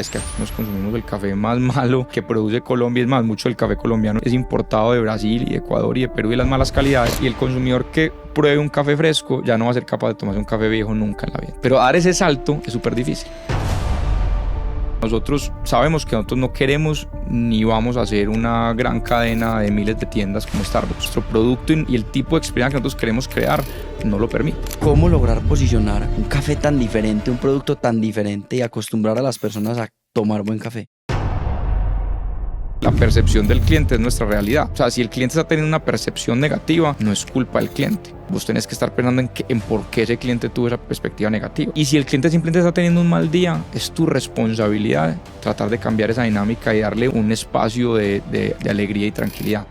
Es que aquí nos consumimos el café más malo que produce Colombia. Es más, mucho del café colombiano es importado de Brasil y de Ecuador y de Perú, y las malas calidades. Y el consumidor que pruebe un café fresco ya no va a ser capaz de tomarse un café viejo nunca en la vida. Pero dar ese salto es súper difícil. Nosotros sabemos que nosotros no queremos ni vamos a hacer una gran cadena de miles de tiendas como Starbucks. Nuestro producto y el tipo de experiencia que nosotros queremos crear no lo permite. ¿Cómo lograr posicionar un café tan diferente, un producto tan diferente y acostumbrar a las personas a tomar buen café? La percepción del cliente es nuestra realidad. O sea, si el cliente está teniendo una percepción negativa, no es culpa del cliente. Vos tenés que estar pensando en por qué ese cliente tuvo esa perspectiva negativa. Y si el cliente simplemente está teniendo un mal día, es tu responsabilidad tratar de cambiar esa dinámica y darle un espacio de alegría y tranquilidad.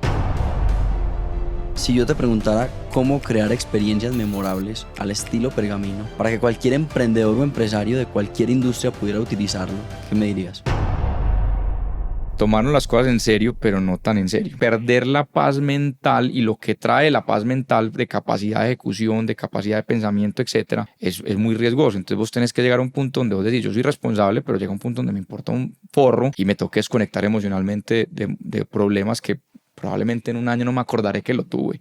Si yo te preguntara cómo crear experiencias memorables al estilo Pergamino para que cualquier emprendedor o empresario de cualquier industria pudiera utilizarlo, ¿qué me dirías? Tomarnos las cosas en serio, pero no tan en serio. Perder la paz mental y lo que trae la paz mental de capacidad de ejecución, de capacidad de pensamiento, etcétera, es muy riesgoso. Entonces vos tenés que llegar a un punto donde vos decís, yo soy responsable, pero llega un punto donde me importa un forro y me toque desconectar emocionalmente de problemas que probablemente en un año no me acordaré que lo tuve.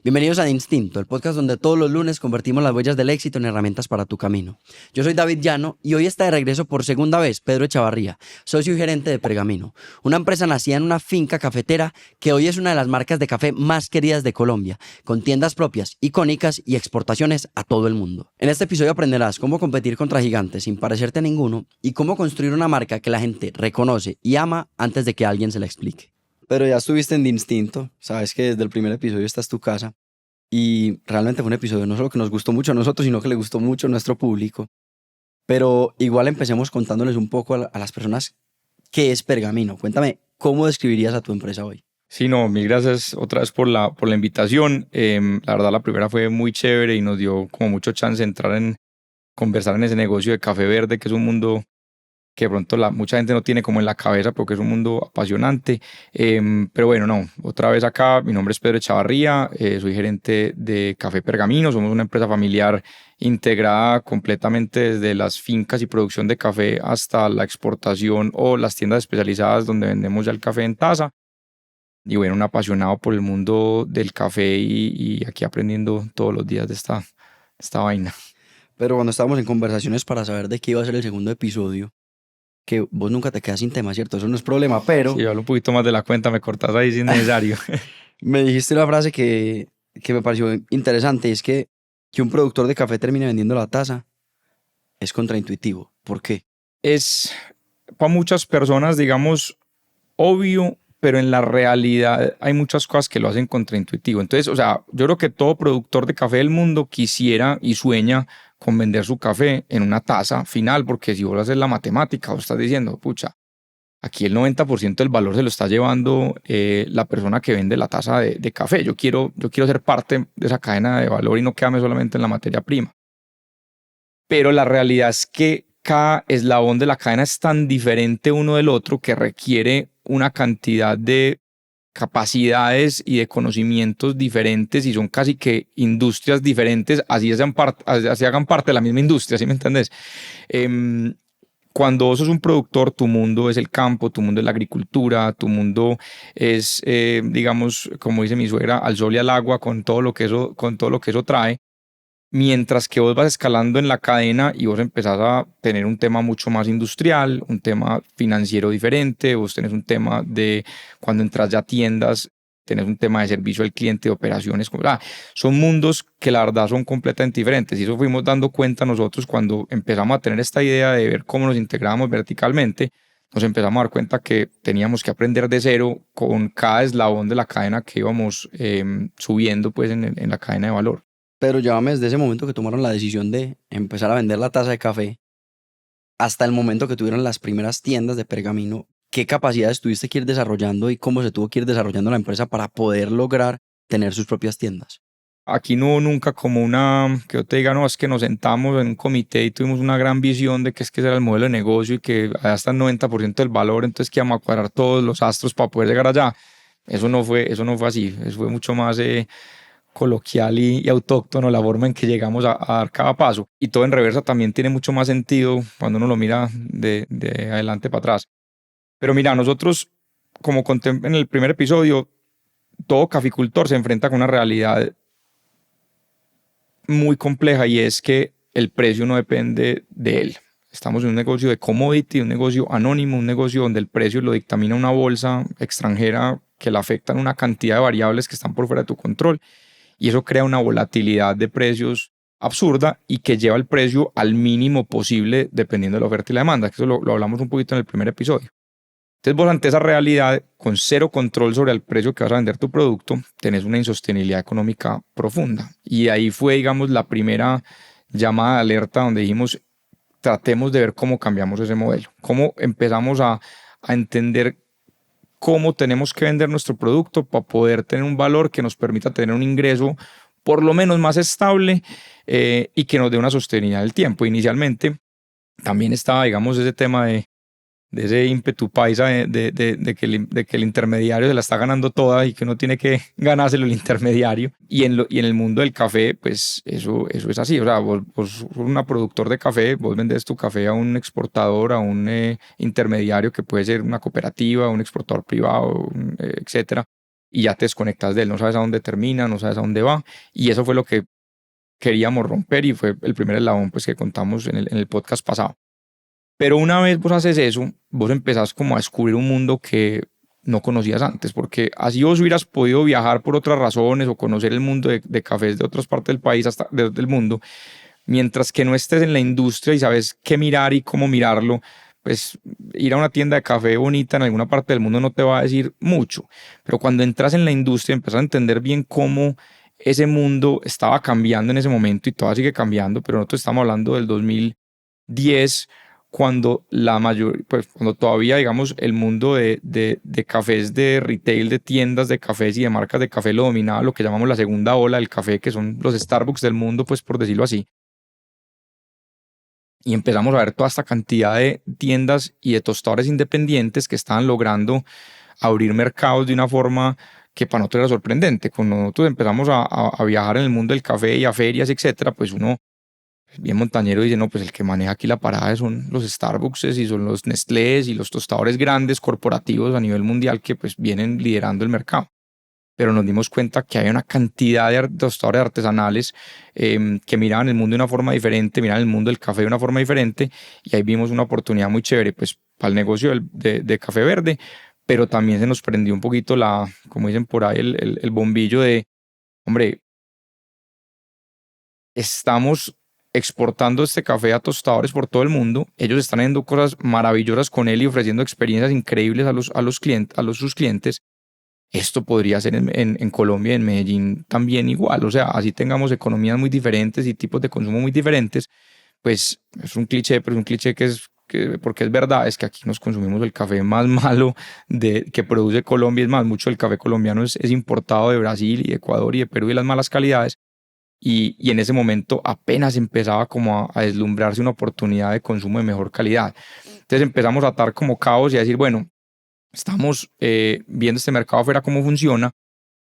Bienvenidos a De Instinto, el podcast donde todos los lunes convertimos las huellas del éxito en herramientas para tu camino. Yo soy David Llano y hoy está de regreso por segunda vez Pedro Echavarría, socio y gerente de Pergamino, una empresa nacida en una finca cafetera que hoy es una de las marcas de café más queridas de Colombia, con tiendas propias, icónicas y exportaciones a todo el mundo. En este episodio aprenderás cómo competir contra gigantes sin parecerte a ninguno y cómo construir una marca que la gente reconoce y ama antes de que alguien se la explique. Pero ya estuviste en De Instinto, sabes que desde el primer episodio esta es tu casa y realmente fue un episodio no solo que nos gustó mucho a nosotros, sino que le gustó mucho a nuestro público. Pero igual empecemos contándoles un poco a las personas qué es Pergamino. Cuéntame, ¿cómo describirías a tu empresa hoy? Sí, no, mil gracias otra vez por la invitación. La verdad, la primera fue muy chévere y nos dio como mucho chance de entrar en conversar en ese negocio de café verde, que es un mundo que de pronto mucha gente no tiene como en la cabeza porque es un mundo apasionante. Pero bueno, no, otra vez acá, mi nombre es Pedro Echavarría, soy gerente de Café Pergamino, somos una empresa familiar integrada completamente desde las fincas y producción de café hasta la exportación o las tiendas especializadas donde vendemos ya el café en taza. Y bueno, un apasionado por el mundo del café y aquí aprendiendo todos los días de esta vaina. Pero cuando estábamos en conversaciones para saber de qué iba a ser el segundo episodio, que vos nunca te quedas sin tema, ¿cierto? Eso no es problema, pero... Si hablo un poquito más de la cuenta, me cortás ahí si es necesario. Me dijiste una frase que me pareció interesante, es que un productor de café termine vendiendo la taza es contraintuitivo. ¿Por qué? Es para muchas personas, digamos, obvio, pero en la realidad hay muchas cosas que lo hacen contraintuitivo. Entonces, o sea, yo creo que todo productor de café del mundo quisiera y sueña con vender su café en una taza final, porque si vos haces la matemática, vos estás diciendo, pucha, aquí el 90% del valor se lo está llevando la persona que vende la taza de café. Yo quiero ser parte de esa cadena de valor y no quedarme solamente en la materia prima. Pero la realidad es que cada eslabón de la cadena es tan diferente uno del otro que requiere una cantidad de capacidades y de conocimientos diferentes y son casi que industrias diferentes, así hagan parte de la misma industria, ¿sí me entendés? Cuando vos sos un productor, tu mundo es el campo, tu mundo es la agricultura, tu mundo es, digamos, como dice mi suegra, al sol y al agua con todo lo que eso trae. Mientras que vos vas escalando en la cadena y vos empezás a tener un tema mucho más industrial, un tema financiero diferente, vos tenés un tema de cuando entras ya a tiendas, tenés un tema de servicio al cliente, de operaciones. Son mundos que la verdad son completamente diferentes y eso fuimos dando cuenta nosotros cuando empezamos a tener esta idea de ver cómo nos integrábamos verticalmente. Nos empezamos a dar cuenta que teníamos que aprender de cero con cada eslabón de la cadena que íbamos subiendo pues, en la cadena de valor. Pero llámame desde ese momento que tomaron la decisión de empezar a vender la taza de café hasta el momento que tuvieron las primeras tiendas de Pergamino. ¿Qué capacidades tuviste que ir desarrollando y cómo se tuvo que ir desarrollando la empresa para poder lograr tener sus propias tiendas? Aquí no hubo nunca como que yo te diga, no, es que nos sentamos en un comité y tuvimos una gran visión de que ese era el modelo de negocio y que allá está el 90% del valor, entonces que íbamos a cuadrar todos los astros para poder llegar allá. Eso no fue así, eso fue mucho más coloquial y autóctono la forma en que llegamos a dar cada paso. Y todo en reversa también tiene mucho más sentido cuando uno lo mira de adelante para atrás. Pero mira, nosotros, como conté en el primer episodio, todo caficultor se enfrenta con una realidad muy compleja y es que el precio no depende de él. Estamos en un negocio de commodity, un negocio anónimo, un negocio donde el precio lo dictamina una bolsa extranjera que le afectan una cantidad de variables que están por fuera de tu control y eso crea una volatilidad de precios absurda y que lleva el precio al mínimo posible dependiendo de la oferta y la demanda, que eso lo hablamos un poquito en el primer episodio. Entonces vos ante esa realidad, con cero control sobre el precio que vas a vender tu producto, tenés una insostenibilidad económica profunda. Y ahí fue, digamos, la primera llamada de alerta donde dijimos, tratemos de ver cómo cambiamos ese modelo, cómo empezamos a entender cómo tenemos que vender nuestro producto para poder tener un valor que nos permita tener un ingreso por lo menos más estable y que nos dé una sostenibilidad del tiempo. Inicialmente también estaba, digamos, ese tema de ese ímpetu paisa de que el intermediario se la está ganando toda y que uno tiene que ganárselo el intermediario. Y en el mundo del café, pues eso es así. O sea, vos sos un productor de café, vos vendes tu café a un exportador, a un intermediario que puede ser una cooperativa, un exportador privado, etcétera. Y ya te desconectas de él, no sabes a dónde termina, no sabes a dónde va. Y eso fue lo que queríamos romper y fue el primer eslabón pues, que contamos en el podcast pasado. Pero una vez vos haces eso, vos empezás como a descubrir un mundo que no conocías antes, porque así vos hubieras podido viajar por otras razones o conocer el mundo de cafés de otras partes del país, hasta del mundo, mientras que no estés en la industria y sabes qué mirar y cómo mirarlo, pues ir a una tienda de café bonita en alguna parte del mundo no te va a decir mucho. Pero cuando entras en la industria, empiezas a entender bien cómo ese mundo estaba cambiando en ese momento y todavía sigue cambiando, pero nosotros estamos hablando del 2010 cuando cuando todavía, digamos, el mundo de cafés de retail, de tiendas de cafés y de marcas de café lo dominaba lo que llamamos la segunda ola del café, que son los Starbucks del mundo, pues por decirlo así. Y empezamos a ver toda esta cantidad de tiendas y de tostadores independientes que estaban logrando abrir mercados de una forma que para nosotros era sorprendente. Cuando nosotros empezamos a viajar en el mundo del café y a ferias, etcétera, pues uno bien montañero dice, no, pues el que maneja aquí la parada son los Starbucks y son los Nestlés y los tostadores grandes corporativos a nivel mundial que pues vienen liderando el mercado. Pero nos dimos cuenta que hay una cantidad de tostadores artesanales que miraban el mundo de una forma diferente, miraban el mundo del café de una forma diferente y ahí vimos una oportunidad muy chévere pues para el negocio de café verde, pero también se nos prendió un poquito como dicen por ahí, el bombillo de, hombre, estamos exportando este café a tostadores por todo el mundo. Ellos están haciendo cosas maravillosas con él y ofreciendo experiencias increíbles a sus clientes. Esto podría ser en Colombia, en Medellín también igual. O sea, así tengamos economías muy diferentes y tipos de consumo muy diferentes, pues es un cliché, pero es un cliché porque es verdad, es que aquí nos consumimos el café más malo que produce Colombia. Es más, mucho del café colombiano es importado de Brasil y de Ecuador y de Perú y de las malas calidades. Y en ese momento apenas empezaba como a deslumbrarse una oportunidad de consumo de mejor calidad. Entonces empezamos a atar como cabos y a decir, bueno, estamos viendo este mercado afuera cómo funciona,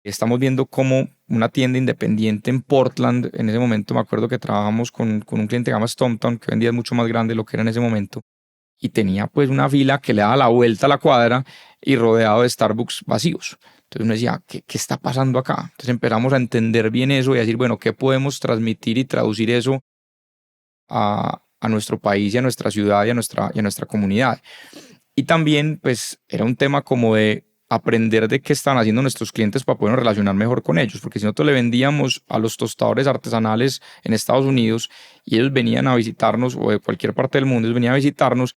estamos viendo cómo una tienda independiente en Portland, en ese momento me acuerdo que trabajamos con un cliente que se llama Stomptown, que vendía mucho más grande de lo que era en ese momento, y tenía pues una fila que le daba la vuelta a la cuadra y rodeado de Starbucks vacíos. Entonces uno decía, ¿qué está pasando acá? Entonces empezamos a entender bien eso y a decir, bueno, ¿qué podemos transmitir y traducir eso a nuestro país y a nuestra ciudad y a nuestra comunidad? Y también, pues, era un tema como de aprender de qué están haciendo nuestros clientes para podernos relacionar mejor con ellos, porque si nosotros le vendíamos a los tostadores artesanales en Estados Unidos y ellos venían a visitarnos o de cualquier parte del mundo, ellos venían a visitarnos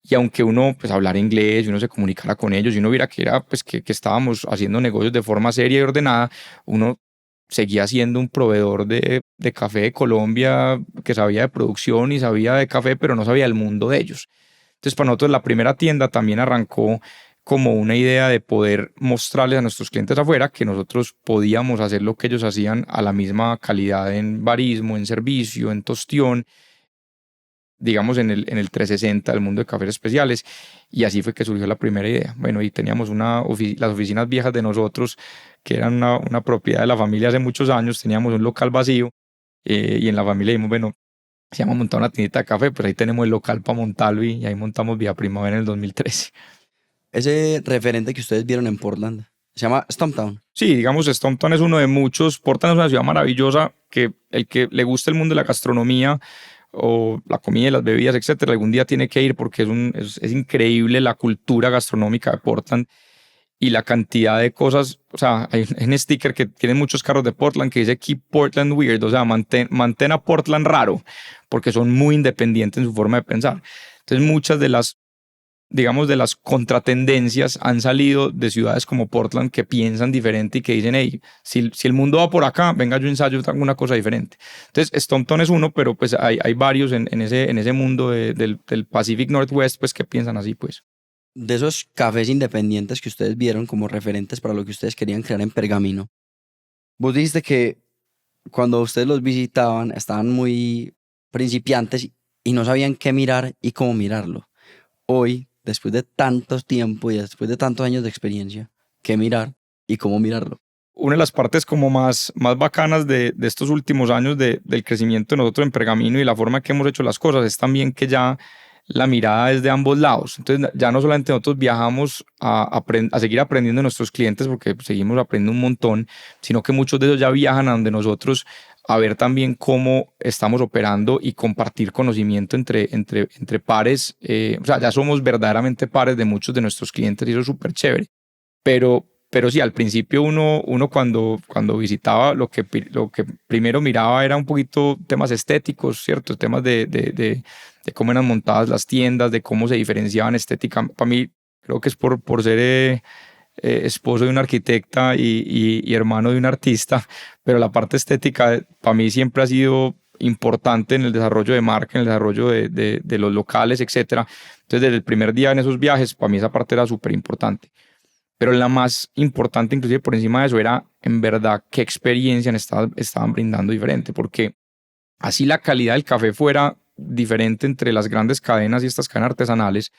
y aunque uno pues hablara inglés y uno se comunicara con ellos y uno viera que era pues que estábamos haciendo negocios de forma seria y ordenada, uno seguía siendo un proveedor de café de Colombia que sabía de producción y sabía de café, pero no sabía del mundo de ellos. Entonces, para nosotros la primera tienda también arrancó como una idea de poder mostrarles a nuestros clientes afuera que nosotros podíamos hacer lo que ellos hacían a la misma calidad en barismo, en servicio, en tostión, digamos, en el 360 del mundo de cafés especiales. Y así fue que surgió la primera idea. Bueno, y teníamos las oficinas viejas de nosotros, que eran una propiedad de la familia hace muchos años, teníamos un local vacío y en la familia dijimos, bueno, se llama montar una tiendita de café, pues ahí tenemos el local para montarlo y ahí montamos Vía Primavera en el 2013. Ese referente que ustedes vieron en Portland se llama Stumptown. Sí, digamos, Stockton es uno de muchos. Portland es una ciudad maravillosa que el que le gusta el mundo de la gastronomía o la comida y las bebidas, etcétera, algún día tiene que ir porque es increíble la cultura gastronómica de Portland y la cantidad de cosas. O sea, hay un sticker que tiene muchos carros de Portland que dice Keep Portland Weird, o sea, mantén a Portland raro, porque son muy independientes en su forma de pensar. Entonces, muchas de las, digamos, de las contratendencias han salido de ciudades como Portland que piensan diferente y que dicen, hey, si el mundo va por acá, venga, yo ensayo alguna cosa diferente. Entonces, Stockton es uno, pero pues hay varios en ese mundo del Pacific Northwest, pues que piensan así, pues. De esos cafés independientes que ustedes vieron como referentes para lo que ustedes querían crear en Pergamino, vos dijiste que cuando ustedes los visitaban estaban muy principiantes y no sabían qué mirar y cómo mirarlo. Hoy, después de tanto tiempo y después de tantos años de experiencia, qué mirar y cómo mirarlo. Una de las partes como más bacanas de estos últimos años del crecimiento de nosotros en Pergamino y la forma que hemos hecho las cosas es también que ya la mirada es de ambos lados. Entonces ya no solamente nosotros viajamos a seguir aprendiendo de nuestros clientes porque seguimos aprendiendo un montón, sino que muchos de ellos ya viajan a donde nosotros a ver también cómo estamos operando y compartir conocimiento entre pares. O sea, ya somos verdaderamente pares de muchos de nuestros clientes y eso es súper chévere. Pero sí, al principio uno cuando visitaba lo que primero miraba era un poquito temas estéticos, ¿cierto? Temas de cómo eran montadas las tiendas, de cómo se diferenciaban estética. Para mí, creo que es por ser esposo de una arquitecta y hermano de un artista, pero la parte estética para mí siempre ha sido importante en el desarrollo de marca, en el desarrollo de los locales, etcétera. Entonces, desde el primer día en esos viajes, para mí esa parte era súper importante. Pero la más importante, inclusive por encima de eso, era en verdad qué experiencia estaban brindando diferente, porque así la calidad del café fuera diferente entre las grandes cadenas y estas cadenas artesanales,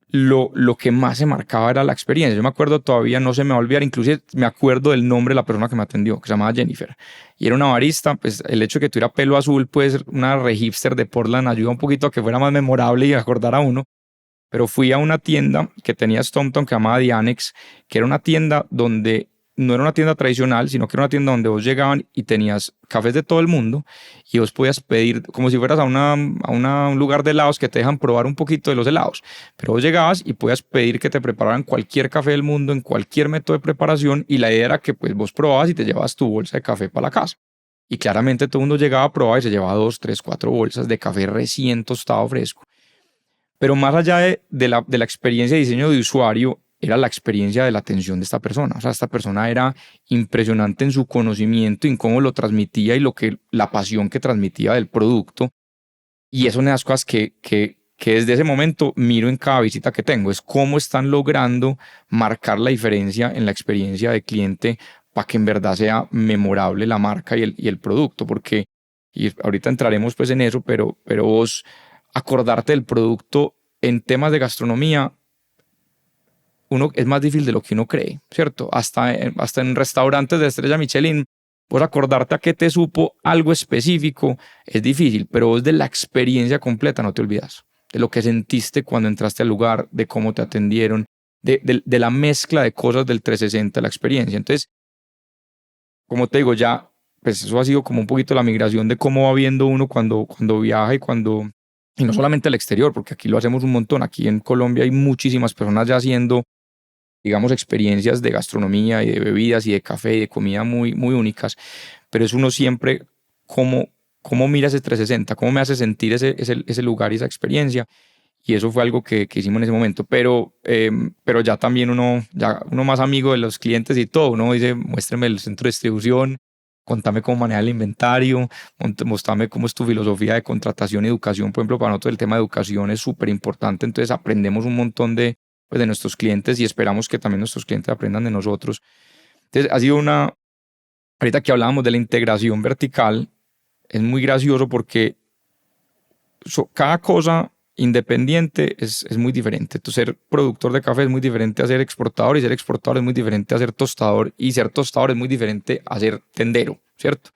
lo que más se marcaba era la experiencia. Yo me acuerdo todavía, no se me va a olvidar, inclusive me acuerdo del nombre de la persona que me atendió, que se llamaba Jennifer, y era una barista. Pues el hecho de que tuviera pelo azul, pues una re hipster de Portland ayuda un poquito a que fuera más memorable y acordar a uno. Pero fui a una tienda que tenía Stockton que se llamaba The Annex, que era una tienda donde no era una tienda tradicional, sino que era una tienda donde vos llegaban y tenías cafés de todo el mundo y vos podías pedir, como si fueras a un lugar de helados que te dejan probar un poquito de los helados. Pero vos llegabas y podías pedir que te prepararan cualquier café del mundo en cualquier método de preparación y la idea era que pues vos probabas y te llevabas tu bolsa de café para la casa. Y claramente todo el mundo llegaba a probar y se llevaba 2, 3, 4 bolsas de café recién tostado fresco. Pero más allá de la experiencia de diseño de usuario, era la experiencia de la atención de esta persona. O sea, esta persona era impresionante en su conocimiento, en cómo lo transmitía y la pasión que transmitía del producto. Y eso es una de las cosas que desde ese momento miro en cada visita que tengo, es cómo están logrando marcar la diferencia en la experiencia de cliente para que en verdad sea memorable la marca y el producto. Porque, y ahorita entraremos pues en eso, pero vos acordarte del producto en temas de gastronomía es más difícil de lo que uno cree, ¿cierto? Hasta en restaurantes de estrella Michelin, vos acordarte a qué te supo algo específico es difícil, pero vos de la experiencia completa no te olvidas, de lo que sentiste cuando entraste al lugar, de cómo te atendieron, de la mezcla de cosas del 360, la experiencia. Entonces, como te digo, ya, pues eso ha sido como un poquito la migración de cómo va viendo uno cuando viaja y no solamente al exterior, porque aquí lo hacemos un montón. Aquí en Colombia hay muchísimas personas ya haciendo, digamos, experiencias de gastronomía y de bebidas y de café y de comida muy, muy únicas. Pero es uno siempre cómo mira ese 360, cómo me hace sentir ese lugar y esa experiencia. Y eso fue algo que hicimos en ese momento. Pero ya también uno más amigo de los clientes y todo, uno dice, muéstrame el centro de distribución, contame cómo maneja el inventario, mostrame cómo es tu filosofía de contratación y educación. Por ejemplo, para nosotros el tema de educación es súper importante, entonces aprendemos un montón de nuestros clientes y esperamos que también nuestros clientes aprendan de nosotros. Entonces ha sido ahorita que hablábamos de la integración vertical, es muy gracioso porque cada cosa independiente es muy diferente. Entonces, ser productor de café es muy diferente a ser exportador, y ser exportador es muy diferente a ser tostador, y ser tostador es muy diferente a ser tendero, ¿cierto?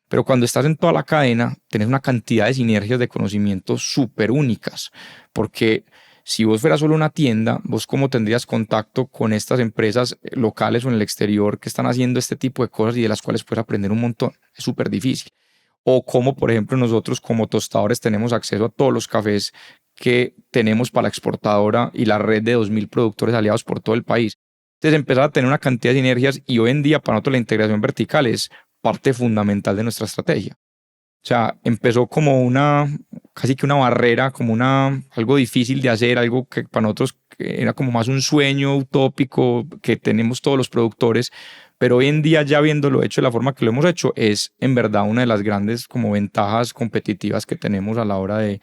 Pero cuando estás en toda la cadena, tenés una cantidad de sinergias de conocimientos súper únicas, porque si vos fueras solo una tienda, vos cómo tendrías contacto con estas empresas locales o en el exterior que están haciendo este tipo de cosas y de las cuales puedes aprender un montón. Es súper difícil. O cómo, por ejemplo, nosotros como tostadores tenemos acceso a todos los cafés que tenemos para la exportadora y la red de 2.000 productores aliados por todo el país. Entonces empezar a tener una cantidad de sinergias, y hoy en día para nosotros la integración vertical es parte fundamental de nuestra estrategia. O sea, empezó como casi que una barrera, como algo difícil de hacer, algo que para nosotros era como más un sueño utópico que tenemos todos los productores, pero hoy en día, ya viéndolo hecho de la forma que lo hemos hecho, es en verdad una de las grandes como ventajas competitivas que tenemos a la hora de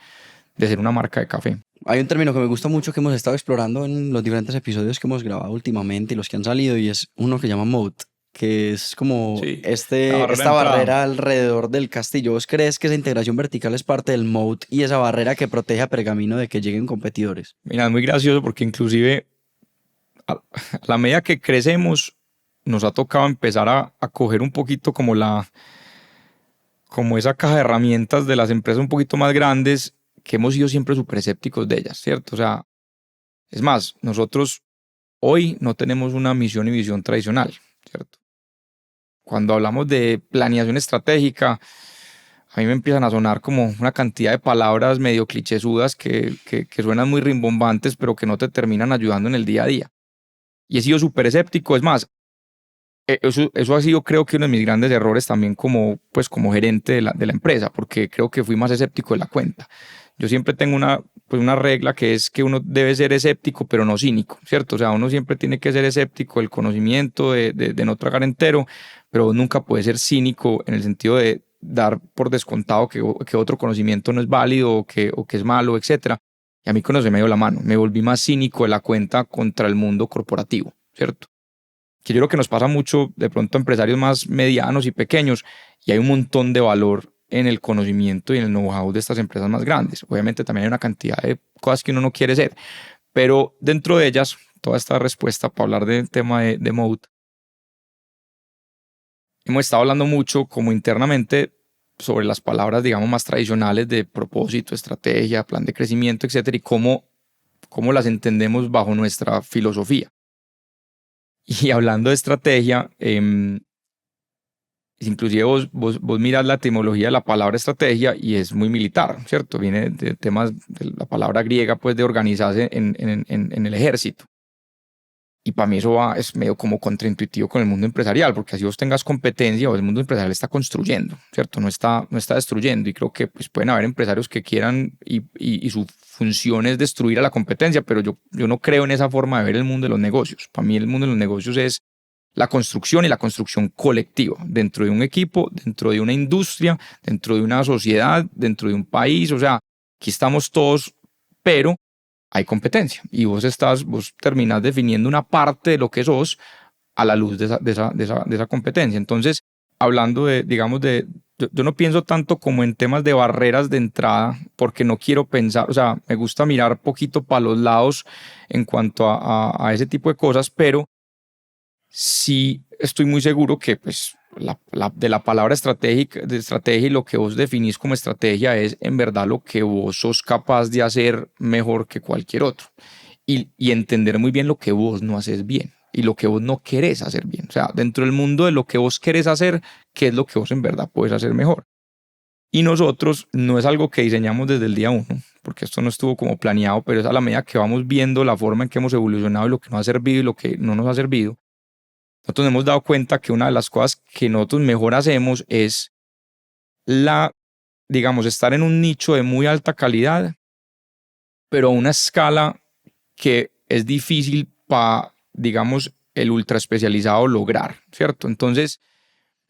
ser una marca de café. Hay un término que me gusta mucho que hemos estado explorando en los diferentes episodios que hemos grabado últimamente y los que han salido, y es uno que llama moat, que es como Sí, esta barrera alrededor del castillo. ¿Vos crees que esa integración vertical es parte del moat y esa barrera que protege a Pergamino de que lleguen competidores? Mira, es muy gracioso porque inclusive a la medida que crecemos nos ha tocado empezar a coger un poquito como esa caja de herramientas de las empresas un poquito más grandes, que hemos sido siempre súper escépticos de ellas, ¿cierto? O sea, es más, nosotros hoy no tenemos una misión y visión tradicional, ¿cierto? Cuando hablamos de planeación estratégica, a mí me empiezan a sonar como una cantidad de palabras medio clichésudas que suenan muy rimbombantes, pero que no te terminan ayudando en el día a día. Y he sido súper escéptico. Es más, eso ha sido, creo que, uno de mis grandes errores también como gerente de la empresa, porque creo que fui más escéptico de la cuenta. Yo siempre tengo una regla, que es que uno debe ser escéptico, pero no cínico, ¿cierto? O sea, uno siempre tiene que ser escéptico del conocimiento, de no tragar entero, pero nunca puede ser cínico en el sentido de dar por descontado que otro conocimiento no es válido o que es malo, etcétera. Y a mí con eso se me dio la mano. Me volví más cínico de la cuenta contra el mundo corporativo, ¿cierto? Que yo creo que nos pasa mucho de pronto a empresarios más medianos y pequeños, y hay un montón de valor en el conocimiento y en el know-how de estas empresas más grandes. Obviamente también hay una cantidad de cosas que uno no quiere ser, pero dentro de ellas, toda esta respuesta para hablar del tema de moat, hemos estado hablando mucho como internamente sobre las palabras, digamos, más tradicionales de propósito, estrategia, plan de crecimiento, etcétera, y cómo las entendemos bajo nuestra filosofía. Y hablando de estrategia, inclusive vos mirás la etimología de la palabra estrategia y es muy militar, ¿cierto? Viene de temas de la palabra griega, pues, de organizarse en el ejército. Y para mí eso es medio como contraintuitivo con el mundo empresarial, porque así vos tengas competencia, o el mundo empresarial está construyendo, ¿cierto? No está destruyendo. Y creo que pues, pueden haber empresarios que quieran y su función es destruir a la competencia, pero yo no creo en esa forma de ver el mundo de los negocios. Para mí el mundo de los negocios es la construcción, y la construcción colectiva, dentro de un equipo, dentro de una industria, dentro de una sociedad, dentro de un país. O sea, aquí estamos todos, pero hay competencia, y vos terminás definiendo una parte de lo que sos a la luz de esa competencia. Entonces, hablando yo no pienso tanto como en temas de barreras de entrada, porque no quiero pensar, o sea, me gusta mirar poquito para los lados en cuanto a ese tipo de cosas, pero sí estoy muy seguro que pues de la palabra estrategia, y lo que vos definís como estrategia es en verdad lo que vos sos capaz de hacer mejor que cualquier otro, y entender muy bien lo que vos no haces bien y lo que vos no querés hacer bien. O sea, dentro del mundo de lo que vos querés hacer, qué es lo que vos en verdad puedes hacer mejor. Y nosotros no es algo que diseñamos desde el día uno, porque esto no estuvo como planeado, pero es a la medida que vamos viendo la forma en que hemos evolucionado y lo que nos ha servido y lo que no nos ha servido. Nosotros nos hemos dado cuenta que una de las cosas que nosotros mejor hacemos es estar en un nicho de muy alta calidad, pero a una escala que es difícil para, digamos, el ultra especializado lograr, ¿cierto? Entonces,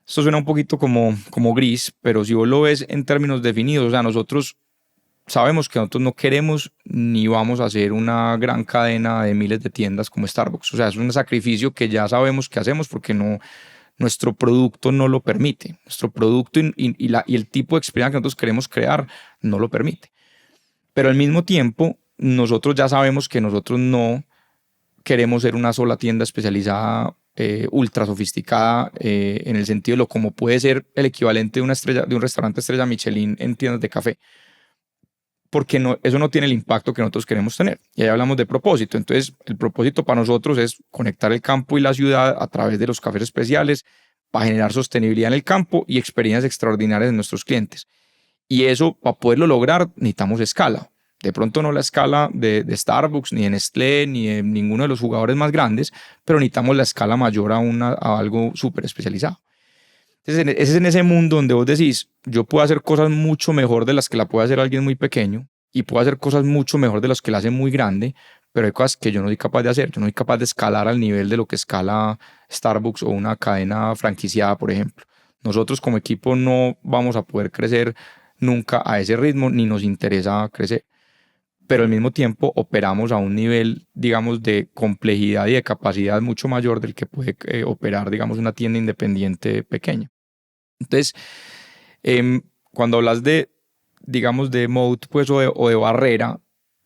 esto suena un poquito como gris, pero si vos lo ves en términos definidos, o sea, nosotros sabemos que nosotros no queremos ni vamos a hacer una gran cadena de miles de tiendas como Starbucks. O sea, es un sacrificio que ya sabemos que hacemos porque nuestro producto no lo permite. Nuestro producto y el tipo de experiencia que nosotros queremos crear no lo permite. Pero al mismo tiempo, nosotros ya sabemos que nosotros no queremos ser una sola tienda especializada, ultra sofisticada, en el sentido de lo como puede ser el equivalente de una estrella, de un restaurante estrella Michelin en tiendas de café, porque no, eso no tiene el impacto que nosotros queremos tener. Y ahí hablamos de propósito. Entonces, el propósito para nosotros es conectar el campo y la ciudad a través de los cafés especiales para generar sostenibilidad en el campo y experiencias extraordinarias en nuestros clientes. Y eso, para poderlo lograr, necesitamos escala. De pronto no la escala de Starbucks, ni de Nestlé, ni de ninguno de los jugadores más grandes, pero necesitamos la escala mayor a algo súper especializado. Entonces, es en ese mundo donde vos decís, yo puedo hacer cosas mucho mejor de las que la puede hacer alguien muy pequeño y puedo hacer cosas mucho mejor de las que la hace muy grande, pero hay cosas que yo no soy capaz de hacer. Yo no soy capaz de escalar al nivel de lo que escala Starbucks o una cadena franquiciada, por ejemplo. Nosotros como equipo no vamos a poder crecer nunca a ese ritmo, ni nos interesa crecer. Pero al mismo tiempo operamos a un nivel, digamos, de complejidad y de capacidad mucho mayor del que puede operar, digamos, una tienda independiente pequeña. Entonces, cuando hablas de, digamos, de moat, pues, o de barrera,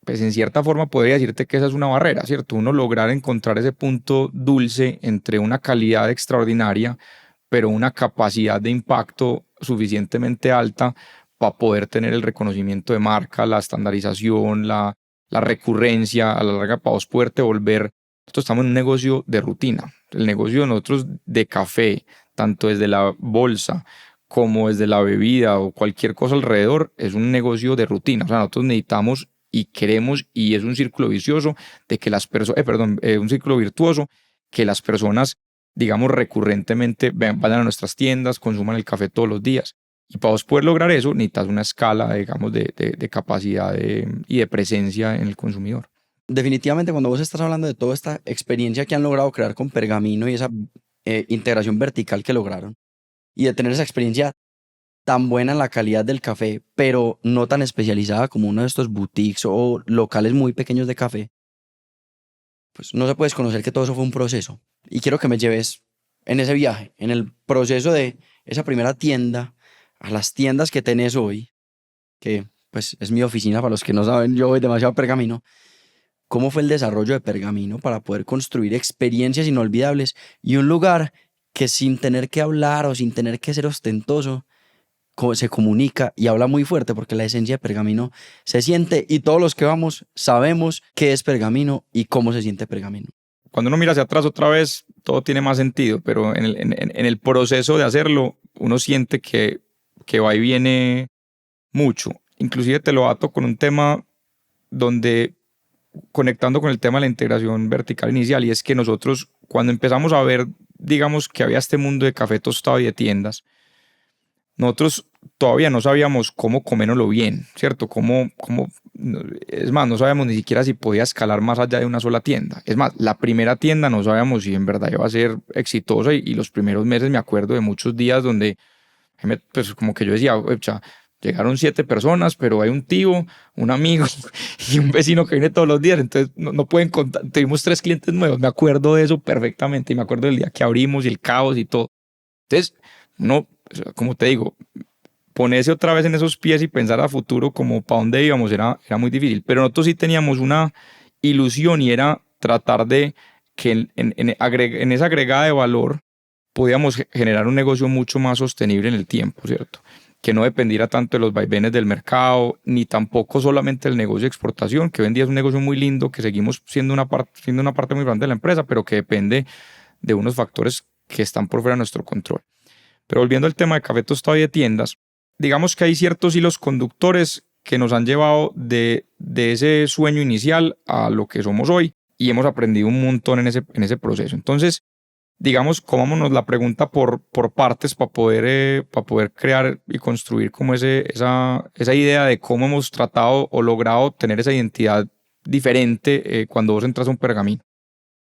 pues en cierta forma podría decirte que esa es una barrera, ¿cierto? Uno lograr encontrar ese punto dulce entre una calidad extraordinaria, pero una capacidad de impacto suficientemente alta para poder tener el reconocimiento de marca, la estandarización, la recurrencia, a la larga para vos poderte volver. Nosotros estamos en un negocio de rutina. El negocio de nosotros de café, tanto desde la bolsa como desde la bebida o cualquier cosa alrededor, es un negocio de rutina. O sea, nosotros necesitamos y queremos, y es un círculo vicioso de que las personas, un círculo virtuoso, que las personas, digamos, recurrentemente vayan a nuestras tiendas, consuman el café todos los días. Y para vos poder lograr eso, necesitas una escala, digamos, de capacidad y de presencia en el consumidor. Definitivamente, cuando vos estás hablando de toda esta experiencia que han logrado crear con Pergamino y esa integración vertical que lograron, y de tener esa experiencia tan buena en la calidad del café, pero no tan especializada como uno de estos boutiques o locales muy pequeños de café, pues no se puede desconocer que todo eso fue un proceso. Y quiero que me lleves en ese viaje, en el proceso de esa primera tienda a las tiendas que tenés hoy, que pues es mi oficina, para los que no saben, yo voy demasiado a Pergamino. ¿Cómo fue el desarrollo de Pergamino para poder construir experiencias inolvidables y un lugar que sin tener que hablar o sin tener que ser ostentoso, se comunica y habla muy fuerte, porque la esencia de Pergamino se siente y todos los que vamos sabemos qué es Pergamino y cómo se siente Pergamino? Cuando uno mira hacia atrás otra vez, todo tiene más sentido, pero en el proceso de hacerlo, uno siente que va y viene mucho. Inclusive te lo ato con un tema donde, conectando con el tema de la integración vertical inicial, y es que nosotros cuando empezamos a ver, digamos, que había este mundo de café tostado y de tiendas, nosotros todavía no sabíamos cómo comérnoslo bien, ¿cierto? Es más, no sabíamos ni siquiera si podía escalar más allá de una sola tienda. Es más, la primera tienda no sabíamos si en verdad iba a ser exitosa, y los primeros meses me acuerdo de muchos días donde, pues como que yo decía, llegaron 7 personas, pero hay un tío, un amigo y un vecino que viene todos los días, entonces no pueden contar. Tuvimos 3 clientes nuevos, me acuerdo de eso perfectamente, y me acuerdo del día que abrimos y el caos y todo. Entonces, no, como te digo, ponerse otra vez en esos pies y pensar a futuro como para dónde íbamos era muy difícil, pero nosotros sí teníamos una ilusión, y era tratar de que en esa agregada de valor podíamos generar un negocio mucho más sostenible en el tiempo, ¿cierto? Que no dependiera tanto de los vaivenes del mercado, ni tampoco solamente del negocio de exportación, que hoy en día es un negocio muy lindo, que seguimos siendo una parte muy grande de la empresa, pero que depende de unos factores que están por fuera de nuestro control. Pero volviendo al tema de café tostado y de tiendas, digamos que hay ciertos hilos conductores que nos han llevado de ese sueño inicial a lo que somos hoy, y hemos aprendido un montón en ese proceso. Entonces, digamos, comámonos la pregunta por partes para poder crear y construir como esa idea de cómo hemos tratado o logrado tener esa identidad diferente cuando vos entras a un Pergamino.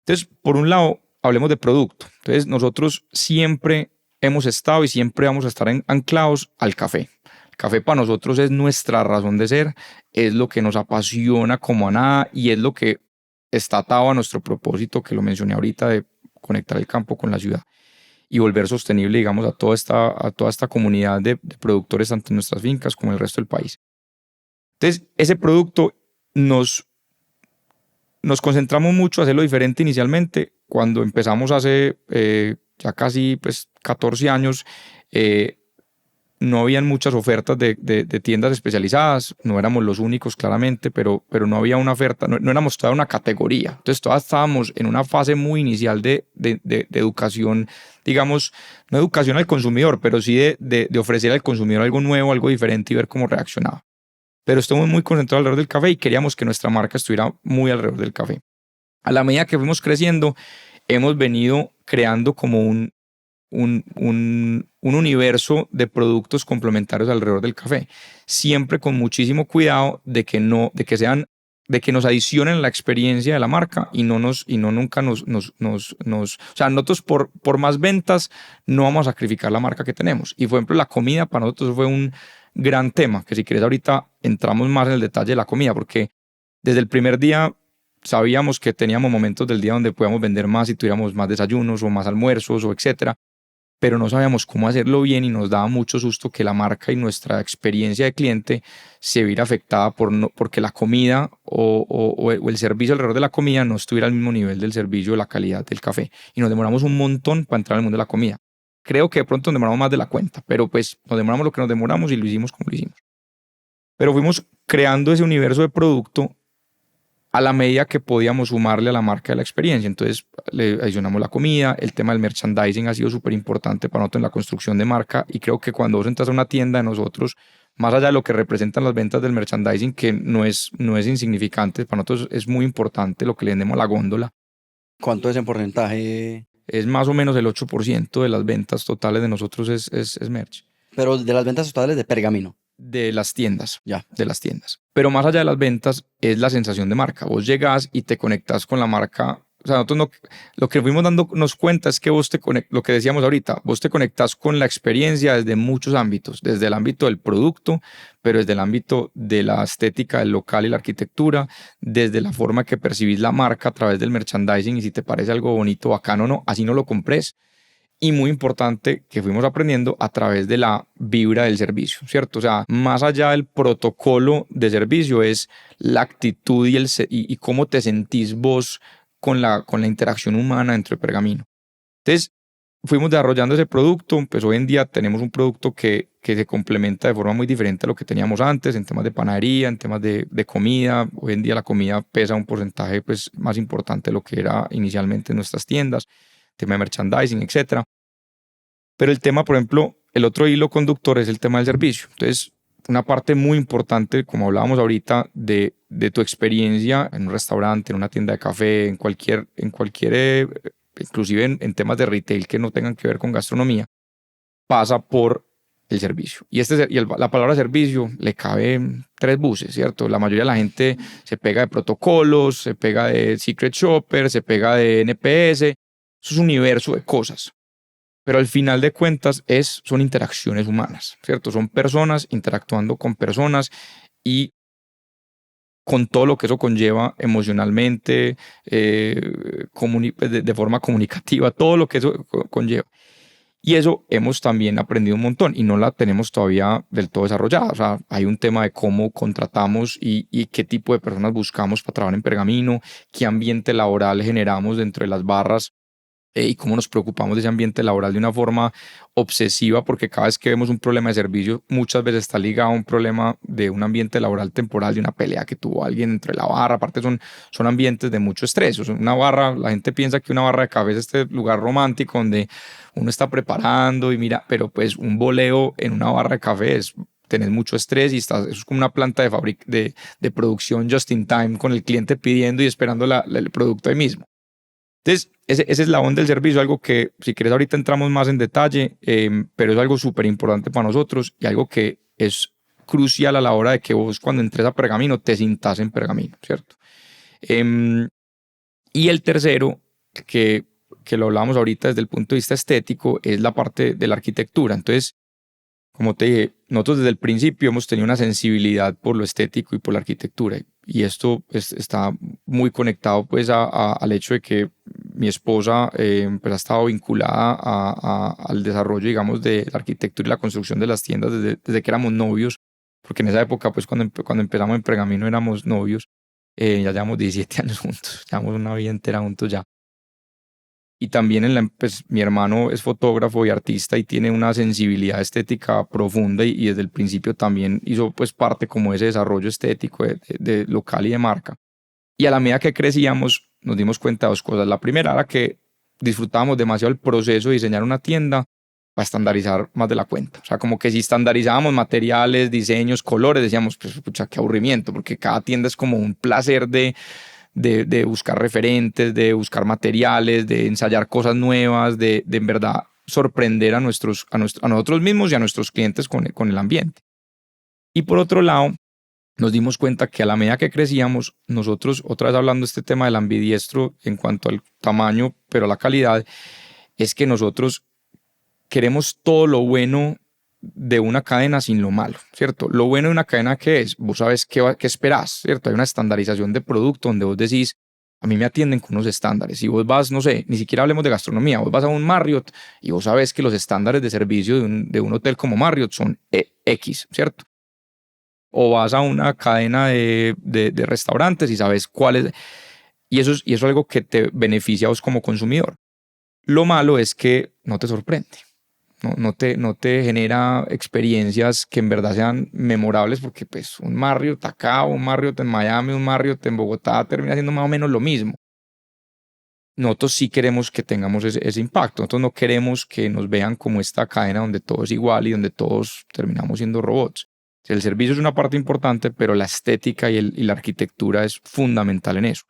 Entonces, por un lado, hablemos de producto. Entonces, nosotros siempre hemos estado y siempre vamos a estar anclados al café. El café para nosotros es nuestra razón de ser, es lo que nos apasiona como a nada, y es lo que está atado a nuestro propósito, que lo mencioné ahorita, de conectar el campo con la ciudad y volver sostenible, digamos, a toda esta comunidad de productores, tanto en nuestras fincas como en el resto del país. Entonces, ese producto nos concentramos mucho a hacerlo diferente inicialmente. Cuando empezamos hace ya casi pues, 14 años, no habían muchas ofertas de tiendas especializadas, no éramos los únicos claramente, pero no había una oferta, no éramos toda una categoría. Entonces todas estábamos en una fase muy inicial de educación, digamos, no educación al consumidor, pero sí de ofrecer al consumidor algo nuevo, algo diferente y ver cómo reaccionaba. Pero estamos muy concentrados alrededor del café y queríamos que nuestra marca estuviera muy alrededor del café. A la medida que fuimos creciendo, hemos venido creando como un universo de productos complementarios alrededor del café, siempre con muchísimo cuidado de que nos adicionen a la experiencia de la marca y nunca o sea, nosotros por más ventas no vamos a sacrificar la marca que tenemos. Y por ejemplo, la comida para nosotros fue un gran tema, que si quieres ahorita entramos más en el detalle de la comida, porque desde el primer día sabíamos que teníamos momentos del día donde podíamos vender más y tuviéramos más desayunos o más almuerzos o etcétera, pero no sabíamos cómo hacerlo bien y nos daba mucho susto que la marca y nuestra experiencia de cliente se viera afectada porque la comida o el servicio alrededor de la comida no estuviera al mismo nivel del servicio o la calidad del café. Y nos demoramos un montón para entrar al mundo de la comida. Creo que de pronto nos demoramos más de la cuenta, pero pues nos demoramos lo que nos demoramos y lo hicimos como lo hicimos. Pero fuimos creando ese universo de producto a la medida que podíamos sumarle a la marca de la experiencia. Entonces le adicionamos la comida, el tema del merchandising ha sido súper importante para nosotros en la construcción de marca y creo que cuando vos entras a una tienda de nosotros, más allá de lo que representan las ventas del merchandising, que no es insignificante, para nosotros es muy importante lo que le vendemos a la góndola. ¿Cuánto es en porcentaje? Es más o menos el 8% de las ventas totales de nosotros es merch. Pero de las ventas totales de Pergamino. De las tiendas, Ya. de las tiendas. Pero más allá de las ventas es la sensación de marca. Vos llegás y te conectas con la marca. O sea, nosotros lo que fuimos dándonos cuenta es que lo que decíamos ahorita, vos te conectas con la experiencia desde muchos ámbitos, desde el ámbito del producto, pero desde el ámbito de la estética del local y la arquitectura, desde la forma que percibís la marca a través del merchandising y si te parece algo bonito, bacano o no, así no lo compres. Y muy importante que fuimos aprendiendo a través de la vibra del servicio, ¿cierto? O sea, más allá del protocolo de servicio es la actitud y cómo te sentís vos con la interacción humana dentro de Pergamino. Entonces, fuimos desarrollando ese producto, pues hoy en día tenemos un producto que se complementa de forma muy diferente a lo que teníamos antes en temas de panadería, en temas de comida. Hoy en día la comida pesa un porcentaje pues, más importante de lo que era inicialmente en nuestras tiendas, tema de merchandising, etcétera. Pero el tema, por ejemplo, el otro hilo conductor es el tema del servicio. Entonces, una parte muy importante, como hablábamos ahorita, de tu experiencia en un restaurante, en una tienda de café, en cualquier inclusive en temas de retail que no tengan que ver con gastronomía, pasa por el servicio. Y la palabra servicio le cabe 3 buses, ¿cierto? La mayoría de la gente se pega de protocolos, se pega de Secret Shopper, se pega de NPS. Eso es un universo de cosas. Pero al final de cuentas son interacciones humanas, ¿cierto? Son personas interactuando con personas y con todo lo que eso conlleva emocionalmente, de forma comunicativa, todo lo que eso conlleva. Y eso hemos también aprendido un montón y no la tenemos todavía del todo desarrollada. O sea, hay un tema de cómo contratamos y qué tipo de personas buscamos para trabajar en Pergamino, qué ambiente laboral generamos dentro de las barras y cómo nos preocupamos de ese ambiente laboral de una forma obsesiva, porque cada vez que vemos un problema de servicio, muchas veces está ligado a un problema de un ambiente laboral temporal, de una pelea que tuvo alguien entre la barra. Aparte son ambientes de mucho estrés. O sea, una barra, la gente piensa que una barra de café es este lugar romántico donde uno está preparando y mira, pero pues un boleo en una barra de café tenés mucho estrés y eso es como una planta de producción just in time, con el cliente pidiendo y esperando el producto ahí mismo. Entonces, ese es la onda del servicio, algo que si quieres ahorita entramos más en detalle, pero es algo súper importante para nosotros y algo que es crucial a la hora de que vos cuando entres a Pergamino te sintas en Pergamino, ¿cierto? Y el tercero, que lo hablamos ahorita desde el punto de vista estético, es la parte de la arquitectura. Entonces, como te dije, nosotros desde el principio hemos tenido una sensibilidad por lo estético y por la arquitectura. Y esto está muy conectado pues al hecho de que mi esposa pues ha estado vinculada al desarrollo, digamos, de la arquitectura y la construcción de las tiendas desde que éramos novios. porque en esa época, pues cuando empezamos en Pergamino éramos novios, ya llevamos 17 años juntos, llevamos una vida entera juntos ya. Y también pues, mi hermano es fotógrafo y artista y tiene una sensibilidad estética profunda y desde el principio también hizo pues parte como ese desarrollo estético de local y de marca. Y a la medida que crecíamos nos dimos cuenta de dos cosas. La primera era que disfrutábamos demasiado el proceso de diseñar una tienda para estandarizar más de la cuenta. O sea, como que si estandarizábamos materiales, diseños, colores, decíamos, pues, pucha, qué aburrimiento, porque cada tienda es como un placer de buscar referentes, de buscar materiales, de ensayar cosas nuevas, de en verdad sorprender a nosotros mismos y a nuestros clientes con el ambiente. Y por otro lado, nos dimos cuenta que a la medida que crecíamos, nosotros, otra vez hablando de este tema del ambidiestro en cuanto al tamaño, pero a la calidad, es que nosotros queremos todo lo bueno de una cadena sin lo malo, ¿cierto? Lo bueno de una cadena, ¿qué es? Vos sabes qué esperás, ¿cierto? Hay una estandarización de producto donde vos decís, a mí me atienden con unos estándares. Si vos vas, no sé, ni siquiera hablemos de gastronomía, vos vas a un Marriott y vos sabes que los estándares de servicio de un hotel como Marriott son X, ¿cierto? O vas a una cadena de restaurantes y sabes cuál es. Y eso es algo que te beneficia a vos como consumidor. Lo malo es que no te sorprende. No te genera experiencias que en verdad sean memorables porque pues un Marriott acá, un Marriott en Miami, un Marriott en Bogotá termina siendo más o menos lo mismo. Nosotros sí queremos que tengamos ese impacto. Nosotros no queremos que nos vean como esta cadena donde todo es igual y donde todos terminamos siendo robots. El servicio es una parte importante, pero la estética y la arquitectura es fundamental en eso.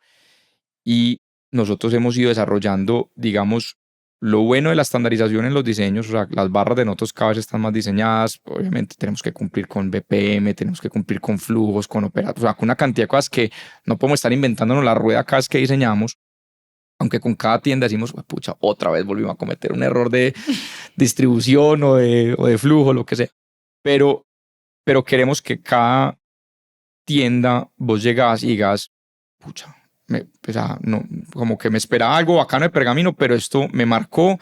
Y nosotros hemos ido desarrollando, digamos, lo bueno de la estandarización en los diseños. O sea, las barras de nosotros cada vez están más diseñadas. Obviamente tenemos que cumplir con BPM, tenemos que cumplir con flujos, con operatos, o sea, con una cantidad de cosas que no podemos estar inventándonos la rueda cada vez que diseñamos. Aunque con cada tienda decimos, pucha, otra vez volvimos a cometer un error de distribución o de flujo, lo que sea. Pero queremos que cada tienda vos llegás y digas, pucha, o sea, no, como que me esperaba algo bacano de Pergamino, pero esto me marcó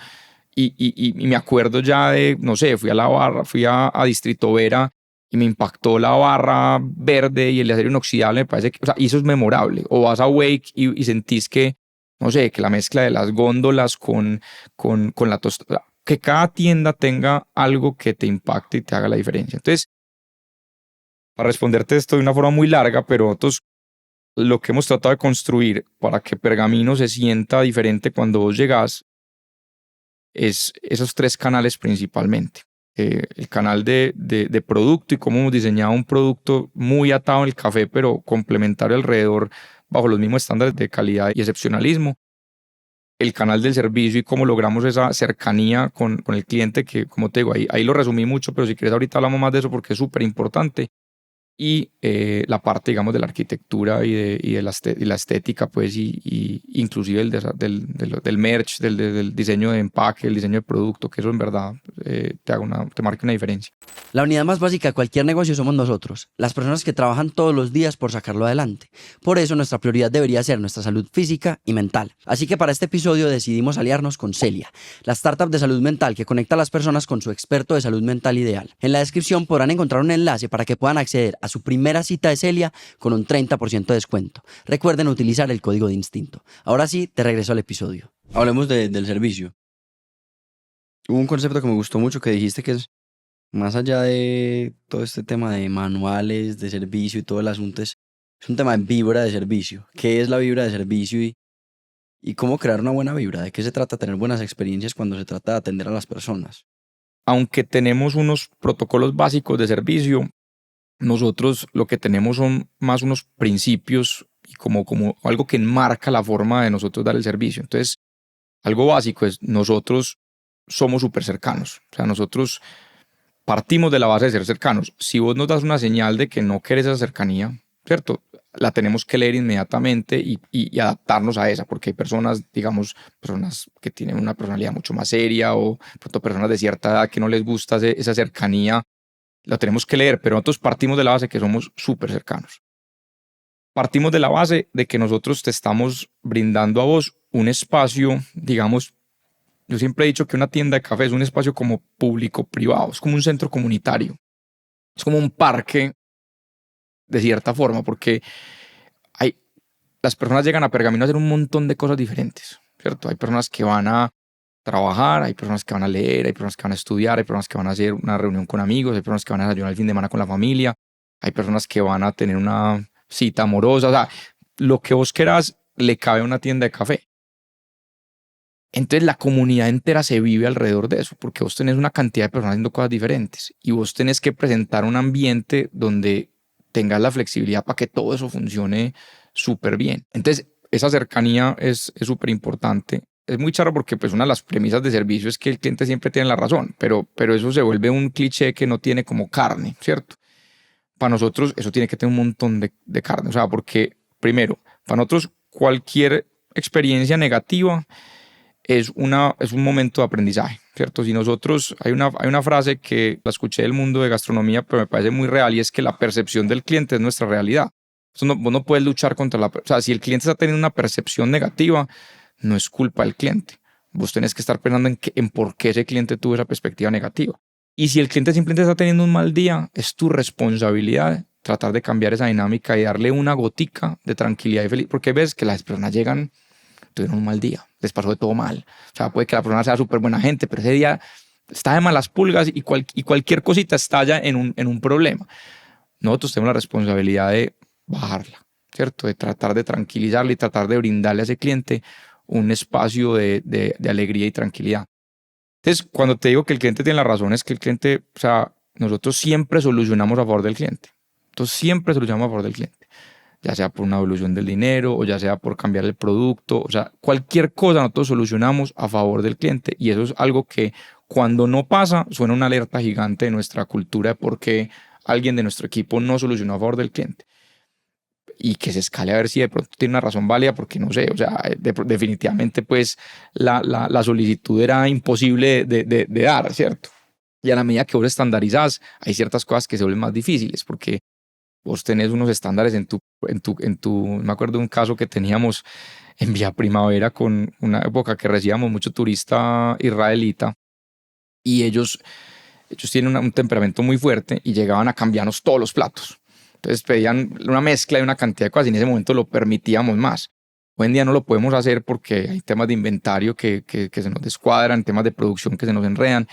y me acuerdo ya de, no sé, fui a la barra, fui a Distrito Vera y me impactó la barra verde y el acero inoxidable, me parece que, o sea, y eso es memorable. O vas a Wake y sentís que, no sé, que la mezcla de las góndolas con la tostada, que cada tienda tenga algo que te impacte y te haga la diferencia. Entonces, para responderte esto de una forma muy larga, pero nosotros lo que hemos tratado de construir para que Pergamino se sienta diferente cuando vos llegás es esos tres canales principalmente. El canal de producto y cómo hemos diseñado un producto muy atado en el café, pero complementario alrededor bajo los mismos estándares de calidad y excepcionalismo. El canal del servicio y cómo logramos esa cercanía con el cliente, que como te digo, ahí lo resumí mucho, pero si quieres ahorita hablamos más de eso porque es súper importante. Y la parte, digamos, de la arquitectura y la estética, pues, y inclusive del merch, del diseño de empaque, el diseño de producto, que eso en verdad te marca una diferencia. La unidad más básica de cualquier negocio somos nosotros, las personas que trabajan todos los días por sacarlo adelante. Por eso nuestra prioridad debería ser nuestra salud física y mental. Así que para este episodio decidimos aliarnos con Celia, la startup de salud mental que conecta a las personas con su experto de salud mental ideal. En la descripción podrán encontrar un enlace para que puedan acceder a su primera cita de Celia con un 30% de descuento. Recuerden utilizar el código de Instinto. Ahora sí, te regreso al episodio. Hablemos del servicio. Hubo un concepto que me gustó mucho que dijiste que es más allá de todo este tema de manuales, de servicio y todo el asunto, es un tema de vibra de servicio. ¿Qué es la vibra de servicio y cómo crear una buena vibra? ¿De qué se trata tener buenas experiencias cuando se trata de atender a las personas? Aunque tenemos unos protocolos básicos de servicio, nosotros lo que tenemos son más unos principios y como algo que enmarca la forma de nosotros dar el servicio. Entonces, algo básico es nosotros somos súper cercanos. O sea, nosotros partimos de la base de ser cercanos. Si vos nos das una señal de que no querés esa cercanía, ¿cierto? La tenemos que leer inmediatamente y adaptarnos a esa, porque hay personas, digamos, personas que tienen una personalidad mucho más seria o personas de cierta edad que no les gusta esa cercanía. La tenemos que leer, pero nosotros partimos de la base que somos súper cercanos. Partimos de la base de que nosotros te estamos brindando a vos un espacio, digamos, yo siempre he dicho que una tienda de café es un espacio como público-privado, es como un centro comunitario, es como un parque de cierta forma, porque las personas llegan a Pergamino a hacer un montón de cosas diferentes, ¿cierto? Hay personas que van a trabajar, hay personas que van a leer, hay personas que van a estudiar, hay personas que van a hacer una reunión con amigos, hay personas que van a desayunar el fin de semana con la familia, hay personas que van a tener una cita amorosa, o sea, lo que vos querás le cabe a una tienda de café. Entonces la comunidad entera se vive alrededor de eso, porque vos tenés una cantidad de personas haciendo cosas diferentes y vos tenés que presentar un ambiente donde tengas la flexibilidad para que todo eso funcione súper bien. Entonces esa cercanía es súper importante. Es muy charro porque pues una de las premisas de servicio es que el cliente siempre tiene la razón, pero eso se vuelve un cliché que no tiene como carne, ¿cierto? Para nosotros eso tiene que tener un montón de carne, o sea, porque primero, para nosotros cualquier experiencia negativa es un momento de aprendizaje, ¿cierto? Si nosotros, hay una frase que la escuché del mundo de gastronomía, pero me parece muy real y es que la percepción del cliente es nuestra realidad. Vos no puedes luchar contra o sea, si el cliente está teniendo una percepción negativa, no es culpa del cliente. Vos tenés que estar pensando en por qué ese cliente tuvo esa perspectiva negativa. Y si el cliente simplemente está teniendo un mal día, es tu responsabilidad tratar de cambiar esa dinámica y darle una gotica de tranquilidad y felicidad, porque ves que las personas llegan, tuvieron un mal día, les pasó de todo mal. O sea, puede que la persona sea súper buena gente, pero ese día está de malas pulgas y cualquier cosita estalla en un problema. Nosotros tenemos la responsabilidad de bajarla, ¿cierto? De tratar de tranquilizarle y tratar de brindarle a ese cliente un espacio de alegría y tranquilidad. Entonces, cuando te digo que el cliente tiene la razón, es que el cliente, o sea, nosotros siempre solucionamos a favor del cliente. Entonces, siempre solucionamos a favor del cliente. Ya sea por una devolución del dinero o ya sea por cambiar el producto, o sea, cualquier cosa nosotros solucionamos a favor del cliente y eso es algo que cuando no pasa suena una alerta gigante de nuestra cultura de por qué alguien de nuestro equipo no solucionó a favor del cliente y que se escale a ver si de pronto tiene una razón válida porque no sé, o sea, definitivamente pues la solicitud era imposible de dar, ¿cierto? Y a la medida que vos estandarizás hay ciertas cosas que se vuelven más difíciles porque vos tenés unos estándares me acuerdo de un caso que teníamos en Vía Primavera con una época que recibíamos mucho turista israelita y ellos tienen un temperamento muy fuerte y llegaban a cambiarnos todos los platos. Entonces pedían una mezcla de una cantidad de cosas y en ese momento lo permitíamos más. Hoy en día no lo podemos hacer porque hay temas de inventario que se nos descuadran, temas de producción que se nos enredan.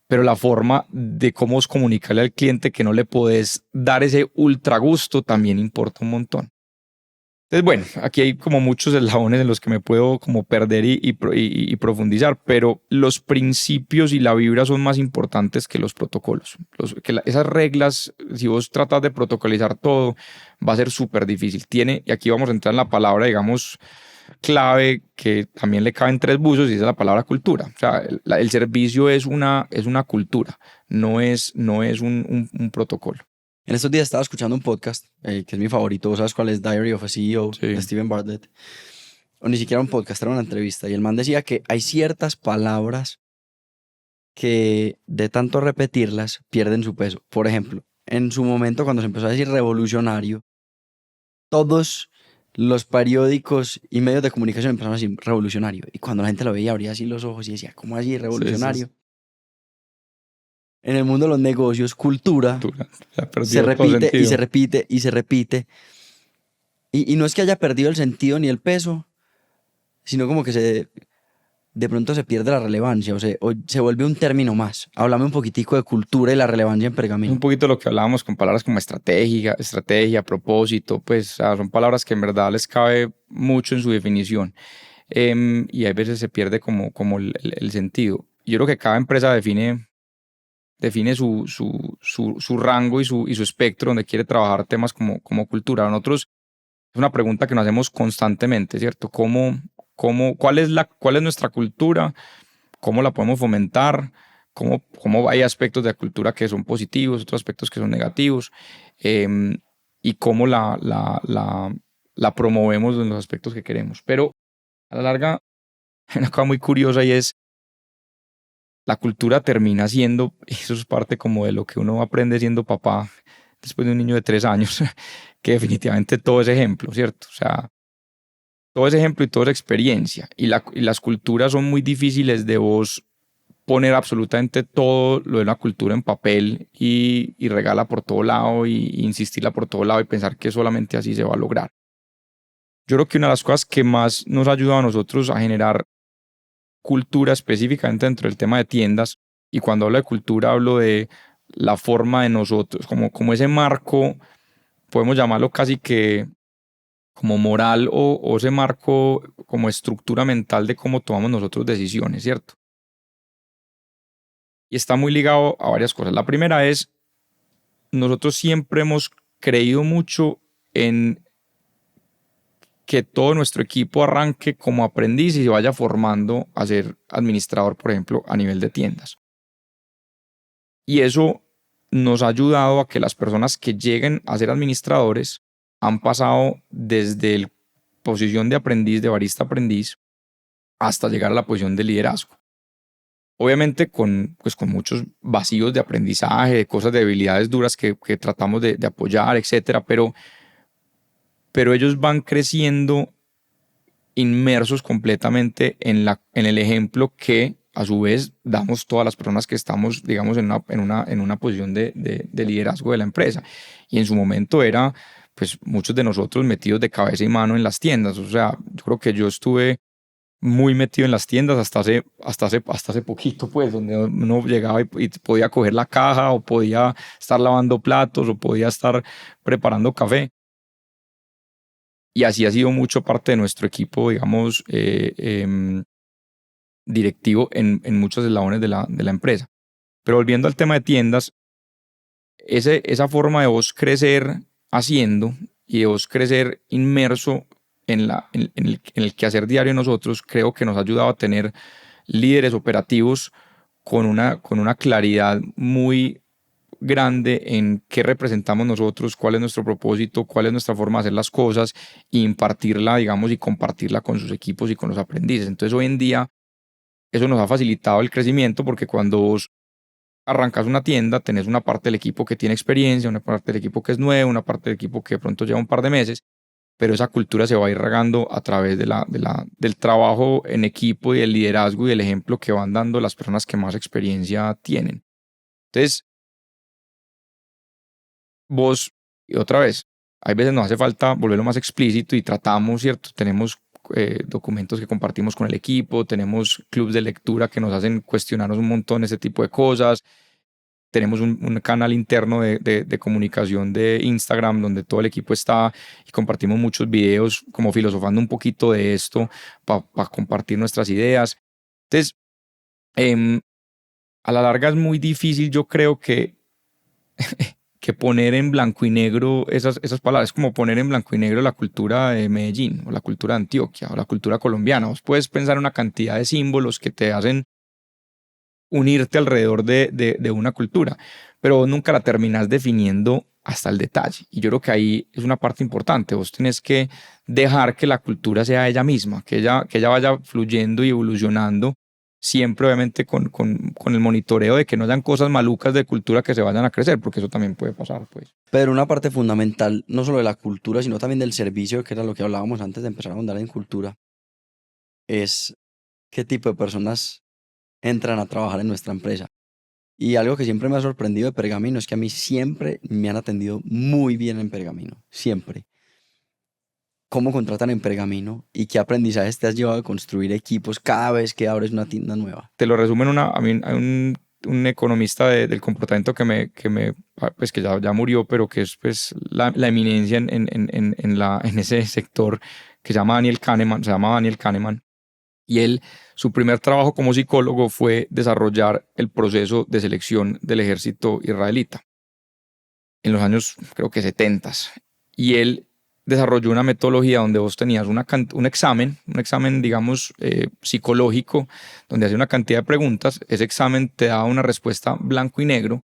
Pero la forma de cómo comunicarle al cliente que no le podés dar ese ultra gusto también importa un montón. Entonces, bueno, aquí hay como muchos eslabones en los que me puedo como perder y profundizar, pero los principios y la vibra son más importantes que los protocolos. Esas reglas, si vos tratas de protocolizar todo, va a ser súper difícil. Y aquí vamos a entrar en la palabra, digamos, clave que también le caben tres buzos y esa es la palabra cultura. O sea, el servicio es una cultura, no es un protocolo. En estos días estaba escuchando un podcast, que es mi favorito, ¿vos sabes cuál es? Diary of a CEO, Sí. de Stephen Bartlett. O ni siquiera un podcast, era una entrevista. Y el man decía que hay ciertas palabras que de tanto repetirlas pierden su peso. Por ejemplo, en su momento cuando se empezó a decir revolucionario, todos los periódicos y medios de comunicación empezaron a decir revolucionario. Y cuando la gente lo veía, abría así los ojos y decía, ¿cómo así revolucionario? Sí. En el mundo de los negocios, cultura se repite y se repite y se repite. Y no es que haya perdido el sentido ni el peso, sino como que de pronto se pierde la relevancia, o se vuelve un término más. Háblame un poquitico de cultura y la relevancia en Pergamino. Un poquito lo que hablábamos con palabras como estrategia, propósito, pues son palabras que en verdad les cabe mucho en su definición. Y a veces se pierde como el sentido. Yo creo que cada empresa define su rango y su espectro donde quiere trabajar temas como cultura. Nosotros es una pregunta que nos hacemos constantemente, ¿cierto? ¿Cuál es nuestra cultura? ¿Cómo la podemos fomentar? ¿Cómo hay aspectos de la cultura que son positivos, otros aspectos que son negativos? Y cómo la promovemos en los aspectos que queremos. Pero a la larga hay una cosa muy curiosa y es la cultura termina siendo, y eso es parte como de lo que uno aprende siendo papá después de un niño de 3 años, que definitivamente todo es ejemplo, ¿cierto? O sea, todo es ejemplo y todo es experiencia. Y las culturas son muy difíciles de vos poner absolutamente todo lo de la cultura en papel y regala por todo lado y insistirla por todo lado y pensar que solamente así se va a lograr. Yo creo que una de las cosas que más nos ha ayudado a nosotros a generar cultura específicamente dentro del tema de tiendas, y cuando hablo de cultura hablo de la forma de nosotros, como ese marco, podemos llamarlo casi que como moral o ese marco como estructura mental de cómo tomamos nosotros decisiones, ¿cierto? Y está muy ligado a varias cosas. La primera es, nosotros siempre hemos creído mucho en que todo nuestro equipo arranque como aprendiz y se vaya formando a ser administrador, por ejemplo, a nivel de tiendas. Y eso nos ha ayudado a que las personas que lleguen a ser administradores han pasado desde la posición de aprendiz, de barista aprendiz, hasta llegar a la posición de liderazgo. Obviamente con muchos vacíos de aprendizaje, de cosas, de habilidades duras que tratamos de apoyar, etcétera, pero ellos van creciendo inmersos completamente en el ejemplo que a su vez damos todas las personas que estamos, digamos, en una posición de liderazgo de la empresa. Y en su momento era, pues, muchos de nosotros metidos de cabeza y mano en las tiendas. O sea, yo creo que yo estuve muy metido en las tiendas hasta hace poquito, pues, donde uno llegaba y podía coger la caja o podía estar lavando platos o podía estar preparando café. Y así ha sido mucho parte de nuestro equipo, digamos, directivo en muchos eslabones de la empresa. Pero volviendo al tema de tiendas, esa forma de vos crecer haciendo y de vos crecer inmerso en el quehacer diario de nosotros, creo que nos ha ayudado a tener líderes operativos con una claridad muy grande en qué representamos nosotros, cuál es nuestro propósito, cuál es nuestra forma de hacer las cosas e impartirla, digamos, y compartirla con sus equipos y con los aprendices. Entonces, hoy en día, eso nos ha facilitado el crecimiento porque cuando vos arrancas una tienda, tenés una parte del equipo que tiene experiencia, una parte del equipo que es nuevo, una parte del equipo que de pronto lleva un par de meses, pero esa cultura se va a ir regando a través del trabajo en equipo y del liderazgo y el ejemplo que van dando las personas que más experiencia tienen. Entonces, vos, y otra vez, hay veces nos hace falta volverlo más explícito y tratamos, ¿cierto? Tenemos documentos que compartimos con el equipo, tenemos clubs de lectura que nos hacen cuestionarnos un montón ese tipo de cosas, tenemos un canal interno de comunicación de Instagram donde todo el equipo está y compartimos muchos videos como filosofando un poquito de esto para compartir nuestras ideas. Entonces, a la larga es muy difícil, yo creo que poner en blanco y negro esas palabras, es como poner en blanco y negro la cultura de Medellín o la cultura de Antioquia o la cultura colombiana. Vos puedes pensar en una cantidad de símbolos que te hacen unirte alrededor de una cultura, pero vos nunca la terminás definiendo hasta el detalle. Y yo creo que ahí es una parte importante. Vos tenés que dejar que la cultura sea ella misma, que ella vaya fluyendo y evolucionando, siempre obviamente con el monitoreo de que no hayan cosas malucas de cultura que se vayan a crecer, porque eso también puede pasar, pues. Pero una parte fundamental, no solo de la cultura, sino también del servicio, que era lo que hablábamos antes de empezar a ahondar en cultura, es qué tipo de personas entran a trabajar en nuestra empresa. Y algo que siempre me ha sorprendido de Pergamino es que a mí siempre me han atendido muy bien en Pergamino, siempre. ¿Cómo contratan en Pergamino y qué aprendizajes te has llevado a construir equipos cada vez que abres una tienda nueva? Te lo resumo a mí hay un economista del comportamiento pues que ya murió, pero que es pues la eminencia en ese sector, que se llama Daniel Kahneman. Y él, su primer trabajo como psicólogo fue desarrollar el proceso de selección del ejército israelita en los años, creo que 70. Y él desarrolló una metodología donde vos tenías un examen, digamos, psicológico, donde hacía una cantidad de preguntas. Ese examen te daba una respuesta blanco y negro,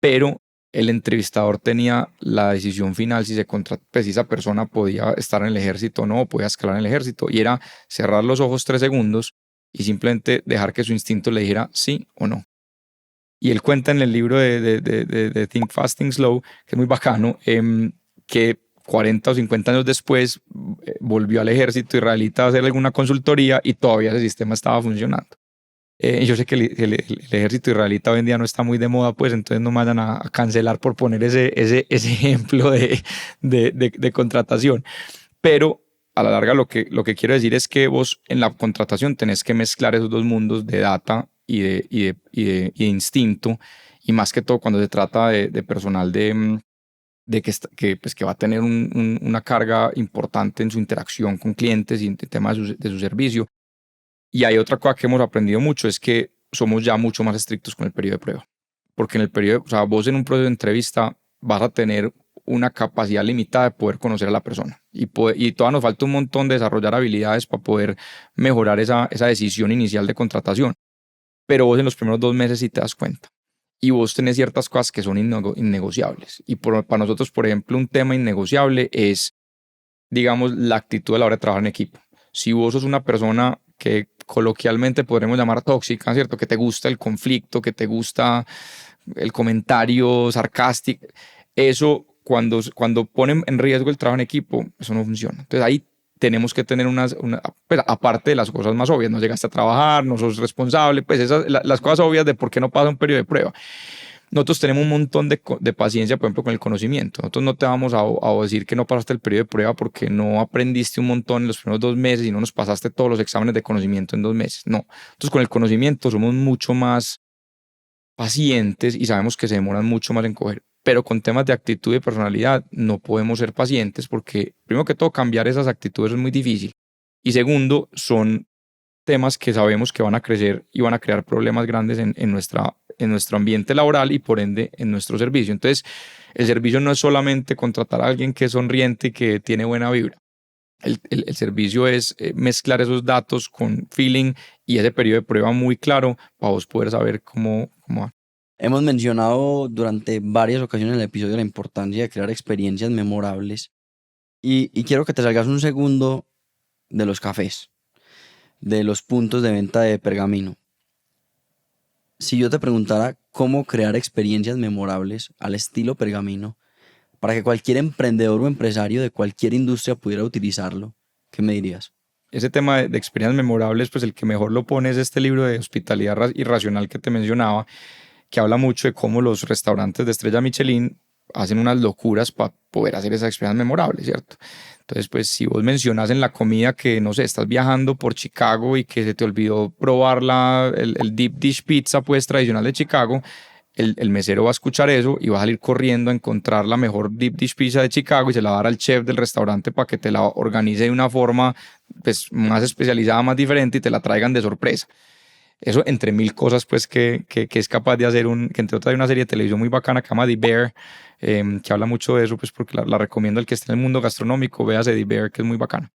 pero el entrevistador tenía la decisión final si pues, si esa persona podía estar en el ejército o no, o podía escalar en el ejército. Y era cerrar los ojos 3 segundos y simplemente dejar que su instinto le dijera sí o no. Y él cuenta en el libro de Think Fast, Think Slow, que es muy bacano, que 40 o 50 años después volvió al ejército israelita a hacer alguna consultoría y todavía ese sistema estaba funcionando. Yo sé que el ejército israelita hoy en día no está muy de moda, pues entonces no me vayan a cancelar por poner ese ejemplo de contratación. Pero a la larga lo que quiero decir es que vos en la contratación tenés que mezclar esos dos mundos de data y de instinto, y más que todo cuando se trata de personal pues, que va a tener una carga importante en su interacción con clientes y en el tema de su servicio. Y hay otra cosa que hemos aprendido mucho, es que somos ya mucho más estrictos con el periodo de prueba. Porque en el periodo, o sea, vos en un proceso de entrevista vas a tener una capacidad limitada de poder conocer a la persona. Y todavía nos falta un montón de desarrollar habilidades para poder mejorar esa decisión inicial de contratación. Pero vos en los primeros 2 meses sí te das cuenta. Y vos tenés ciertas cosas que son innegociables. Y para nosotros, por ejemplo, un tema innegociable es, digamos, la actitud a la hora de trabajar en equipo. Si vos sos una persona que coloquialmente podremos llamar tóxica, ¿cierto? Que te gusta el conflicto, que te gusta el comentario sarcástico, eso cuando ponen en riesgo el trabajo en equipo, eso no funciona. Entonces ahí tenemos que tener pues, aparte de las cosas más obvias, no llegaste a trabajar, no sos responsable, pues las cosas obvias de por qué no pasa un periodo de prueba. Nosotros tenemos un montón de paciencia, por ejemplo, con el conocimiento. Nosotros no te vamos a decir que no pasaste el periodo de prueba porque no aprendiste un montón en los primeros 2 meses y no nos pasaste todos los exámenes de conocimiento en 2 meses. No. Entonces, con el conocimiento somos mucho más pacientes y sabemos que se demoran mucho más en coger. Pero con temas de actitud y personalidad no podemos ser pacientes porque, primero que todo, cambiar esas actitudes es muy difícil. Y segundo, son temas que sabemos que van a crecer y van a crear problemas grandes en nuestro ambiente laboral y por ende en nuestro servicio. Entonces, el servicio no es solamente contratar a alguien que es sonriente y que tiene buena vibra. El servicio es mezclar esos datos con feeling y ese periodo de prueba muy claro para vos poder saber cómo va. Hemos mencionado durante varias ocasiones en el episodio la importancia de crear experiencias memorables y quiero que te salgas un segundo de los cafés, de los puntos de venta de Pergamino. Si yo te preguntara cómo crear experiencias memorables al estilo Pergamino para que cualquier emprendedor o empresario de cualquier industria pudiera utilizarlo, ¿qué me dirías? Ese tema de experiencias memorables, pues el que mejor lo pone es este libro de Hospitalidad Irracional que te mencionaba, que habla mucho de cómo los restaurantes de estrella Michelin hacen unas locuras para poder hacer esas experiencias memorables, ¿cierto? Entonces, pues si vos mencionas en la comida que, no sé, estás viajando por Chicago y que se te olvidó probar el deep dish pizza pues tradicional de Chicago, el mesero va a escuchar eso y va a salir corriendo a encontrar la mejor deep dish pizza de Chicago y se la va a dar al chef del restaurante para que te la organice de una forma pues, más especializada, más diferente y te la traigan de sorpresa. Eso entre mil cosas pues que es capaz de hacer que entre otras hay una serie de televisión muy bacana que se llama The Bear, que habla mucho de eso, pues porque la recomiendo al que esté en el mundo gastronómico, véase The Bear, que es muy bacana.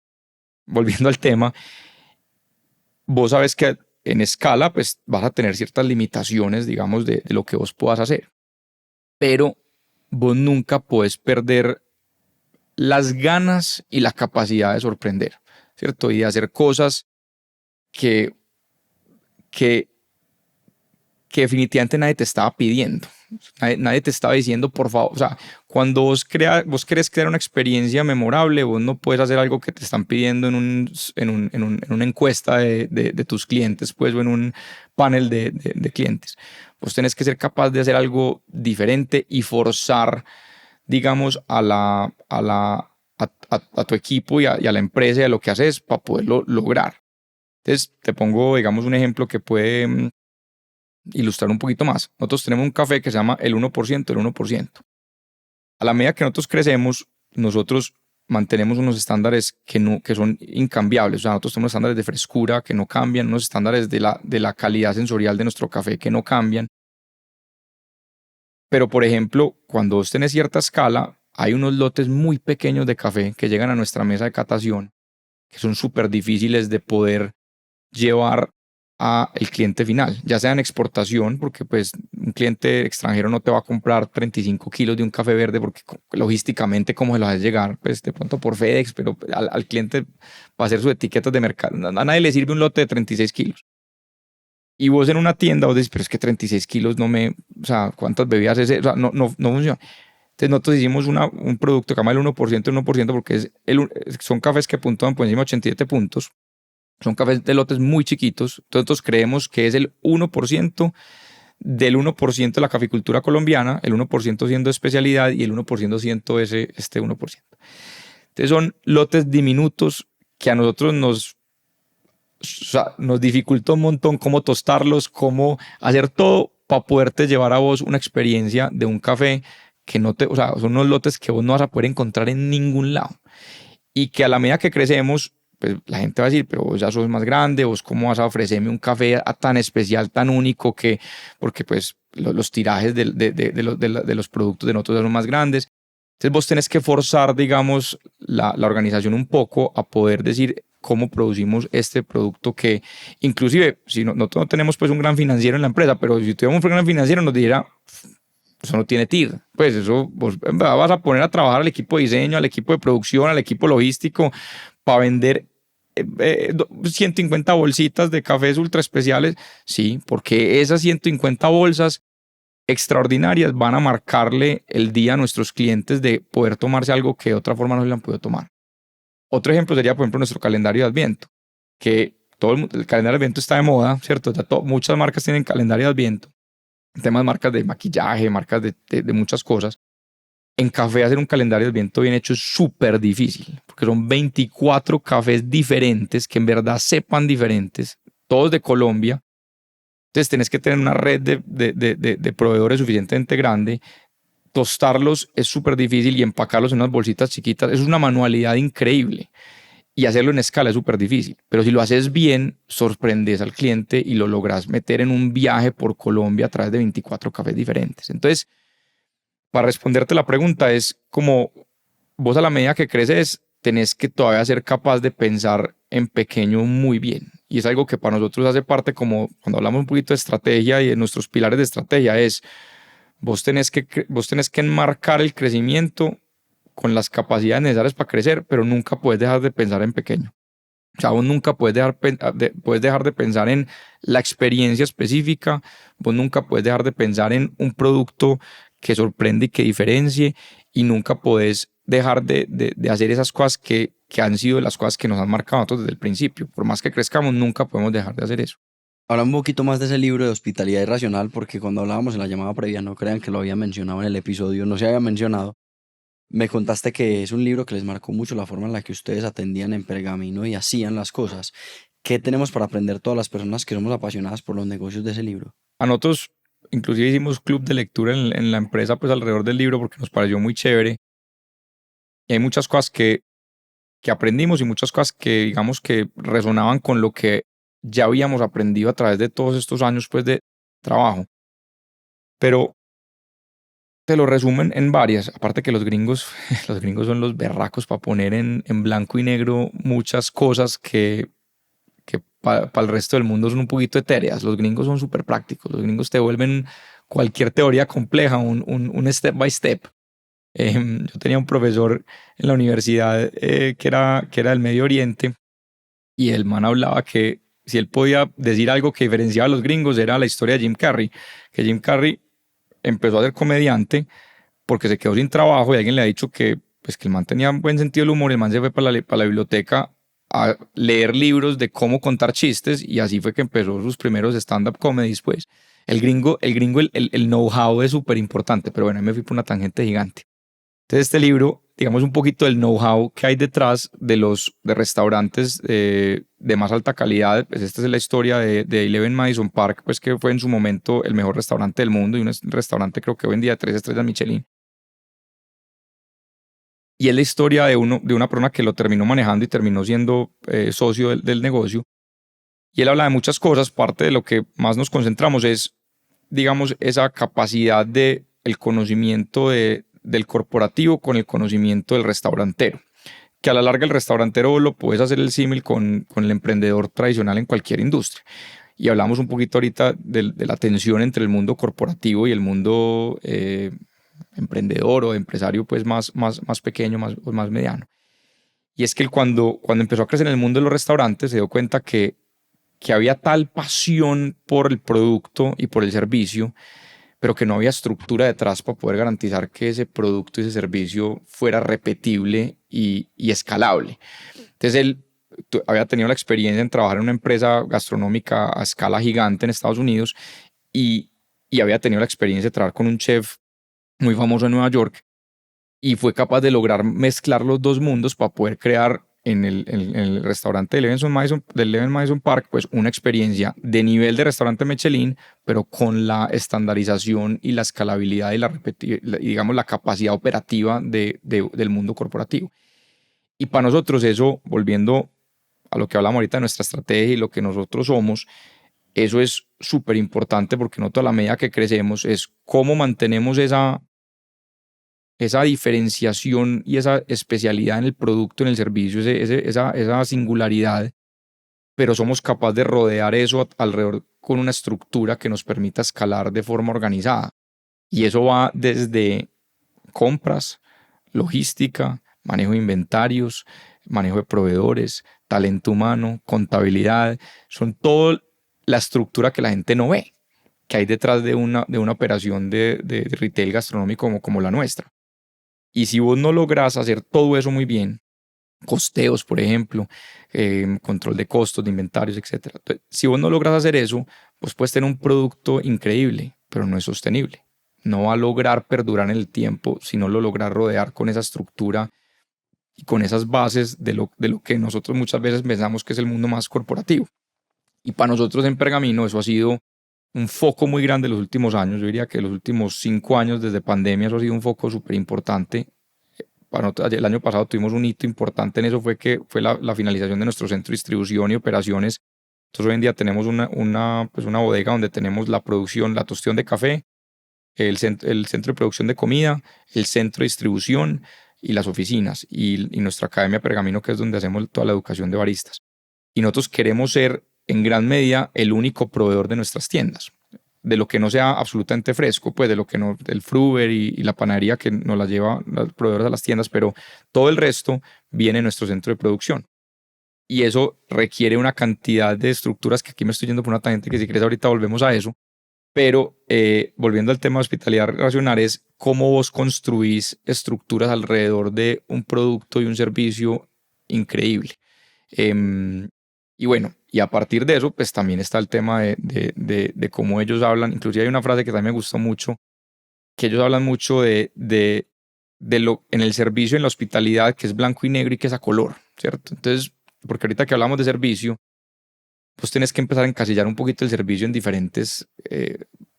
Volviendo al tema, vos sabes que en escala pues vas a tener ciertas limitaciones, digamos, de lo que vos puedas hacer, pero vos nunca podés perder las ganas y la capacidad de sorprender, ¿cierto? Y de hacer cosas que que, que definitivamente nadie te estaba pidiendo. Nadie te estaba diciendo, por favor. O sea, cuando vos querés crear una experiencia memorable, vos no puedes hacer algo que te están pidiendo en una encuesta de tus clientes, pues, o en un panel de clientes. Vos tenés que ser capaz de hacer algo diferente y forzar, digamos, a tu equipo y a la empresa y a lo que haces para poderlo lograr. Entonces, te pongo, digamos, un ejemplo que puede ilustrar un poquito más. Nosotros tenemos un café que se llama el 1%, el 1%. A la medida que nosotros crecemos, nosotros mantenemos unos estándares que son incambiables. O sea, nosotros tenemos estándares de frescura que no cambian, unos estándares de la calidad sensorial de nuestro café que no cambian. Pero, por ejemplo, cuando vos tenés cierta escala, hay unos lotes muy pequeños de café que llegan a nuestra mesa de catación que son súper difíciles de poder llevar a el cliente final, ya sea en exportación, porque pues un cliente extranjero no te va a comprar 35 kilos de un café verde porque logísticamente cómo se lo haces llegar, pues de pronto por FedEx, pero al cliente va a hacer sus etiquetas de mercado. A nadie le sirve un lote de 36 kilos. Y vos en una tienda vos decís, pero es que 36 kilos o sea, ¿cuántas bebidas es eso? O sea, no funciona. Entonces nosotros hicimos un producto que se llama el 1%, porque son cafés que puntúan por encima de 87 puntos. Son cafés de lotes muy chiquitos. Nosotros creemos que es el 1% del 1% de la caficultura colombiana, el 1% siendo especialidad y el 1% siendo este 1%. Entonces son lotes diminutos que a nosotros nos dificulta un montón cómo tostarlos, cómo hacer todo para poderte llevar a vos una experiencia de un café que no te, o sea, son unos lotes que vos no vas a poder encontrar en ningún lado. Y que a la medida que crecemos, pues la gente va a decir, pero vos ya sos más grande, vos cómo vas a ofrecerme un café tan especial, tan único, porque pues los tirajes de los productos de nosotros son más grandes. Entonces vos tenés que forzar, digamos, la organización un poco a poder decir cómo producimos este producto que inclusive, si nosotros no tenemos pues un gran financiero en la empresa, pero si tuviéramos un gran financiero nos dijera, eso no tiene TIR. Pues eso vos vas a poner a trabajar al equipo de diseño, al equipo de producción, al equipo logístico para vender 150 bolsitas de cafés ultra especiales. Sí, porque esas 150 bolsas extraordinarias van a marcarle el día a nuestros clientes de poder tomarse algo que de otra forma no se le han podido tomar. Otro ejemplo sería, por ejemplo, nuestro calendario de Adviento, que el calendario de Adviento está de moda, ¿cierto? Ya muchas marcas tienen calendario de Adviento, temas marcas de maquillaje, marcas de muchas cosas. En café hacer un calendario de Adviento bien hecho es súper difícil, porque son 24 cafés diferentes que en verdad sepan diferentes, todos de Colombia. Entonces tenés que tener una red de proveedores suficientemente grande. Tostarlos es súper difícil y empacarlos en unas bolsitas chiquitas es una manualidad increíble. Y hacerlo en escala es súper difícil. Pero si lo haces bien, sorprendes al cliente y lo logras meter en un viaje por Colombia a través de 24 cafés diferentes. Entonces, para responderte la pregunta, es como vos a la medida que creces, tenés que todavía ser capaz de pensar en pequeño muy bien. Y es algo que para nosotros hace parte, como cuando hablamos un poquito de estrategia y de nuestros pilares de estrategia, es vos tenés que enmarcar el crecimiento con las capacidades necesarias para crecer, pero nunca puedes dejar de pensar en pequeño. O sea, vos nunca puedes dejar de pensar en la experiencia específica, vos nunca puedes dejar de pensar en un producto que sorprende y que diferencie, y nunca puedes dejar de hacer esas cosas que han sido las cosas que nos han marcado a nosotros desde el principio. Por más que crezcamos, nunca podemos dejar de hacer eso. Habla un poquito más de ese libro de Hospitalidad Irracional, porque cuando hablábamos en la llamada previa, no crean que lo había mencionado en el episodio, no se había mencionado. Me contaste que es un libro que les marcó mucho la forma en la que ustedes atendían en Pergamino y hacían las cosas. ¿Qué tenemos para aprender todas las personas que somos apasionadas por los negocios de ese libro? A nosotros, inclusive hicimos club de lectura en la empresa, pues alrededor del libro, porque nos pareció muy chévere. Y hay muchas cosas que aprendimos y muchas cosas que, digamos, que resonaban con lo que ya habíamos aprendido a través de todos estos años, pues, de trabajo. Pero te lo resumen en varias. Aparte que los gringos son los berracos para poner en blanco y negro muchas cosas que para el resto del mundo son un poquito etéreas. Los gringos son súper prácticos. Los gringos te vuelven cualquier teoría compleja un step by step. Yo tenía un profesor en la universidad que era del Medio Oriente, y el man hablaba que si él podía decir algo que diferenciaba a los gringos era la historia de Jim Carrey, que Jim Carrey empezó a ser comediante porque se quedó sin trabajo y alguien le ha dicho que, pues, que el man tenía un buen sentido del humor. El man se fue para la biblioteca a leer libros de cómo contar chistes, y así fue que empezó sus primeros stand-up comedies. Pues el know-how es súper importante, pero bueno, me fui por una tangente gigante. Entonces este libro, digamos, un poquito del know-how que hay detrás de restaurantes de más alta calidad. Pues esta es la historia de Eleven Madison Park, pues, que fue en su momento el mejor restaurante del mundo y un restaurante, creo que hoy en día, 3 estrellas Michelin. Y es la historia de una persona que lo terminó manejando y terminó siendo socio del negocio. Y él habla de muchas cosas. Parte de lo que más nos concentramos es, digamos, esa capacidad de el conocimiento del corporativo con el conocimiento del restaurantero. Que a la larga el restaurantero lo puedes hacer el símil con el emprendedor tradicional en cualquier industria. Y hablamos un poquito ahorita de la tensión entre el mundo corporativo y el mundo emprendedor o empresario, pues más pequeño, más mediano. Y es que él cuando empezó a crecer en el mundo de los restaurantes se dio cuenta que había tal pasión por el producto y por el servicio, pero que no había estructura detrás para poder garantizar que ese producto y ese servicio fuera repetible y escalable. Entonces él había tenido la experiencia en trabajar en una empresa gastronómica a escala gigante en Estados Unidos y, y había tenido la experiencia de trabajar con un chef muy famoso en Nueva York y fue capaz de lograr mezclar los dos mundos para poder crear en el restaurante del Levenson Madison Park, pues una experiencia de nivel de restaurante Michelin, pero con la estandarización y la escalabilidad y digamos la capacidad operativa del mundo corporativo. Y para nosotros eso, volviendo a lo que hablamos ahorita de nuestra estrategia y lo que nosotros somos, eso es súper importante porque nosotros a la medida que crecemos es cómo mantenemos esa diferenciación y esa especialidad en el producto, en el servicio, esa singularidad, pero somos capaces de rodear eso alrededor con una estructura que nos permita escalar de forma organizada. Y eso va desde compras, logística, manejo de inventarios, manejo de proveedores, talento humano, contabilidad, son todo la estructura que la gente no ve, que hay detrás de una operación de retail gastronómico como la nuestra. Y si vos no lográs hacer todo eso muy bien, costeos, por ejemplo, control de costos, de inventarios, etc. Entonces, si vos no logras hacer eso, vos puedes tener un producto increíble, pero no es sostenible. No va a lograr perdurar en el tiempo si no lo logras rodear con esa estructura y con esas bases de lo que nosotros muchas veces pensamos que es el mundo más corporativo. Y para nosotros en Pergamino eso ha sido un foco muy grande en los últimos años. Yo diría que los últimos 5 años desde pandemia eso ha sido un foco súper importante. Para nosotros, el año pasado tuvimos un hito importante en eso, fue la finalización de nuestro centro de distribución y operaciones. Entonces hoy en día tenemos una bodega donde tenemos la producción, la tostión de café, el centro de producción de comida, el centro de distribución y las oficinas y nuestra academia Pergamino, que es donde hacemos toda la educación de baristas. Y nosotros queremos ser en gran medida el único proveedor de nuestras tiendas, de lo que no sea absolutamente fresco, pues de lo que no, el Fruver y la panadería que nos la lleva los proveedores a las tiendas, pero todo el resto viene en nuestro centro de producción. Y eso requiere una cantidad de estructuras que aquí me estoy yendo por una tangente que si quieres ahorita volvemos a eso. Pero volviendo al tema de hospitalidad racional es cómo vos construís estructuras alrededor de un producto y un servicio increíble. Y bueno, y a partir de eso, pues también está el tema de cómo ellos hablan. Inclusive hay una frase que también me gustó mucho, que ellos hablan mucho de lo en el servicio, en la hospitalidad, que es blanco y negro y que es a color, ¿cierto? Entonces, porque ahorita que hablamos de servicio, pues tienes que empezar a encasillar un poquito el servicio en diferentes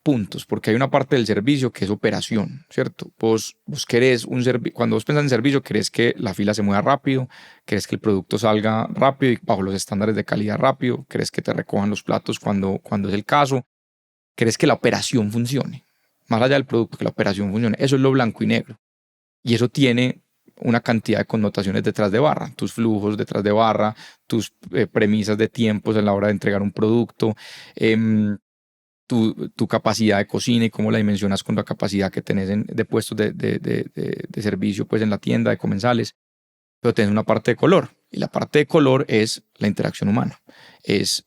puntos, porque hay una parte del servicio que es operación, ¿cierto? Vos querés cuando vos pensás en servicio, querés que la fila se mueva rápido, querés que el producto salga rápido y bajo los estándares de calidad rápido, querés que te recojan los platos cuando es el caso, querés que la operación funcione, más allá del producto, que la operación funcione. Eso es lo blanco y negro. Y eso tiene una cantidad de connotaciones detrás de barra, tus flujos detrás de barra, tus premisas de tiempos a la hora de entregar un producto, tu capacidad de cocina y cómo la dimensionas con la capacidad que tenés de puestos de servicio pues en la tienda, de comensales. Pero tenés una parte de color y la parte de color es la interacción humana. Es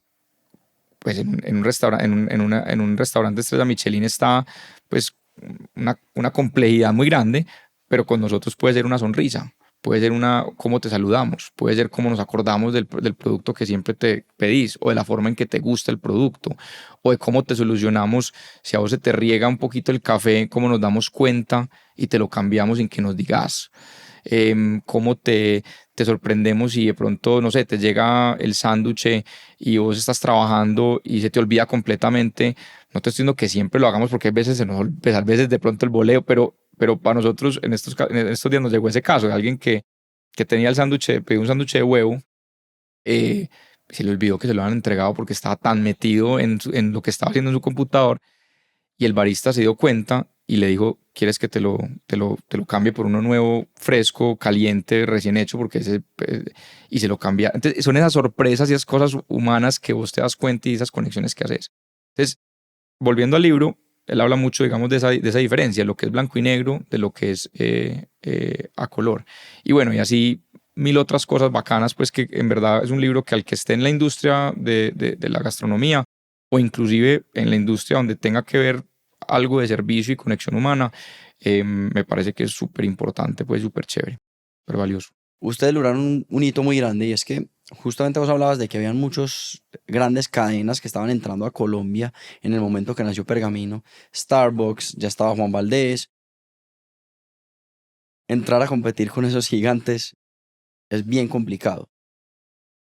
pues en un restaurante, en un restaurante estrella Michelin está pues una complejidad muy grande, pero con nosotros puede ser una sonrisa, puede ser cómo te saludamos, puede ser cómo nos acordamos del producto que siempre te pedís, o de la forma en que te gusta el producto, o de cómo te solucionamos si a vos se te riega un poquito el café, cómo nos damos cuenta y te lo cambiamos sin que nos digas. Cómo te sorprendemos si de pronto, no sé, te llega el sándwich y vos estás trabajando y se te olvida completamente. No te estoy diciendo que siempre lo hagamos porque a veces a veces de pronto el voleo, pero para nosotros en estos días nos llegó ese caso de alguien que tenía el sándwich, pidió un sándwich de huevo, se le olvidó que se lo habían entregado porque estaba tan metido en lo que estaba haciendo en su computador y el barista se dio cuenta y le dijo, ¿quieres que te lo cambie por uno nuevo, fresco, caliente, recién hecho? Y se lo cambia. Entonces, son esas sorpresas y esas cosas humanas que vos te das cuenta y esas conexiones que haces. Entonces, volviendo al libro, él habla mucho, digamos, de esa diferencia, lo que es blanco y negro, de lo que es a color. Y bueno, y así mil otras cosas bacanas, pues que en verdad es un libro que al que esté en la industria de la gastronomía o inclusive en la industria donde tenga que ver algo de servicio y conexión humana, me parece que es súper importante, pues súper chévere, súper valioso. Ustedes lograron un hito muy grande y es que Justamente vos hablabas de que habían muchos grandes cadenas que estaban entrando a Colombia en el momento que nació Pergamino. Starbucks, ya estaba Juan Valdez. Entrar a competir con esos gigantes es bien complicado.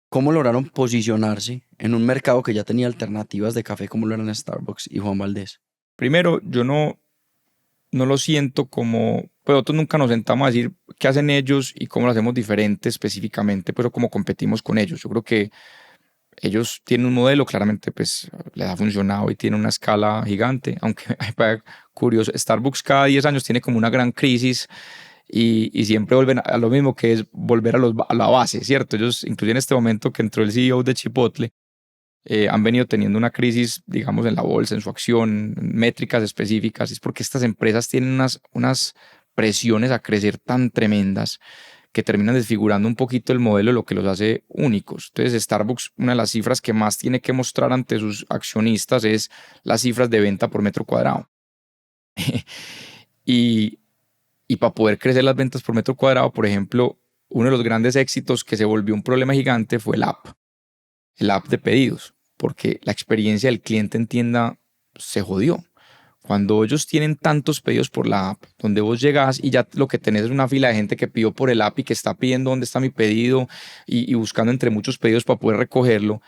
¿Cómo lograron posicionarse en un mercado que ya tenía alternativas de café como lo eran Starbucks y Juan Valdez? Primero, yo no lo siento como, pues nosotros nunca nos sentamos a decir qué hacen ellos y cómo lo hacemos diferente específicamente, pero cómo competimos con ellos. Yo creo que ellos tienen un modelo, claramente pues les ha funcionado y tiene una escala gigante, aunque curioso, Starbucks cada 10 años tiene como una gran crisis y siempre vuelven a lo mismo, que es volver a la base, ¿cierto? Ellos, incluso en este momento que entró el CEO de Chipotle, han venido teniendo una crisis, digamos, en la bolsa, en su acción, en métricas específicas. Es porque estas empresas tienen unas presiones a crecer tan tremendas que terminan desfigurando un poquito el modelo de lo que los hace únicos. Entonces, Starbucks, una de las cifras que más tiene que mostrar ante sus accionistas es las cifras de venta por metro cuadrado. y, y para poder crecer las ventas por metro cuadrado, por ejemplo, uno de los grandes éxitos que se volvió un problema gigante fue el app de pedidos, porque la experiencia del cliente en tienda se jodió. Cuando ellos tienen tantos pedidos por la app, donde vos llegas y ya lo que tenés es una fila de gente que pidió por el app y que está pidiendo dónde está mi pedido y buscando entre muchos pedidos para poder recogerlo,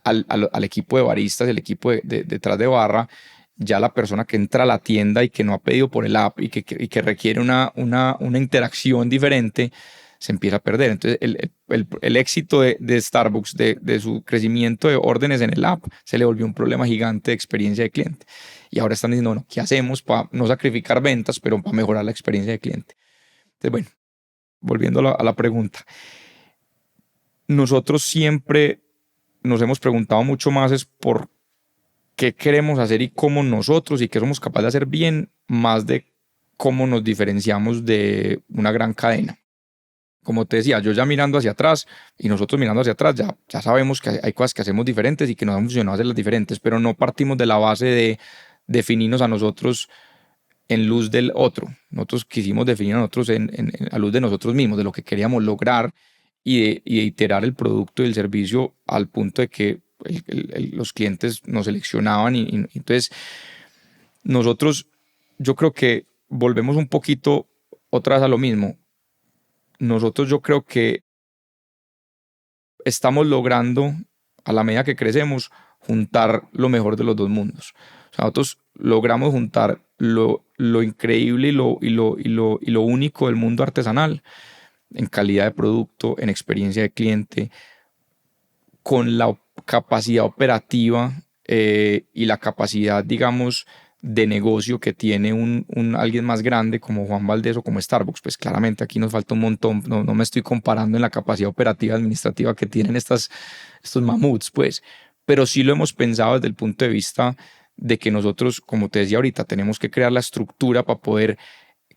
al equipo de baristas, el equipo detrás de barra, ya la persona que entra a la tienda y que no ha pedido por el app y que requiere una interacción diferente, se empieza a perder. Entonces, el éxito de Starbucks, de su crecimiento de órdenes en el app, se le volvió un problema gigante de experiencia de cliente. Y ahora están diciendo, bueno, ¿qué hacemos para no sacrificar ventas, pero para mejorar la experiencia de cliente? Entonces, bueno, volviendo a la pregunta. Nosotros siempre nos hemos preguntado mucho más es por qué queremos hacer y cómo nosotros y qué somos capaces de hacer bien, más de cómo nos diferenciamos de una gran cadena. Como te decía, yo ya mirando hacia atrás y nosotros mirando hacia atrás, ya sabemos que hay cosas que hacemos diferentes y que nos han funcionado hacerlas diferentes, pero no partimos de la base de definirnos a nosotros en luz del otro. Nosotros quisimos definir a nosotros a luz de nosotros mismos, de lo que queríamos lograr y de iterar el producto y el servicio al punto de que los clientes nos seleccionaban y entonces nosotros, yo creo que volvemos un poquito otra vez a lo mismo. Nosotros yo creo que estamos logrando, a la medida que crecemos, juntar lo mejor de los dos mundos. O sea, nosotros logramos juntar lo increíble y lo único del mundo artesanal en calidad de producto, en experiencia de cliente, con la capacidad operativa y la capacidad, digamos, de negocio que tiene alguien más grande como Juan Valdez o como Starbucks. Pues claramente aquí nos falta un montón. No me estoy comparando en la capacidad operativa administrativa que tienen estos mamuts, pues, pero sí lo hemos pensado desde el punto de vista de que nosotros, como te decía ahorita, tenemos que crear la estructura para poder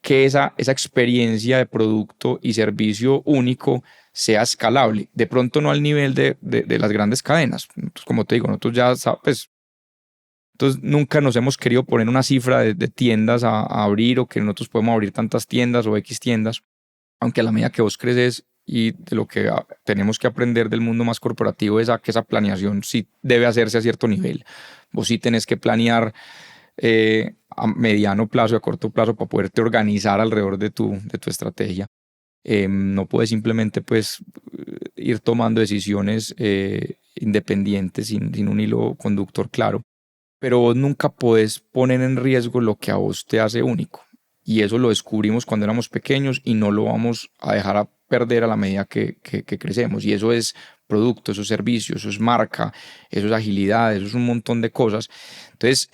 que esa experiencia de producto y servicio único sea escalable. De pronto no al nivel de las grandes cadenas. Entonces, como te digo, nosotros ya sabes, entonces nunca nos hemos querido poner una cifra de tiendas a abrir o que nosotros podemos abrir tantas tiendas o X tiendas, aunque a la medida que vos creces y de lo que tenemos que aprender del mundo más corporativo es a que esa planeación sí debe hacerse a cierto nivel. Vos sí tenés que planear a mediano plazo y a corto plazo para poderte organizar alrededor de tu estrategia. No puedes simplemente pues ir tomando decisiones independientes sin un hilo conductor claro, pero vos nunca podés poner en riesgo lo que a vos te hace único. Y eso lo descubrimos cuando éramos pequeños y no lo vamos a dejar a perder a la medida que crecemos. Y eso es producto, eso es servicio, eso es marca, eso es agilidad, eso es un montón de cosas. Entonces,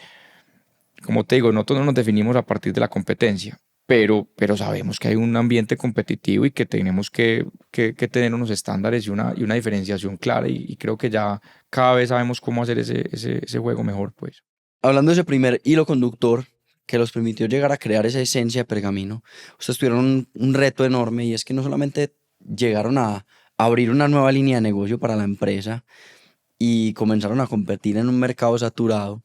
como te digo, nosotros no nos definimos a partir de la competencia, pero sabemos que hay un ambiente competitivo y que tenemos que tener unos estándares y una diferenciación clara y creo que ya cada vez sabemos cómo hacer ese juego mejor, pues. Hablando de ese primer hilo conductor que los permitió llegar a crear esa esencia de Pergamino, ustedes tuvieron un reto enorme y es que no solamente llegaron a abrir una nueva línea de negocio para la empresa y comenzaron a competir en un mercado saturado.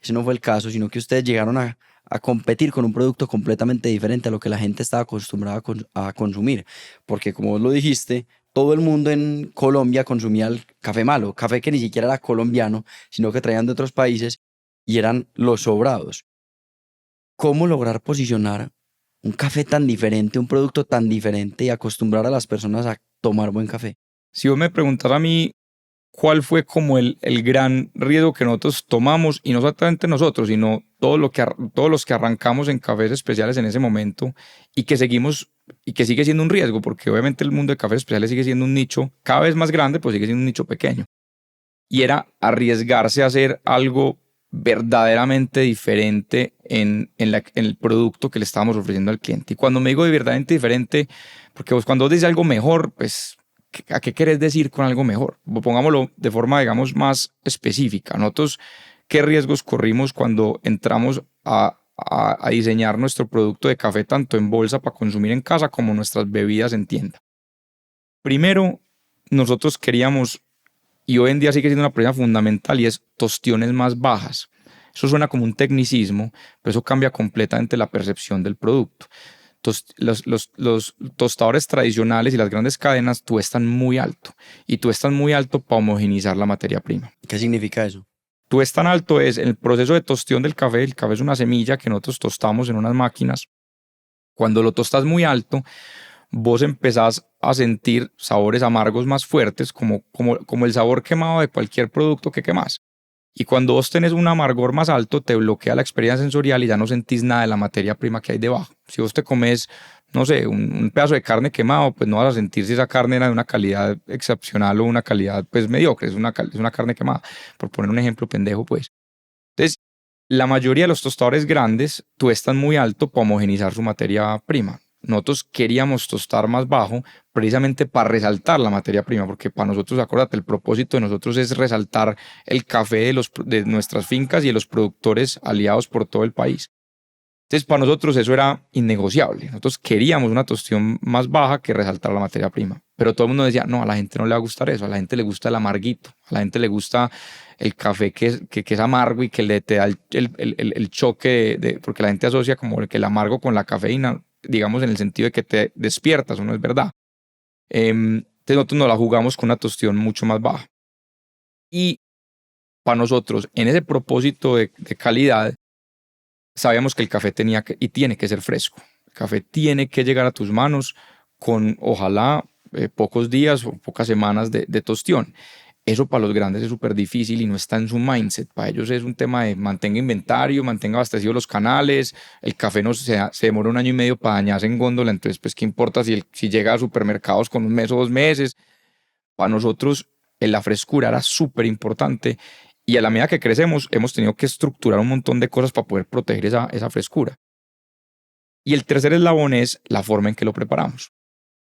Ese no fue el caso, sino que ustedes llegaron a competir con un producto completamente diferente a lo que la gente estaba acostumbrada a consumir. Porque como vos lo dijiste, todo el mundo en Colombia consumía el café malo, café que ni siquiera era colombiano, sino que traían de otros países y eran los sobrados. ¿Cómo lograr posicionar un café tan diferente, un producto tan diferente y acostumbrar a las personas a tomar buen café? Si vos me preguntas a mí cuál fue como el gran riesgo que nosotros tomamos, y no solamente nosotros, sino todos los que arrancamos en cafés especiales en ese momento y que seguimos y que sigue siendo un riesgo, porque obviamente el mundo de cafés especiales sigue siendo un nicho cada vez más grande, pues sigue siendo un nicho pequeño. Y era arriesgarse a hacer algo verdaderamente diferente en el producto que le estábamos ofreciendo al cliente. Y cuando me digo de verdaderamente diferente, porque vos cuando dices algo mejor, pues, ¿a qué querés decir con algo mejor? Pongámoslo de forma, digamos, más específica. Nosotros, ¿qué riesgos corrimos cuando entramos a diseñar nuestro producto de café tanto en bolsa para consumir en casa como nuestras bebidas en tienda? Primero, nosotros queríamos, y hoy en día sigue siendo una premisa fundamental, y es tostiones más bajas. Eso suena como un tecnicismo, pero eso cambia completamente la percepción del producto. Los tostadores tradicionales y las grandes cadenas tuestan muy alto, y tuestan muy alto para homogeneizar la materia prima. ¿Qué significa eso? Tuestan alto es el proceso de tostión del café. El café es una semilla que nosotros tostamos en unas máquinas. Cuando lo tostas muy alto, vos empezás a sentir sabores amargos más fuertes, como el sabor quemado de cualquier producto que quemás. Y cuando vos tenés un amargor más alto, te bloquea la experiencia sensorial y ya no sentís nada de la materia prima que hay debajo. Si vos te comes, no sé, un pedazo de carne quemado, pues no vas a sentir si esa carne era de una calidad excepcional o una calidad pues mediocre, es una carne quemada, por poner un ejemplo pendejo pues. Entonces, la mayoría de los tostadores grandes tuestan muy alto para homogenizar su materia prima. Nosotros queríamos tostar más bajo precisamente para resaltar la materia prima, porque para nosotros, acuérdate, el propósito de nosotros es resaltar el café de nuestras fincas y de los productores aliados por todo el país. Entonces, para nosotros eso era innegociable. Nosotros queríamos una tostión más baja que resaltar la materia prima. Pero todo el mundo decía, no, a la gente no le va a gustar eso. A la gente le gusta el amarguito. A la gente le gusta el café que es amargo y que te da el choque porque la gente asocia como que el amargo con la cafeína, digamos en el sentido de que te despiertas, eso no es verdad. Entonces nosotros nos la jugamos con una tostión mucho más baja. Y para nosotros, en ese propósito de calidad, sabíamos que el café tenía y tiene que ser fresco. El café tiene que llegar a tus manos con, ojalá, pocos días o pocas semanas de tostión. Eso para los grandes es súper difícil y no está en su mindset. Para ellos es un tema de mantenga inventario, mantenga abastecidos los canales. El café no se demora 1 año y medio para dañarse en góndola. Entonces, pues, ¿qué importa si llega a supermercados con 1 mes o 2 meses? Para nosotros, la frescura era súper importante. Y a la medida que crecemos, hemos tenido que estructurar un montón de cosas para poder proteger esa frescura. Y el tercer eslabón es la forma en que lo preparamos.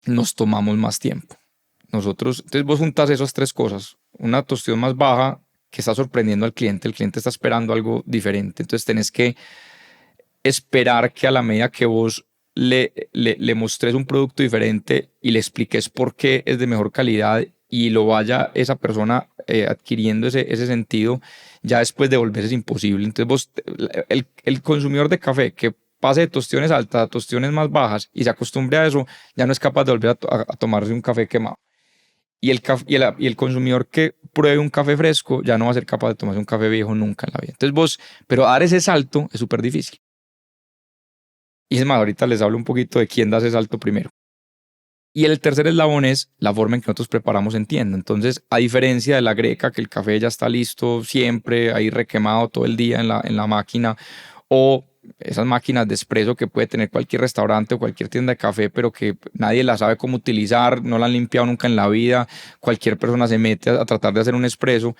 Nos tomamos más tiempo. Entonces vos juntás esas 3 cosas. Una tostión más baja que está sorprendiendo al cliente. El cliente está esperando algo diferente. Entonces tenés que esperar que a la medida que vos le mostres un producto diferente y le expliques por qué es de mejor calidad y lo vaya esa persona adquiriendo ese sentido, ya después de volverse es imposible. Entonces el consumidor de café que pase de tostiones altas a tostiones más bajas y se acostumbre a eso, ya no es capaz de volver a tomarse un café quemado. Y el consumidor que pruebe un café fresco ya no va a ser capaz de tomarse un café viejo nunca en la vida. Entonces pero dar ese salto es súper difícil. Y es más, ahorita les hablo un poquito de quién da ese salto primero. Y el tercer eslabón es la forma en que nosotros preparamos en tienda. Entonces, a diferencia de la greca, que el café ya está listo siempre, ahí requemado todo el día en la máquina, o esas máquinas de espresso que puede tener cualquier restaurante o cualquier tienda de café, pero que nadie la sabe cómo utilizar, no la han limpiado nunca en la vida, cualquier persona se mete a tratar de hacer un espresso.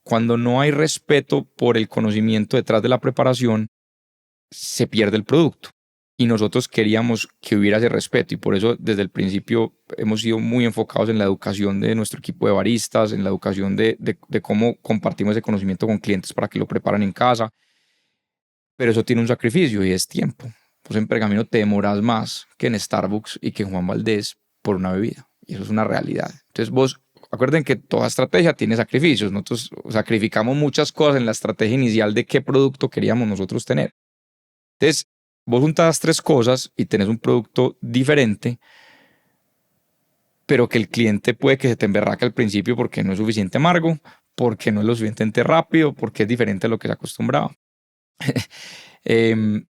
Cuando no hay respeto por el conocimiento detrás de la preparación, se pierde el producto. Y nosotros queríamos que hubiera ese respeto, y por eso desde el principio hemos sido muy enfocados en la educación de nuestro equipo de baristas, en la educación de cómo compartimos ese conocimiento con clientes para que lo preparen en casa. Pero eso tiene un sacrificio y es tiempo. Pues en Pergamino te demoras más que en Starbucks y que en Juan Valdez por una bebida, y eso es una realidad. Entonces vos, acuerden que toda estrategia tiene sacrificios. Nosotros sacrificamos muchas cosas en la estrategia inicial de qué producto queríamos nosotros tener. Entonces, vos juntas 3 cosas y tenés un producto diferente, pero que el cliente puede que se te emberraque al principio porque no es suficiente amargo, porque no es lo suficientemente rápido, porque es diferente a lo que se acostumbraba. Em,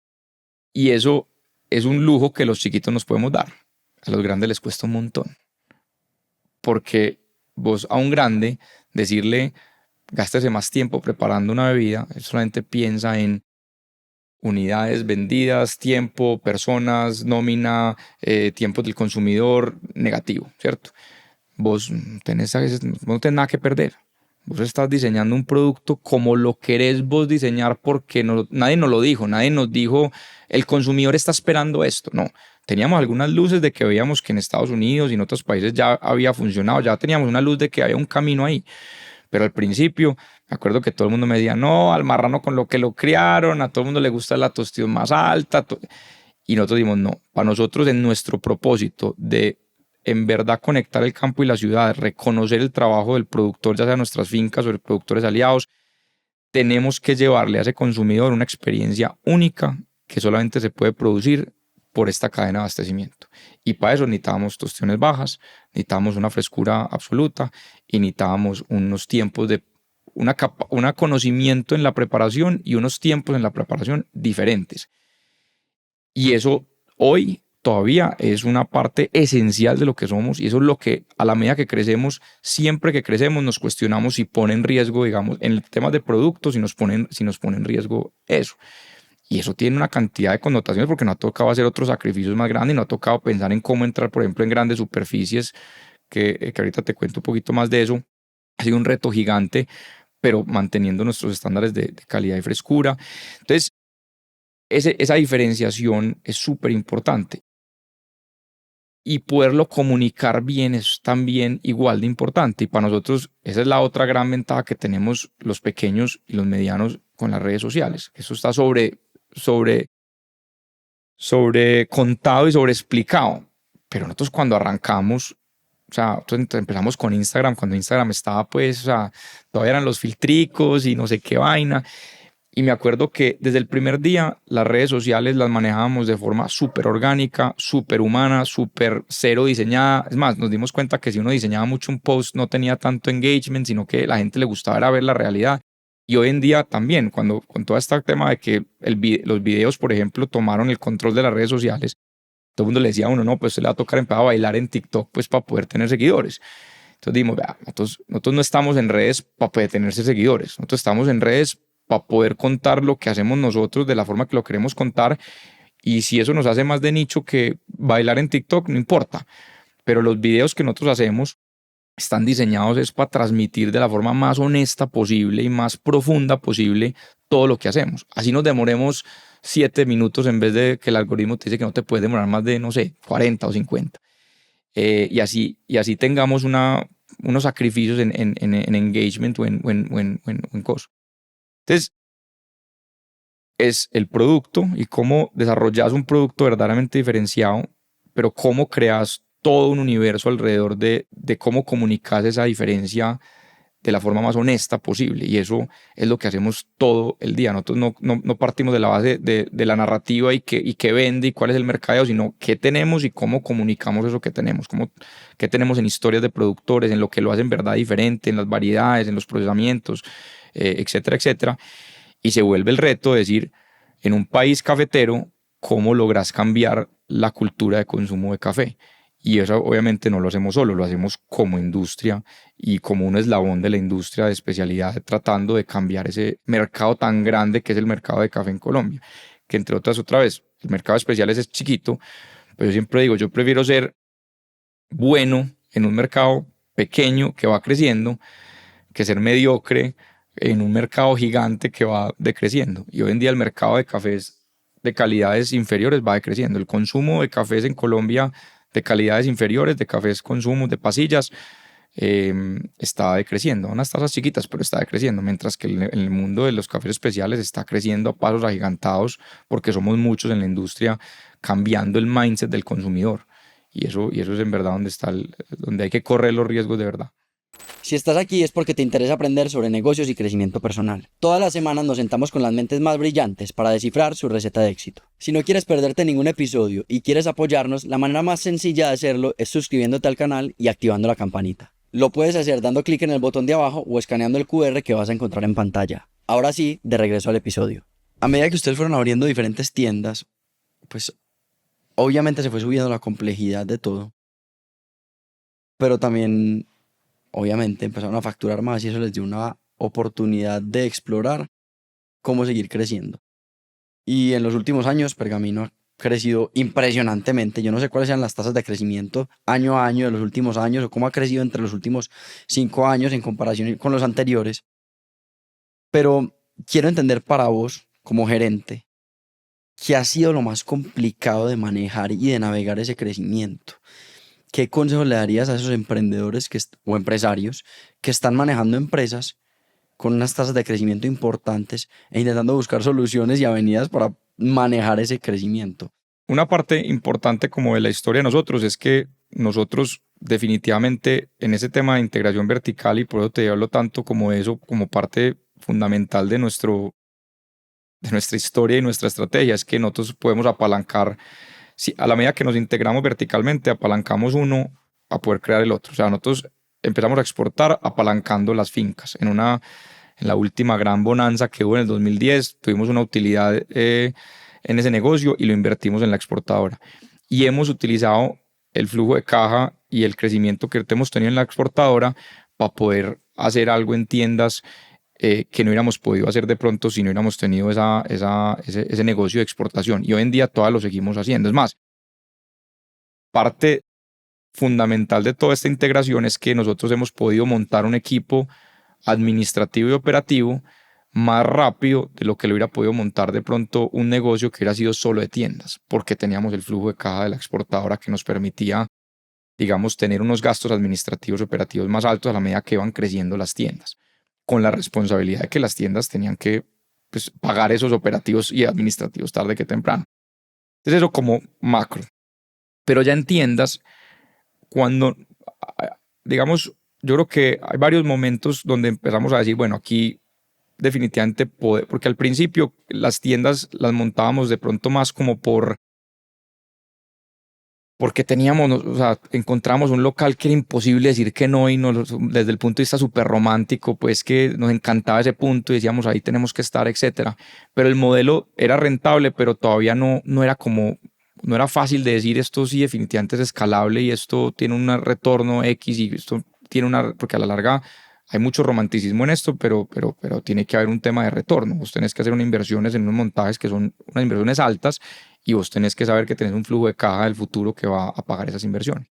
y eso es un lujo que los chiquitos nos podemos dar. A los grandes les cuesta un montón. Porque vos a un grande decirle, gástese más tiempo preparando una bebida, él solamente piensa en unidades vendidas, tiempo, personas, nómina, tiempo del consumidor, negativo, ¿cierto? Vos no tenés nada que perder. Vos estás diseñando un producto como lo querés vos diseñar porque nadie nos lo dijo, nadie nos dijo el consumidor está esperando esto. No, teníamos algunas luces de que veíamos que en Estados Unidos y en otros países ya había funcionado, ya teníamos una luz de que había un camino ahí. Pero al principio, me acuerdo que todo el mundo me decía, no, al marrano con lo que lo criaron, a todo el mundo le gusta la tostión más alta. Y nosotros dijimos, no, para nosotros en nuestro propósito de en verdad conectar el campo y la ciudad, reconocer el trabajo del productor, ya sea nuestras fincas o de productores aliados, tenemos que llevarle a ese consumidor una experiencia única que solamente se puede producir por esta cadena de abastecimiento. Y para eso necesitábamos tostiones bajas, necesitábamos una frescura absoluta y necesitábamos unos tiempos de un conocimiento en la preparación y unos tiempos en la preparación diferentes. Y eso hoy todavía es una parte esencial de lo que somos y eso es lo que a la medida que crecemos, siempre que crecemos nos cuestionamos si pone en riesgo, digamos, en el tema de productos, si nos pone en riesgo eso. Y eso tiene una cantidad de connotaciones porque nos ha tocado hacer otros sacrificios más grandes y nos ha tocado pensar en cómo entrar, por ejemplo, en grandes superficies, que ahorita te cuento un poquito más de eso. Ha sido un reto gigante, pero manteniendo nuestros estándares de calidad y frescura. Entonces, esa diferenciación es súper importante. Y poderlo comunicar bien es también igual de importante. Y para nosotros esa es la otra gran ventaja que tenemos los pequeños y los medianos con las redes sociales. Eso está sobre contado y sobre explicado. Pero nosotros cuando arrancamos, o sea, nosotros empezamos con Instagram, cuando Instagram estaba pues, o sea, todavía eran los filtricos y no sé qué vaina. Y me acuerdo que desde el primer día las redes sociales las manejábamos de forma súper orgánica, súper humana, súper cero diseñada. Es más, nos dimos cuenta que si uno diseñaba mucho un post no tenía tanto engagement, sino que a la gente le gustaba era ver la realidad. Y hoy en día también, con todo este tema de que los videos, por ejemplo, tomaron el control de las redes sociales, todo el mundo le decía a uno, no, pues se le va a tocar empezar a bailar en TikTok pues para poder tener seguidores. Entonces dijimos, vea, nosotros no estamos en redes para poder tener seguidores, nosotros estamos en redes para poder contar lo que hacemos nosotros de la forma que lo queremos contar. Y si eso nos hace más de nicho que bailar en TikTok, no importa. Pero los videos que nosotros hacemos están diseñados es para transmitir de la forma más honesta posible y más profunda posible todo lo que hacemos. Así nos demoremos 7 minutos en vez de que el algoritmo te dice que no te puedes demorar más de, no sé, 40 o 50. Y así tengamos unos sacrificios en engagement o en cosas. Entonces, es el producto y cómo desarrollas un producto verdaderamente diferenciado, pero cómo creas todo un universo alrededor de cómo comunicas esa diferencia de la forma más honesta posible. Y eso es lo que hacemos todo el día. Nosotros no partimos de la base de la narrativa y qué vende y cuál es el mercado, sino qué tenemos y cómo comunicamos eso que tenemos. Qué tenemos en historias de productores, en lo que lo hacen verdad diferente, en las variedades, en los procesamientos, etcétera, etcétera. Y se vuelve el reto de decir, en un país cafetero, ¿cómo logras cambiar la cultura de consumo de café? Y eso obviamente no lo hacemos solo, lo hacemos como industria y como un eslabón de la industria de especialidad, tratando de cambiar ese mercado tan grande que es el mercado de café en Colombia. Que entre otras, otra vez, el mercado de especiales es chiquito, pero yo siempre digo, yo prefiero ser bueno en un mercado pequeño que va creciendo que ser mediocre en un mercado gigante que va decreciendo. Y hoy en día el mercado de cafés de calidades inferiores va decreciendo. El consumo de cafés en Colombia de calidades inferiores, de cafés consumos, de pasillas, está decreciendo. Unas tasas chiquitas, pero está decreciendo. Mientras que en el mundo de los cafés especiales está creciendo a pasos agigantados porque somos muchos en la industria cambiando el mindset del consumidor. Y eso es en verdad donde hay que correr los riesgos de verdad. Si estás aquí es porque te interesa aprender sobre negocios y crecimiento personal. Todas las semanas nos sentamos con las mentes más brillantes para descifrar su receta de éxito. Si no quieres perderte ningún episodio y quieres apoyarnos, la manera más sencilla de hacerlo es suscribiéndote al canal y activando la campanita. Lo puedes hacer dando clic en el botón de abajo o escaneando el QR que vas a encontrar en pantalla. Ahora sí, de regreso al episodio. A medida que ustedes fueron abriendo diferentes tiendas, pues obviamente se fue subiendo la complejidad de todo. Pero también obviamente empezaron a facturar más y eso les dio una oportunidad de explorar cómo seguir creciendo. Y en los últimos años Pergamino ha crecido impresionantemente. Yo no sé cuáles sean las tasas de crecimiento año a año de los últimos años o cómo ha crecido entre los últimos 5 años en comparación con los anteriores. Pero quiero entender para vos, como gerente, ¿qué ha sido lo más complicado de manejar y de navegar ese crecimiento? ¿Qué consejo le darías a esos emprendedores o empresarios que están manejando empresas con unas tasas de crecimiento importantes e intentando buscar soluciones y avenidas para manejar ese crecimiento? Una parte importante como de la historia de nosotros es que nosotros definitivamente en ese tema de integración vertical, y por eso te hablo tanto como de eso, como parte fundamental de nuestra historia y nuestra estrategia, es que nosotros podemos apalancar, si a la medida que nos integramos verticalmente, apalancamos uno a poder crear el otro. O sea, nosotros empezamos a exportar apalancando las fincas. En la última gran bonanza que hubo en el 2010, tuvimos una utilidad en ese negocio y lo invertimos en la exportadora. Y hemos utilizado el flujo de caja y el crecimiento que hemos tenido en la exportadora para poder hacer algo en tiendas que no hubiéramos podido hacer de pronto si no hubiéramos tenido ese negocio de exportación. Y hoy en día todavía lo seguimos haciendo. Es más, parte fundamental de toda esta integración es que nosotros hemos podido montar un equipo administrativo y operativo más rápido de lo que lo hubiera podido montar de pronto un negocio que hubiera sido solo de tiendas, porque teníamos el flujo de caja de la exportadora que nos permitía, digamos, tener unos gastos administrativos y operativos más altos a la medida que iban creciendo las tiendas, con la responsabilidad de que las tiendas tenían que pues, pagar esos operativos y administrativos tarde que temprano. Entonces eso como macro. Pero ya en tiendas, cuando, digamos, yo creo que hay varios momentos donde empezamos a decir, bueno, aquí definitivamente poder, porque al principio las tiendas las montábamos de pronto más como porque teníamos, o sea, encontramos un local que era imposible decir que no y desde el punto de vista súper romántico, pues que nos encantaba ese punto y decíamos ahí tenemos que estar, etcétera. Pero el modelo era rentable, pero todavía no era como, no era fácil de decir esto sí definitivamente es escalable y esto tiene un retorno X y esto tiene porque a la larga hay mucho romanticismo en esto, pero tiene que haber un tema de retorno. Vos tenés que hacer unas inversiones en unos montajes que son unas inversiones altas y vos tenés que saber que tenés un flujo de caja del futuro que va a pagar esas inversiones.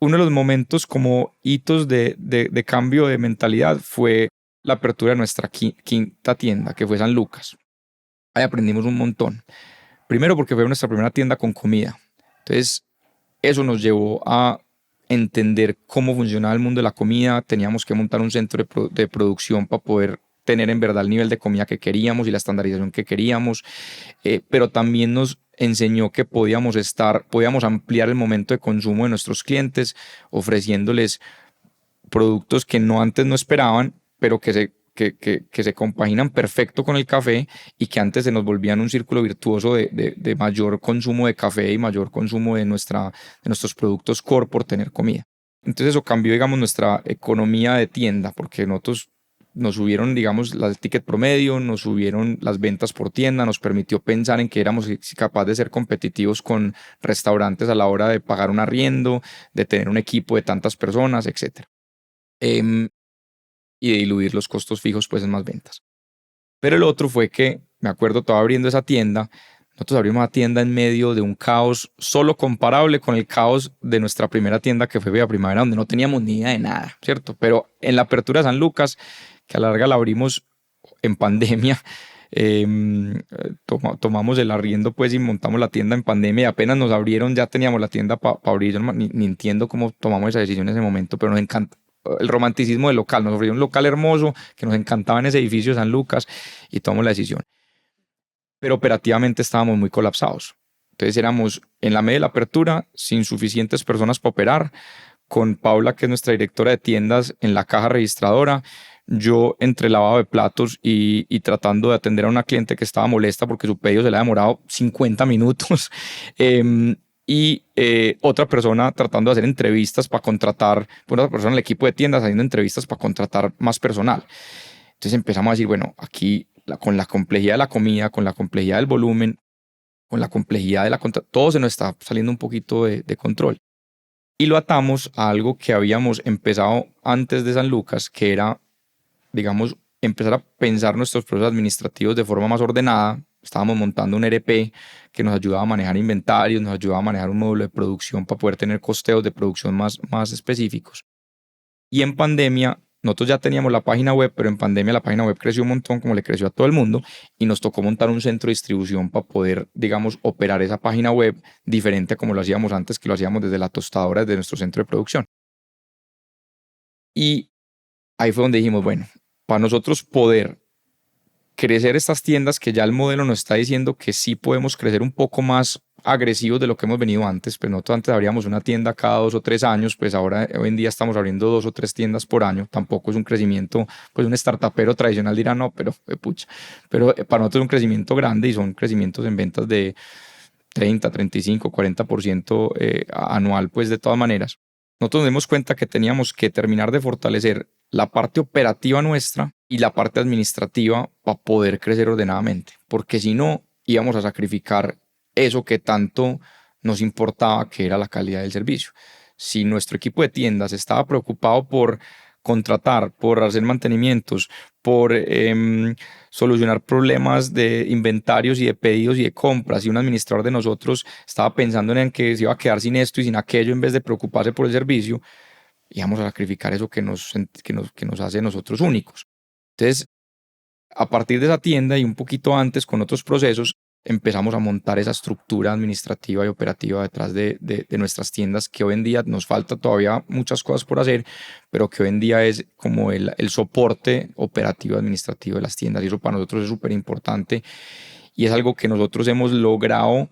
Uno de los momentos como hitos de cambio de mentalidad fue la apertura de nuestra quinta tienda, que fue San Lucas. Ahí aprendimos un montón. Primero porque fue nuestra primera tienda con comida. Entonces, eso nos llevó a entender cómo funcionaba el mundo de la comida. Teníamos que montar un centro de producción para poder tener en verdad el nivel de comida que queríamos y la estandarización que queríamos, pero también nos enseñó que podíamos ampliar el momento de consumo de nuestros clientes, ofreciéndoles productos que antes no esperaban, pero que se compaginan perfecto con el café y que antes se nos volvían un círculo virtuoso de mayor consumo de café y mayor consumo de nuestros productos core por tener comida. Entonces eso cambió, digamos, nuestra economía de tienda, porque nosotros nos subieron, digamos, el ticket promedio, nos subieron las ventas por tienda, nos permitió pensar en que éramos capaces de ser competitivos con restaurantes a la hora de pagar un arriendo, de tener un equipo de tantas personas, etc. Y de diluir los costos fijos pues en más ventas. Pero el otro fue que, me acuerdo, estaba abriendo esa tienda, nosotros abrimos la tienda en medio de un caos solo comparable con el caos de nuestra primera tienda que fue Vía Primavera, donde no teníamos ni idea de nada, ¿cierto? Pero en la apertura de San Lucas, que a la larga la abrimos en pandemia, tomamos el arriendo pues y montamos la tienda en pandemia y apenas nos abrieron ya teníamos la tienda para abrir. Yo ni entiendo cómo tomamos esa decisión en ese momento, pero nos encanta el romanticismo del local. Nos ofreció un local hermoso que nos encantaba en ese edificio de San Lucas y tomamos la decisión. Pero operativamente estábamos muy colapsados. Entonces éramos en la media de la apertura sin suficientes personas para operar, con Paula, que es nuestra directora de tiendas, en la caja registradora. Yo entre lavado de platos y tratando de atender a una cliente que estaba molesta porque su pedido se le ha demorado 50 minutos. Otra persona tratando de hacer entrevistas para contratar, otra persona en el equipo de tiendas haciendo entrevistas para contratar más personal. Entonces empezamos a decir, bueno, aquí con la complejidad de la comida, con la complejidad del volumen, con la complejidad de todo se nos está saliendo un poquito de control. Y lo atamos a algo que habíamos empezado antes de San Lucas, que era, digamos, empezar a pensar nuestros procesos administrativos de forma más ordenada. Estábamos montando un ERP que nos ayudaba a manejar inventarios, nos ayudaba a manejar un módulo de producción para poder tener costeos de producción más específicos. Y en pandemia, nosotros ya teníamos la página web, pero en pandemia la página web creció un montón, como le creció a todo el mundo, y nos tocó montar un centro de distribución para poder, digamos, operar esa página web diferente a como lo hacíamos antes, que lo hacíamos desde la tostadora, desde nuestro centro de producción. Y ahí fue donde dijimos, bueno, para nosotros poder crecer estas tiendas, que ya el modelo nos está diciendo que sí podemos crecer un poco más agresivos de lo que hemos venido antes. Pues nosotros antes abríamos una tienda cada 2 o 3 años, pues ahora hoy en día estamos abriendo 2 o 3 tiendas por año. Tampoco es un crecimiento, pues un startupero tradicional dirá no, pero pucha. Pero para nosotros es un crecimiento grande y son crecimientos en ventas de 30, 35, 40% anual, pues de todas maneras. Nosotros nos dimos cuenta que teníamos que terminar de fortalecer la parte operativa nuestra y la parte administrativa para poder crecer ordenadamente, porque si no íbamos a sacrificar eso que tanto nos importaba, que era la calidad del servicio. Si nuestro equipo de tiendas estaba preocupado por contratar, por hacer mantenimientos, por solucionar problemas de inventarios y de pedidos y de compras, y un administrador de nosotros estaba pensando en que se iba a quedar sin esto y sin aquello en vez de preocuparse por el servicio, íbamos a sacrificar eso que nos hace nosotros únicos. Entonces, a partir de esa tienda y un poquito antes con otros procesos, empezamos a montar esa estructura administrativa y operativa detrás de nuestras tiendas, que hoy en día nos falta todavía muchas cosas por hacer, pero que hoy en día es como el soporte operativo administrativo de las tiendas, y eso para nosotros es súper importante y es algo que nosotros hemos logrado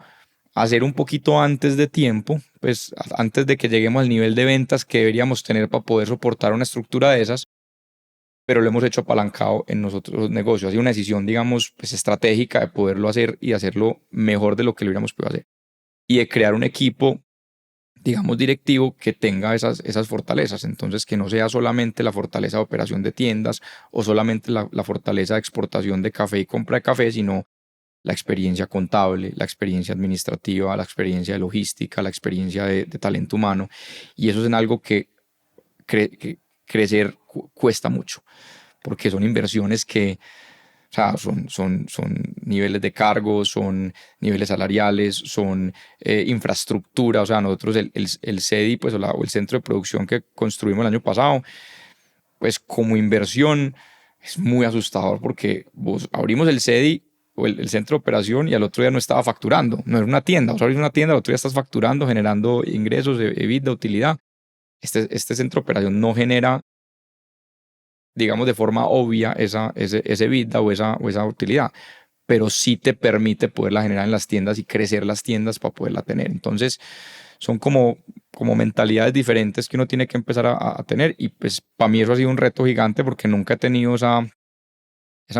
hacer un poquito antes de tiempo, pues antes de que lleguemos al nivel de ventas que deberíamos tener para poder soportar una estructura de esas, pero lo hemos hecho apalancado en nosotros los negocios. Ha sido una decisión, digamos, pues estratégica de poderlo hacer y hacerlo mejor de lo que lo hubiéramos podido hacer. Y de crear un equipo, digamos, directivo que tenga esas fortalezas. Entonces, que no sea solamente la fortaleza de operación de tiendas o solamente la fortaleza de exportación de café y compra de café, sino la experiencia contable, la experiencia administrativa, la experiencia de logística, la experiencia de talento humano. Y eso es en algo que crecer cuesta mucho, porque son inversiones que, o sea, son niveles de cargos, son niveles salariales, son infraestructura. O sea, nosotros el CEDI, pues, o el centro de producción que construimos el año pasado, pues como inversión es muy asustador, porque vos abrimos el CEDI o el centro de operación y al otro día no estaba facturando. No era una tienda. Vos abrís una tienda, al otro día estás facturando, generando ingresos, EBITDA, utilidad. Este centro de operación no genera, digamos, de forma obvia ese EBITDA o esa utilidad, pero sí te permite poderla generar en las tiendas y crecer las tiendas para poderla tener. Entonces, son como mentalidades diferentes que uno tiene que empezar a tener, y pues para mí eso ha sido un reto gigante, porque nunca he tenido esa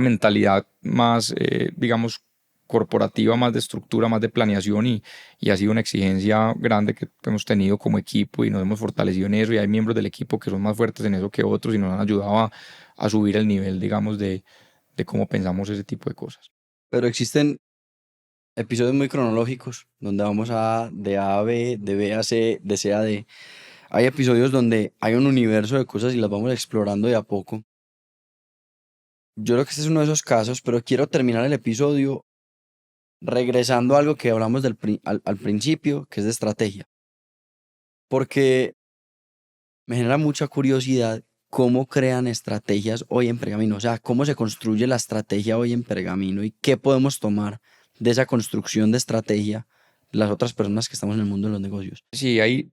mentalidad más, digamos, corporativa, más de estructura, más de planeación, y ha sido una exigencia grande que hemos tenido como equipo y nos hemos fortalecido en eso, y hay miembros del equipo que son más fuertes en eso que otros y nos han ayudado a subir el nivel, digamos, de cómo pensamos ese tipo de cosas. Pero existen episodios muy cronológicos donde vamos de A a B, de B a C, de C a D. Hay episodios donde hay un universo de cosas y las vamos explorando de a poco. Yo creo que este es uno de esos casos, pero quiero terminar el episodio regresando a algo que hablamos al principio, que es de estrategia. Porque me genera mucha curiosidad cómo crean estrategias hoy en Pergamino. O sea, cómo se construye la estrategia hoy en Pergamino y qué podemos tomar de esa construcción de estrategia las otras personas que estamos en el mundo de los negocios. Sí, ahí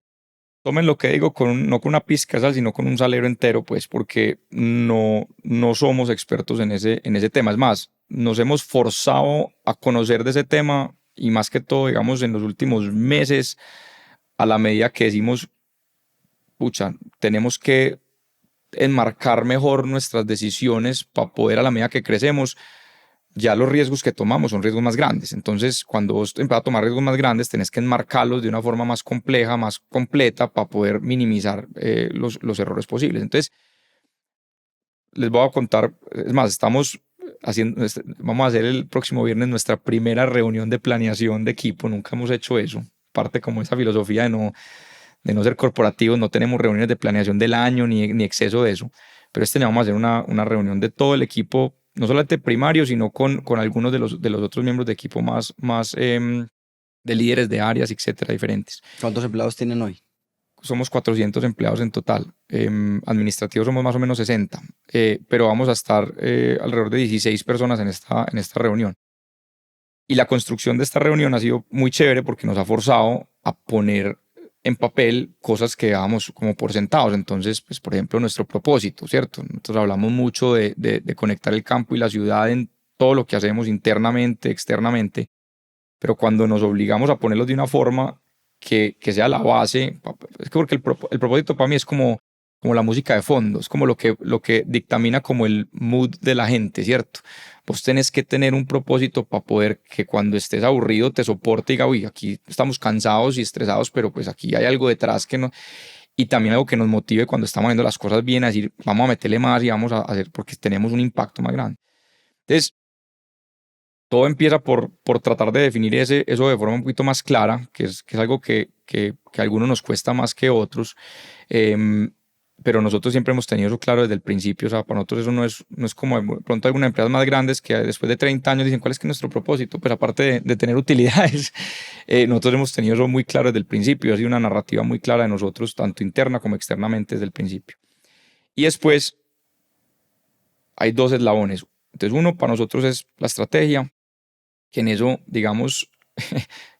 tomen lo que digo no con una pizca de sal, sino con un salero entero, pues, porque no somos expertos en ese tema. Es más, nos hemos forzado a conocer de ese tema, y más que todo, digamos, en los últimos meses, a la medida que decimos, pucha, tenemos que enmarcar mejor nuestras decisiones para poder, a la medida que crecemos, ya los riesgos que tomamos son riesgos más grandes. Entonces, cuando vos empiezas a tomar riesgos más grandes, tenés que enmarcarlos de una forma más compleja, más completa, para poder minimizar los errores posibles. Entonces, les voy a contar, es más, vamos a hacer el próximo viernes nuestra primera reunión de planeación de equipo. Nunca hemos hecho eso. Parte como esa filosofía de no ser corporativos, no tenemos reuniones de planeación del año ni exceso de eso. Pero este año vamos a hacer una reunión de todo el equipo, no solamente primario, sino con algunos de los otros miembros de equipo más de líderes de áreas, etcétera, diferentes. ¿Cuántos empleados tienen hoy? Somos 400 empleados en total. Administrativos somos más o menos 60, pero vamos a estar alrededor de 16 personas en esta reunión. Y la construcción de esta reunión ha sido muy chévere porque nos ha forzado a poner en papel cosas que dábamos como por sentados. Entonces, pues, por ejemplo, nuestro propósito, ¿cierto? Nosotros hablamos mucho de conectar el campo y la ciudad en todo lo que hacemos internamente, externamente, pero cuando nos obligamos a ponerlos de una forma que sea la base, es que porque el propósito para mí es como la música de fondo, es como lo que dictamina como el mood de la gente, ¿cierto? Vos tenés que tener un propósito para poder que cuando estés aburrido te soporte y diga, uy, aquí estamos cansados y estresados, pero pues aquí hay algo detrás que no... Y también algo que nos motive cuando estamos haciendo las cosas bien, a decir, vamos a meterle más y vamos a hacer porque tenemos un impacto más grande. Entonces, todo empieza por tratar de definir eso de forma un poquito más clara, que es algo que a algunos nos cuesta más que otros. Pero nosotros siempre hemos tenido eso claro desde el principio. O sea, para nosotros eso no es como de pronto algunas empresas más grandes que después de 30 años dicen, ¿cuál es que es nuestro propósito? Pues aparte de tener utilidades, nosotros hemos tenido eso muy claro desde el principio. Ha sido una narrativa muy clara de nosotros, tanto interna como externamente desde el principio. Y después hay dos eslabones. Entonces uno para nosotros es la estrategia, que en eso, digamos,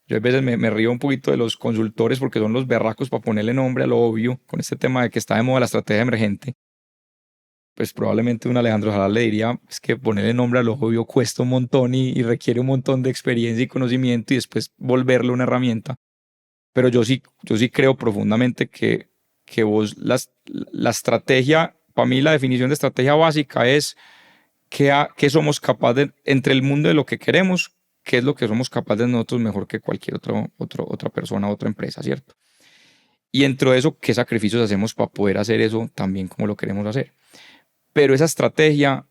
yo a veces me río un poquito de los consultores porque son los berracos para ponerle nombre a lo obvio con este tema de que está de moda la estrategia emergente. Pues probablemente un Alejandro Salas le diría es que ponerle nombre a lo obvio cuesta un montón y requiere un montón de experiencia y conocimiento y después volverle una herramienta. Pero yo sí creo profundamente que la estrategia, para mí la definición de estrategia básica es que somos capaces entre el mundo de lo que queremos, qué es lo que somos capaces nosotros mejor que cualquier otra persona, otra empresa, ¿cierto? Y dentro de eso, qué sacrificios hacemos para poder hacer eso también como lo queremos hacer. Pero esa estrategia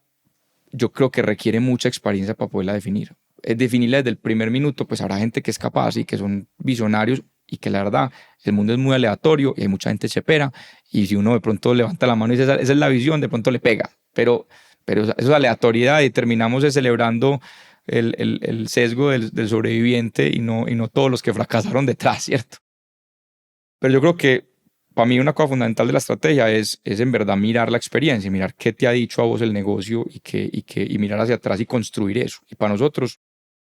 yo creo que requiere mucha experiencia para poderla definir. Definirla desde el primer minuto, pues habrá gente que es capaz y que son visionarios y que la verdad el mundo es muy aleatorio y hay mucha gente chepera y si uno de pronto levanta la mano y dice esa es la visión, de pronto le pega. Pero eso es aleatoriedad y terminamos celebrando el sesgo del sobreviviente y no todos los que fracasaron detrás, ¿cierto? Pero yo creo que para mí una cosa fundamental de la estrategia es en verdad mirar la experiencia, mirar qué te ha dicho a vos el negocio y mirar hacia atrás y construir eso. Y para nosotros,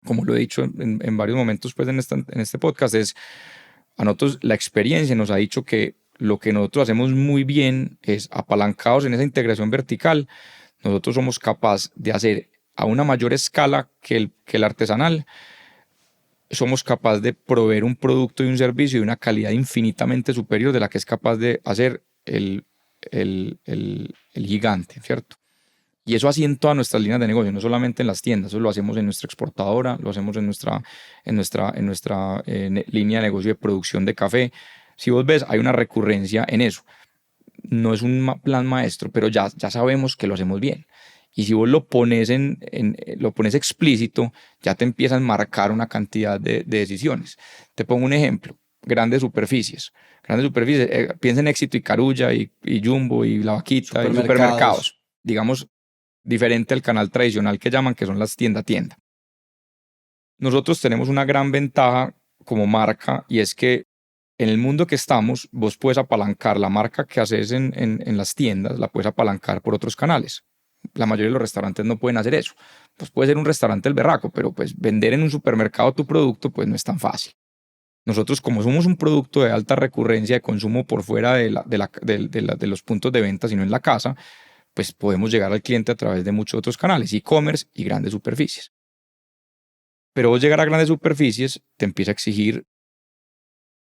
como lo he dicho en varios momentos pues, en este podcast, es a nosotros la experiencia nos ha dicho que lo que nosotros hacemos muy bien es apalancados en esa integración vertical. Nosotros somos capaces de hacer a una mayor escala que el artesanal. Somos capaces de proveer un producto y un servicio de una calidad infinitamente superior de la que es capaz de hacer el gigante, ¿cierto? Y eso así en todas nuestras líneas de negocio, no solamente en las tiendas, eso lo hacemos en nuestra exportadora, lo hacemos en nuestra línea de negocio de producción de café. Si vos ves, hay una recurrencia en eso. No es un plan maestro, pero ya sabemos que lo hacemos bien. Y si vos lo pones lo pones explícito, ya te empiezan a marcar una cantidad de decisiones. Te pongo un ejemplo: grandes superficies. Piensa en Éxito y Carulla y Jumbo y La Vaquita y supermercados. Digamos, diferente al canal tradicional que llaman, que son las tienda. Nosotros tenemos una gran ventaja como marca y es que en el mundo que estamos, vos puedes apalancar la marca que haces en las tiendas, la puedes apalancar por otros canales. La mayoría de los restaurantes no pueden hacer eso. Pues puede ser un restaurante el berraco, pero pues vender en un supermercado tu producto pues no es tan fácil. Nosotros, como somos un producto de alta recurrencia de consumo por fuera de los puntos de venta, sino en la casa, pues podemos llegar al cliente a través de muchos otros canales, e-commerce y grandes superficies. Pero vos llegar a grandes superficies te empieza a exigir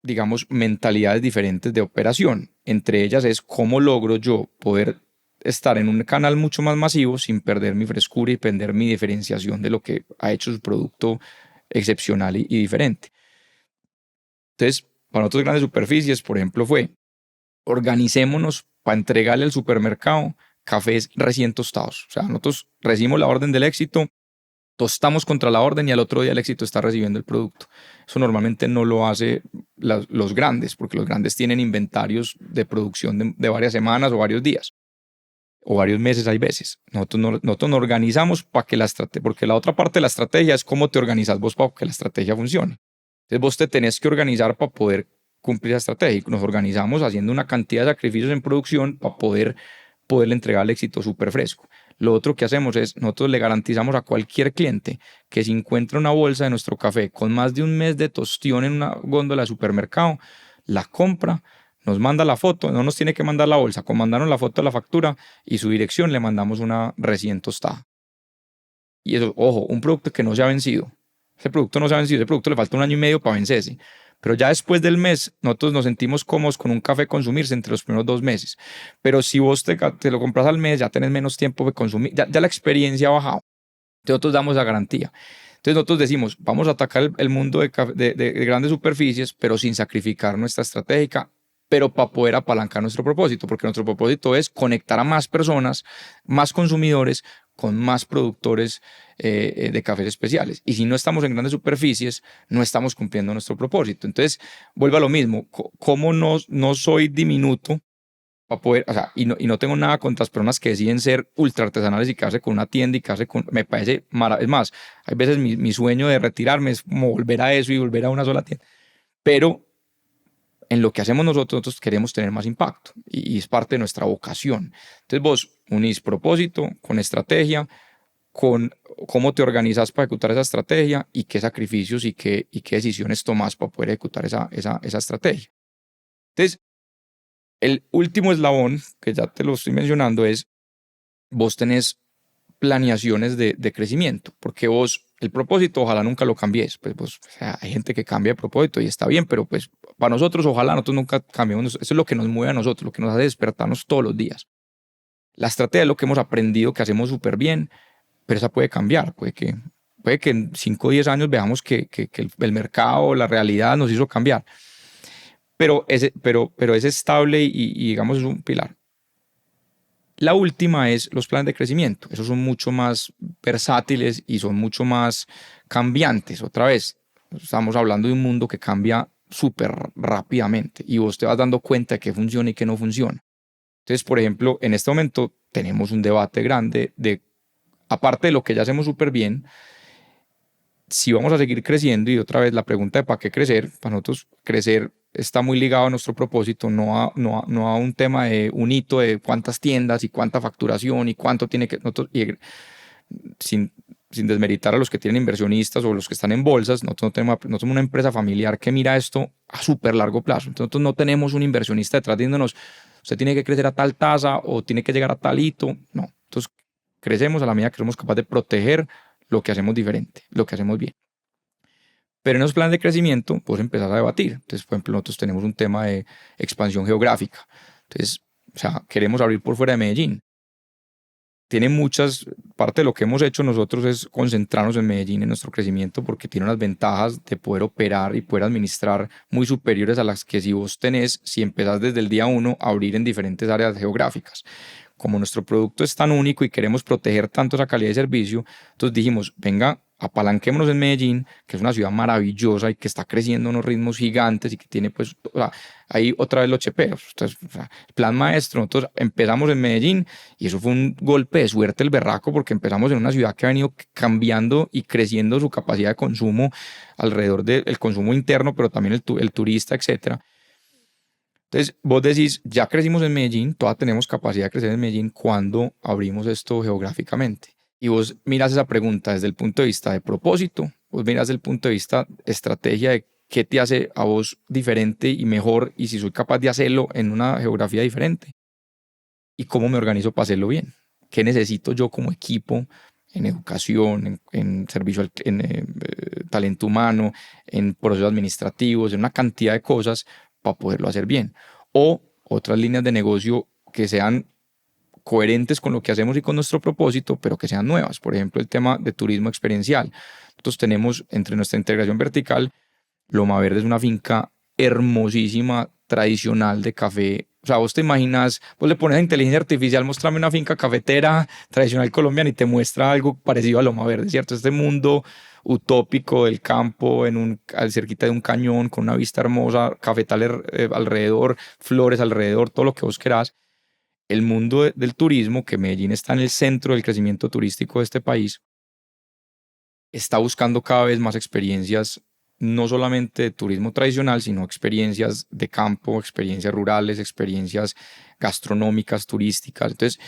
digamos, mentalidades diferentes de operación. Entre ellas es cómo logro yo poder estar en un canal mucho más masivo sin perder mi frescura y perder mi diferenciación de lo que ha hecho su producto excepcional y diferente. Entonces, para nosotros grandes superficies, por ejemplo, fue organicémonos para entregarle al supermercado cafés recién tostados. O sea, nosotros recibimos la orden del éxito, tostamos contra la orden y al otro día el éxito está recibiendo el producto. Eso normalmente no lo hace los grandes, porque los grandes tienen inventarios de producción de varias semanas o varios días o varios meses hay veces. Nosotros nos organizamos para que porque la otra parte de la estrategia es cómo te organizas vos para que la estrategia funcione. Entonces vos te tenés que organizar para poder cumplir esa estrategia. Nos organizamos haciendo una cantidad de sacrificios en producción para poderle entregar el éxito súper fresco. Lo otro que hacemos es, nosotros le garantizamos a cualquier cliente que si encuentra una bolsa de nuestro café con más de un mes de tostión en una góndola de supermercado, la compra, nos manda la foto, no nos tiene que mandar la bolsa, con mandarnos la foto de la factura y su dirección le mandamos una recién tostada. Y eso, ojo, un producto que no se ha vencido. Ese producto no se ha vencido, ese producto le falta 1 año y medio para vencerse. Pero ya después del mes, nosotros nos sentimos cómodos con un café consumirse entre los primeros 2 meses. Pero si vos te lo compras al mes, ya tenés menos tiempo de consumir, ya la experiencia ha bajado. Entonces nosotros damos la garantía. Entonces nosotros decimos, vamos a atacar el mundo de grandes superficies, pero sin sacrificar nuestra estratégica, pero para poder apalancar nuestro propósito, porque nuestro propósito es conectar a más personas, más consumidores, con más productores de cafés especiales. Y si no estamos en grandes superficies, no estamos cumpliendo nuestro propósito. Entonces, vuelvo a lo mismo, ¿cómo no soy diminuto para poder, o sea, y no tengo nada contra las personas que deciden ser ultra artesanales y quedarse con una tienda y quedarse con, me parece maravilloso. Es más, hay veces mi sueño de retirarme es como volver a eso y volver a una sola tienda. Pero en lo que hacemos nosotros queremos tener más impacto y es parte de nuestra vocación. Entonces vos unís propósito con estrategia, con cómo te organizas para ejecutar esa estrategia y qué sacrificios y qué decisiones tomás para poder ejecutar esa estrategia. Entonces, el último eslabón, que ya te lo estoy mencionando, es vos tenés planeaciones de crecimiento, porque vos, el propósito, ojalá nunca lo cambies. Pues vos, o sea, hay gente que cambia de propósito y está bien, pero pues para nosotros, ojalá nosotros nunca cambiemos. Eso es lo que nos mueve a nosotros, lo que nos hace despertarnos todos los días. La estrategia es lo que hemos aprendido, que hacemos súper bien, pero esa puede cambiar. Puede que en 5 o 10 años veamos que el mercado, la realidad nos hizo cambiar. Pero es estable y digamos es un pilar. La última es los planes de crecimiento. Esos son mucho más versátiles y son mucho más cambiantes. Otra vez, estamos hablando de un mundo que cambia súper rápidamente y vos te vas dando cuenta de qué funciona y qué no funciona. Entonces, por ejemplo, en este momento tenemos un debate grande de, aparte de lo que ya hacemos súper bien, si vamos a seguir creciendo, y otra vez la pregunta de para qué crecer, para nosotros crecer está muy ligado a nuestro propósito, no a un tema de un hito de cuántas tiendas y cuánta facturación y cuánto tiene que... Nosotros, sin desmeritar a los que tienen inversionistas o los que están en bolsas, nosotros no somos una empresa familiar que mira esto a súper largo plazo. Entonces nosotros no tenemos un inversionista detrás diciéndonos, usted tiene que crecer a tal tasa o tiene que llegar a tal hito. No, entonces crecemos a la medida que somos capaces de proteger lo que hacemos diferente, lo que hacemos bien. Pero en los planes de crecimiento, pues empezar a debatir. Entonces, por ejemplo, nosotros tenemos un tema de expansión geográfica. Entonces, o sea, queremos abrir por fuera de Medellín. Tiene parte de lo que hemos hecho nosotros es concentrarnos en Medellín en nuestro crecimiento porque tiene unas ventajas de poder operar y poder administrar muy superiores a las que si vos tenés, si empezás desde el día 1 a abrir en diferentes áreas geográficas. Como nuestro producto es tan único y queremos proteger tanto esa calidad de servicio, entonces dijimos, venga, apalanquémonos en Medellín, que es una ciudad maravillosa y que está creciendo a unos ritmos gigantes y que tiene pues, o sea, ahí otra vez los chepeos. Entonces, o sea, plan maestro, nosotros empezamos en Medellín y eso fue un golpe de suerte el berraco porque empezamos en una ciudad que ha venido cambiando y creciendo su capacidad de consumo alrededor del consumo interno, pero también el turista, etcétera. Entonces, vos decís, ya crecimos en Medellín, todavía tenemos capacidad de crecer en Medellín cuando abrimos esto geográficamente. Y vos miras esa pregunta desde el punto de vista de propósito, vos miras desde el punto de vista de estrategia de qué te hace a vos diferente y mejor y si soy capaz de hacerlo en una geografía diferente. Y cómo me organizo para hacerlo bien. ¿Qué necesito yo como equipo en educación, en servicio en talento humano, en procesos administrativos, en una cantidad de cosas para poderlo hacer bien. O otras líneas de negocio que sean coherentes con lo que hacemos y con nuestro propósito, pero que sean nuevas. Por ejemplo, el tema de turismo experiencial. Nosotros tenemos entre nuestra integración vertical, Loma Verde es una finca hermosísima, tradicional de café. O sea, vos te imaginas, vos le pones a inteligencia artificial, mostrame una finca cafetera tradicional colombiana y te muestra algo parecido a Loma Verde, ¿cierto? Este mundo utópico del campo, al cerquita de un cañón, con una vista hermosa, cafetal alrededor, flores alrededor, todo lo que vos querás. El mundo del turismo, que Medellín está en el centro del crecimiento turístico de este país, está buscando cada vez más experiencias, no solamente de turismo tradicional, sino experiencias de campo, experiencias rurales, experiencias gastronómicas, turísticas. Entonces,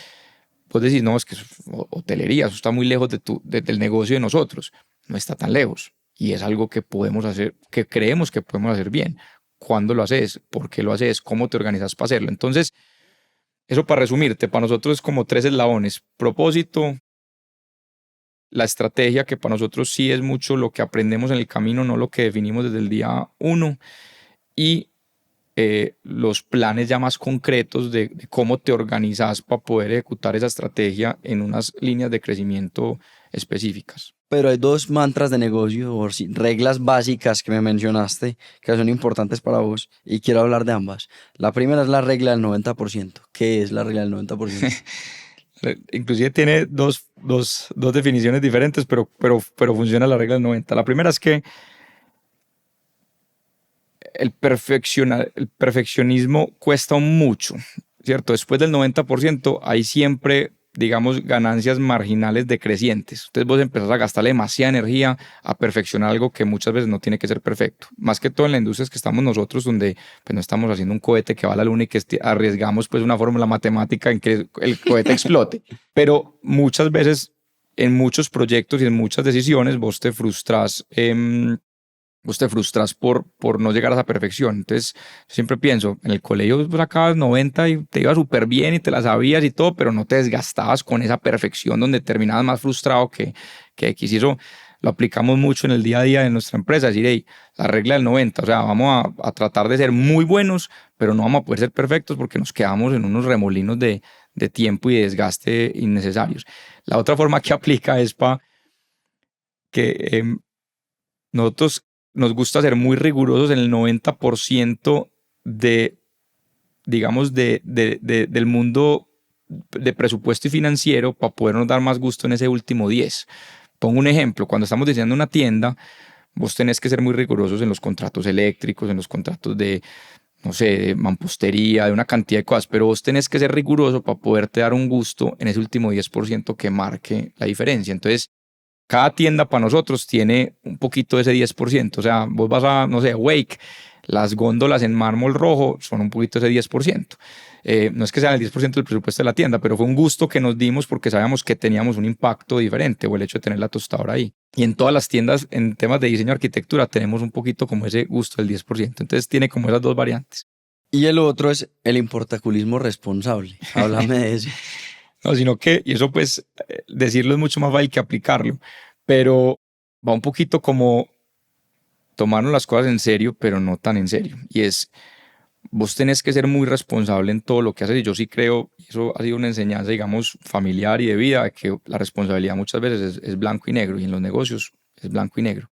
vos decís, no, es que hotelería, eso está muy lejos del negocio de nosotros. No está tan lejos. Y es algo que podemos hacer, que creemos que podemos hacer bien. ¿Cuándo lo haces? ¿Por qué lo haces? ¿Cómo te organizas para hacerlo? Entonces, eso para resumirte, para nosotros es como 3 eslabones: propósito, la estrategia, que para nosotros sí es mucho lo que aprendemos en el camino, no lo que definimos desde el día uno, y los planes ya más concretos de cómo te organizas para poder ejecutar esa estrategia en unas líneas de crecimiento específicas. Pero hay dos mantras de negocio o reglas básicas que me mencionaste que son importantes para vos y quiero hablar de ambas. La primera es la regla del 90%. ¿Qué es la regla del 90%? Inclusive tiene dos definiciones diferentes, pero funciona la regla del 90. La primera es que el perfeccionismo cuesta mucho, ¿cierto? Después del 90% hay siempre, digamos, ganancias marginales decrecientes. Entonces vos empezás a gastarle demasiada energía a perfeccionar algo que muchas veces no tiene que ser perfecto. Más que todo en la industria que estamos nosotros, donde pues, no estamos haciendo un cohete que va a la luna y que arriesgamos pues una fórmula matemática en que el cohete explote. Pero muchas veces en muchos proyectos y en muchas decisiones vos te frustras por no llegar a esa perfección. Entonces, siempre pienso, en el colegio vos sacabas 90 y te iba súper bien y te la sabías y todo, pero no te desgastabas con esa perfección donde terminabas más frustrado que X. Y eso lo aplicamos mucho en el día a día de nuestra empresa, decir, hey, la regla del 90, o sea, vamos a tratar de ser muy buenos, pero no vamos a poder ser perfectos porque nos quedamos en unos remolinos de tiempo y de desgaste innecesarios. La otra forma que aplica es para que nosotros nos gusta ser muy rigurosos en el 90% de, digamos, del mundo de presupuesto y financiero para podernos dar más gusto en ese último 10. Pongo un ejemplo: cuando estamos diseñando una tienda, vos tenés que ser muy rigurosos en los contratos eléctricos, en los contratos de, no sé, de mampostería, de una cantidad de cosas, pero vos tenés que ser riguroso para poderte dar un gusto en ese último 10% que marque la diferencia. Entonces, cada tienda para nosotros tiene un poquito de ese 10%. O sea, vos vas a, no sé, Wake, las góndolas en mármol rojo son un poquito de ese 10%. No es que sean el 10% del presupuesto de la tienda, pero fue un gusto que nos dimos porque sabíamos que teníamos un impacto diferente, o el hecho de tener la tostadora ahí. Y en todas las tiendas, en temas de diseño y arquitectura, tenemos un poquito como ese gusto del 10%. Entonces tiene como esas dos variantes. Y el otro es el importaculismo responsable. Háblame de eso. No, sino que, y eso pues decirlo es mucho más fácil que aplicarlo, pero va un poquito como tomarnos las cosas en serio, pero no tan en serio. Y es, vos tenés que ser muy responsable en todo lo que haces. Y yo sí creo, y eso ha sido una enseñanza, digamos, familiar y de vida, que la responsabilidad muchas veces es blanco y negro, y en los negocios es blanco y negro.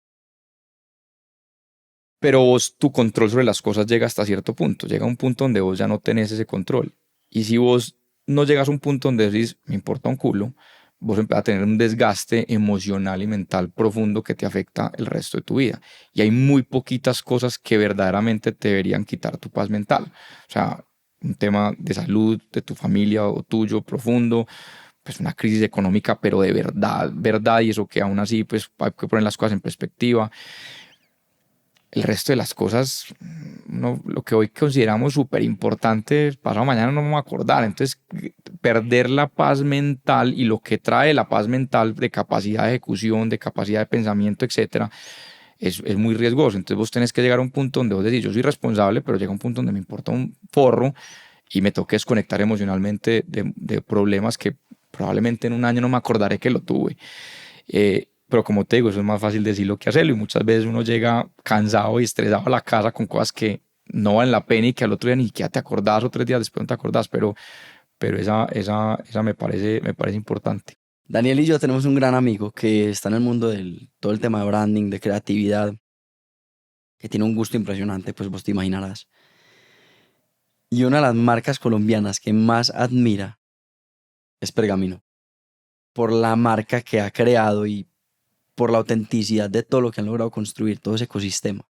Pero vos, tu control sobre las cosas llega hasta cierto punto. Llega a un punto donde vos ya no tenés ese control. Y si vos no llegas a un punto donde decís, me importa un culo, vos empezás a tener un desgaste emocional y mental profundo que te afecta el resto de tu vida. Y hay muy poquitas cosas que verdaderamente te deberían quitar tu paz mental. O sea, un tema de salud, de tu familia o tuyo profundo, pues una crisis económica, pero de verdad, y eso que aún así, pues hay que poner las cosas en perspectiva. El resto de las cosas, lo que hoy consideramos súper importante, pasado mañana no me voy a acordar. Entonces, perder la paz mental y lo que trae la paz mental de capacidad de ejecución, de capacidad de pensamiento, etcétera, es muy riesgoso. Entonces, vos tenés que llegar a un punto donde vos decís, yo soy responsable, pero llega un punto donde me importa un forro y me toca desconectar emocionalmente de problemas que probablemente en un año no me acordaré que lo tuve. Pero como te digo, eso es más fácil decirlo que hacerlo y muchas veces uno llega cansado y estresado a la casa con cosas que no valen la pena y que al otro día ni siquiera te acordás o 3 días después no te acordás, pero esa me parece importante. Daniel y yo tenemos un gran amigo que está en el mundo del todo el tema de branding, de creatividad, que tiene un gusto impresionante, pues vos te imaginarás. Y una de las marcas colombianas que más admira es Pergamino, por la marca que ha creado y por la autenticidad de todo lo que han logrado construir, todo ese ecosistema.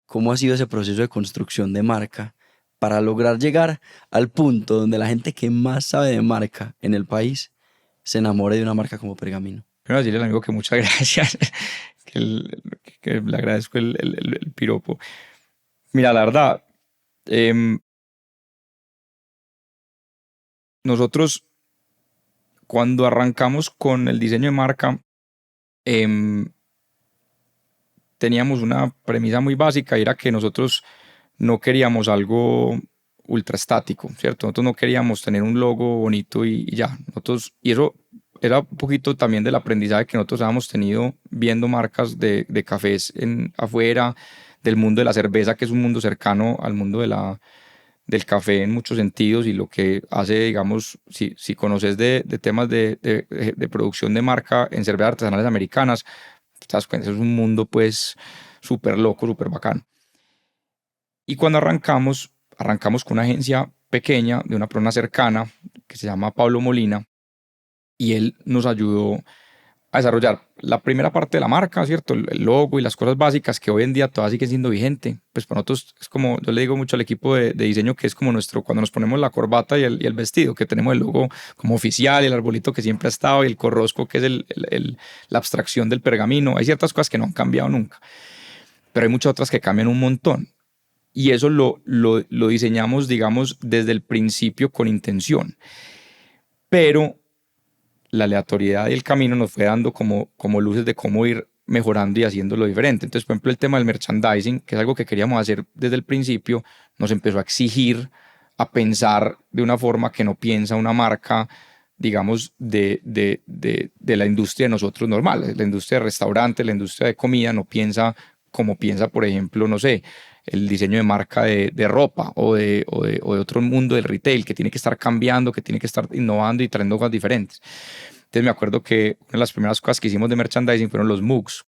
¿Cómo ha sido ese proceso de construcción de marca para lograr llegar al punto donde la gente que más sabe de marca en el país se enamore de una marca como Pergamino? Quiero decirle al amigo que muchas gracias, que le agradezco el piropo. Mira, la verdad, em, nosotros cuando arrancamos con el diseño de marca, em, teníamos una premisa muy básica y era que nosotros no queríamos algo ultra estático, ¿cierto? Nosotros no queríamos tener un logo bonito y ya. Y eso era un poquito también del aprendizaje que nosotros habíamos tenido viendo marcas de cafés afuera, del mundo de la cerveza, que es un mundo cercano al mundo del café en muchos sentidos y lo que hace, digamos, si conoces de temas de producción de marca en cervezas artesanales americanas, te das cuenta, es un mundo pues súper loco, súper bacano. Y cuando arrancamos con una agencia pequeña de una persona cercana que se llama Pablo Molina y él nos ayudó a desarrollar la primera parte de la marca, ¿cierto? El logo y las cosas básicas que hoy en día todavía siguen siendo vigente. Pues para nosotros es como, yo le digo mucho al equipo de diseño que es como nuestro, cuando nos ponemos la corbata y el vestido, que tenemos el logo como oficial, el arbolito que siempre ha estado y el corrosco que es la abstracción del pergamino. Hay ciertas cosas que no han cambiado nunca, pero hay muchas otras que cambian un montón. Y eso lo diseñamos, digamos, desde el principio con intención. Pero la aleatoriedad y el camino nos fue dando como luces de cómo ir mejorando y haciéndolo diferente. Entonces, por ejemplo, el tema del merchandising, que es algo que queríamos hacer desde el principio, nos empezó a exigir a pensar de una forma que no piensa una marca, digamos, de la industria de nosotros normal. La industria de restaurante, la industria de comida, no piensa como piensa, por ejemplo, no sé, el diseño de marca de ropa o de otro mundo del retail, que tiene que estar cambiando, que tiene que estar innovando y trayendo cosas diferentes. Entonces me acuerdo que una de las primeras cosas que hicimos de merchandising fueron los mugs.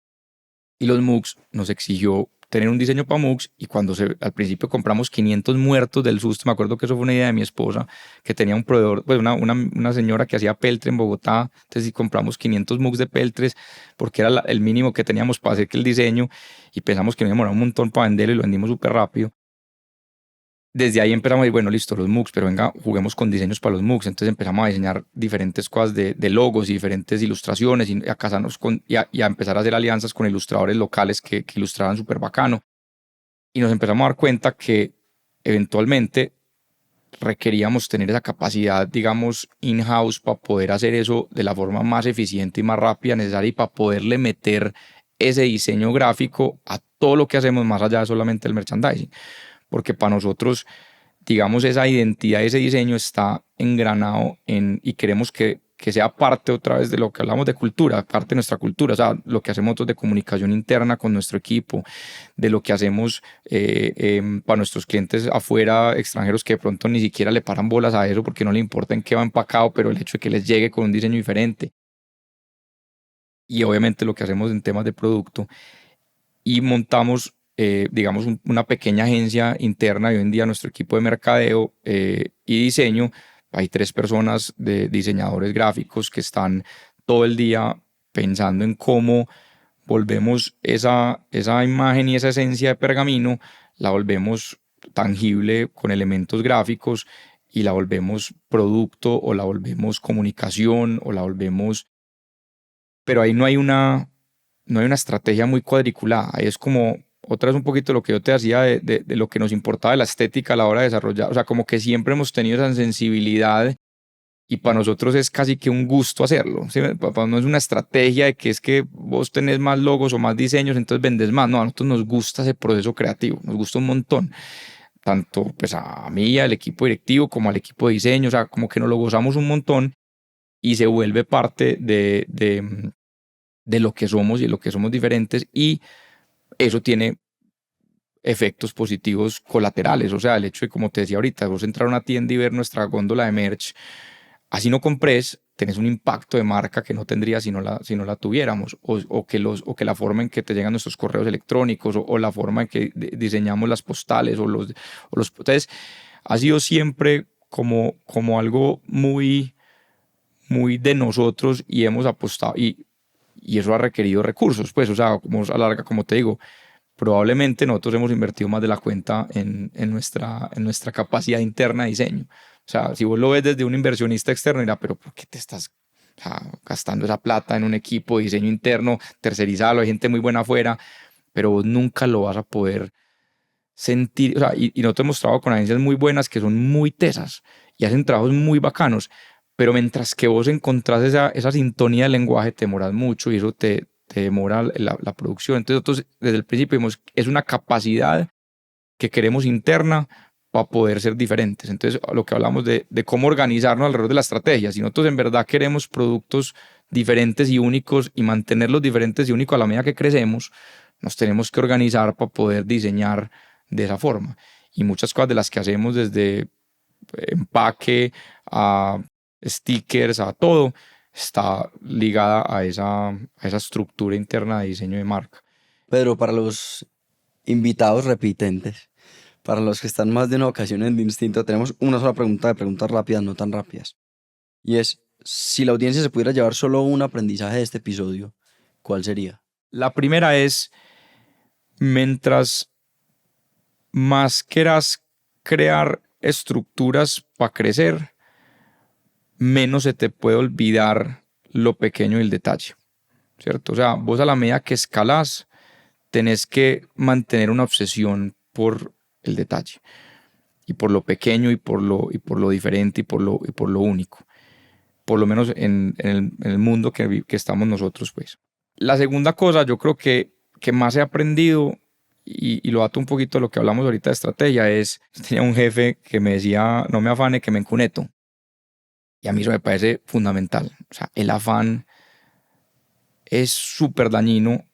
Y los mugs nos exigió tener un diseño para mugs y cuando al principio compramos 500 muertos del susto, me acuerdo que eso fue una idea de mi esposa, que tenía un proveedor, pues una señora que hacía peltre en Bogotá, entonces sí compramos 500 mugs de peltres porque era el mínimo que teníamos para hacer que el diseño y pensamos que nos demoraba un montón para venderlo y lo vendimos súper rápido. Desde ahí empezamos a decir, bueno, listo, los mugs, pero venga, juguemos con diseños para los mugs. Entonces empezamos a diseñar diferentes cosas de logos y diferentes ilustraciones y a casarnos y a empezar a hacer alianzas con ilustradores locales que ilustraban súper bacano. Y nos empezamos a dar cuenta que eventualmente requeríamos tener esa capacidad, digamos, in-house para poder hacer eso de la forma más eficiente y más rápida necesaria y para poderle meter ese diseño gráfico a todo lo que hacemos más allá de solamente el merchandising. Porque para nosotros, digamos, esa identidad, ese diseño está engranado y queremos que sea parte otra vez de lo que hablamos de cultura, parte de nuestra cultura, o sea, lo que hacemos nosotros de comunicación interna con nuestro equipo, de lo que hacemos para nuestros clientes afuera, extranjeros que de pronto ni siquiera le paran bolas a eso porque no le importa en qué va empacado, pero el hecho de que les llegue con un diseño diferente. Y obviamente lo que hacemos en temas de producto y montamos digamos, una pequeña agencia interna y hoy en día nuestro equipo de mercadeo y diseño, hay 3 personas de diseñadores gráficos que están todo el día pensando en cómo volvemos esa imagen y esa esencia de pergamino, la volvemos tangible con elementos gráficos y la volvemos producto o la volvemos comunicación o la volvemos... Pero ahí no hay una estrategia muy cuadriculada, ahí es como otra vez un poquito lo que yo te decía de lo que nos importaba de la estética a la hora de desarrollar, o sea, como que siempre hemos tenido esa sensibilidad y para nosotros es casi que un gusto hacerlo, ¿sí? No es una estrategia de que es que vos tenés más logos o más diseños, entonces vendes más, no, a nosotros nos gusta ese proceso creativo, nos gusta un montón, tanto pues a mí, al equipo directivo como al equipo de diseño, o sea, como que nos lo gozamos un montón y se vuelve parte de lo que somos y de lo que somos diferentes, y eso tiene efectos positivos colaterales. O sea, el hecho de, como te decía ahorita, vos entrar a una tienda y ver nuestra góndola de merch, así no compres, tenés un impacto de marca que no tendría si no la tuviéramos, o que la forma en que te llegan nuestros correos electrónicos, o la forma en que diseñamos las postales, entonces ha sido siempre como algo muy, muy de nosotros, y hemos apostado, y eso ha requerido recursos, pues, o sea, como a la larga, como te digo, probablemente nosotros hemos invertido más de la cuenta en nuestra capacidad interna de diseño. O sea, si vos lo ves desde un inversionista externo, dirá, pero ¿por qué te estás, o sea, gastando esa plata en un equipo de diseño interno tercerizado? Hay gente muy buena afuera, pero vos nunca lo vas a poder sentir. O sea, y nosotros hemos trabajado con agencias muy buenas que son muy tesas y hacen trabajos muy bacanos, pero mientras que vos encontrás esa sintonía del lenguaje, te demoras mucho, y eso te demora la producción. Entonces nosotros desde el principio vimos, es una capacidad que queremos interna para poder ser diferentes. Entonces, lo que hablamos de cómo organizarnos alrededor de la estrategia, si nosotros en verdad queremos productos diferentes y únicos, y mantenerlos diferentes y únicos a la medida que crecemos, nos tenemos que organizar para poder diseñar de esa forma. Y muchas cosas de las que hacemos, desde empaque a stickers, a todo, está ligada a esa estructura interna de diseño de marca. Pedro, para los invitados repitentes, para los que están más de una ocasión en Distinto, tenemos una sola pregunta, de preguntas rápidas, no tan rápidas. Y es, si la audiencia se pudiera llevar solo un aprendizaje de este episodio, ¿cuál sería? La primera es, mientras más quieras crear estructuras para crecer, menos se te puede olvidar lo pequeño y el detalle, ¿cierto? O sea, vos a la medida que escalás, tenés que mantener una obsesión por el detalle, y por lo pequeño, y por lo diferente, y por lo único, por lo menos en el mundo que estamos nosotros, pues. La segunda cosa, yo creo que más he aprendido, y lo ato un poquito a lo que hablamos ahorita de estrategia, es, tenía un jefe que me decía, no me afane que me encuneto. Y a mí eso me parece fundamental. O sea, el afán es súper dañino,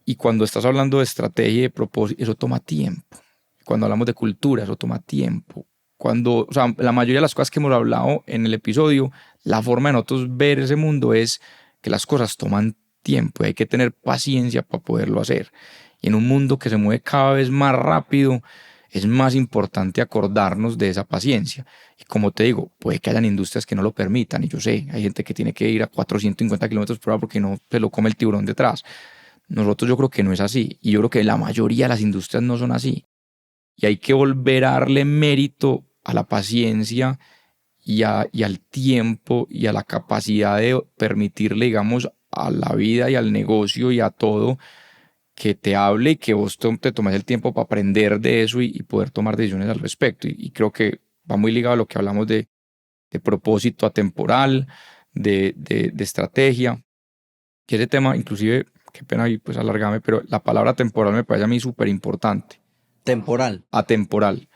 y cuando estás hablando de estrategia y de propósito, eso toma tiempo. Cuando hablamos de cultura, eso toma tiempo. O sea, la mayoría de las cosas que hemos hablado en el episodio, la forma de nosotros ver ese mundo es que las cosas toman tiempo y hay que tener paciencia para poderlo hacer. Y en un mundo que se mueve cada vez más rápido, es más importante acordarnos de esa paciencia. Y como te digo, puede que hayan industrias que no lo permitan, y yo sé, hay gente que tiene que ir a 450 kilómetros por hora porque no se lo come el tiburón detrás. Nosotros, yo creo que no es así, y yo creo que la mayoría de las industrias no son así. Y hay que volver a darle mérito a la paciencia, y al tiempo, y a la capacidad de permitirle, digamos, a la vida y al negocio y a todo, que te hable, y que vos te tomes el tiempo para aprender de eso, y poder tomar decisiones al respecto. Y creo que va muy ligado a lo que hablamos de propósito atemporal, de estrategia, que ese tema, inclusive, qué pena ahí pues alargarme, pero la palabra temporal me parece a mí súper importante. Temporal. Atemporal.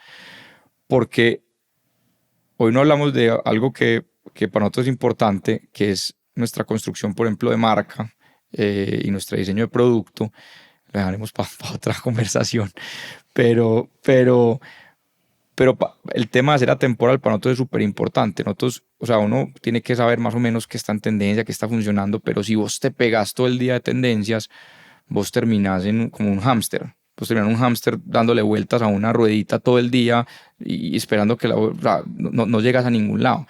Porque hoy no hablamos de algo que para nosotros es importante, que es nuestra construcción, por ejemplo, de marca, y nuestro diseño de producto. Lo dejaremos para otra conversación. Pero el tema de ser atemporal para nosotros es súper importante. Nosotros, o sea, uno tiene que saber más o menos qué está en tendencia, qué está funcionando, pero si vos te pegas todo el día de tendencias, vos terminás como un hámster. Vos terminás un hámster dándole vueltas a una ruedita todo el día, y esperando que o sea, no llegas a ningún lado.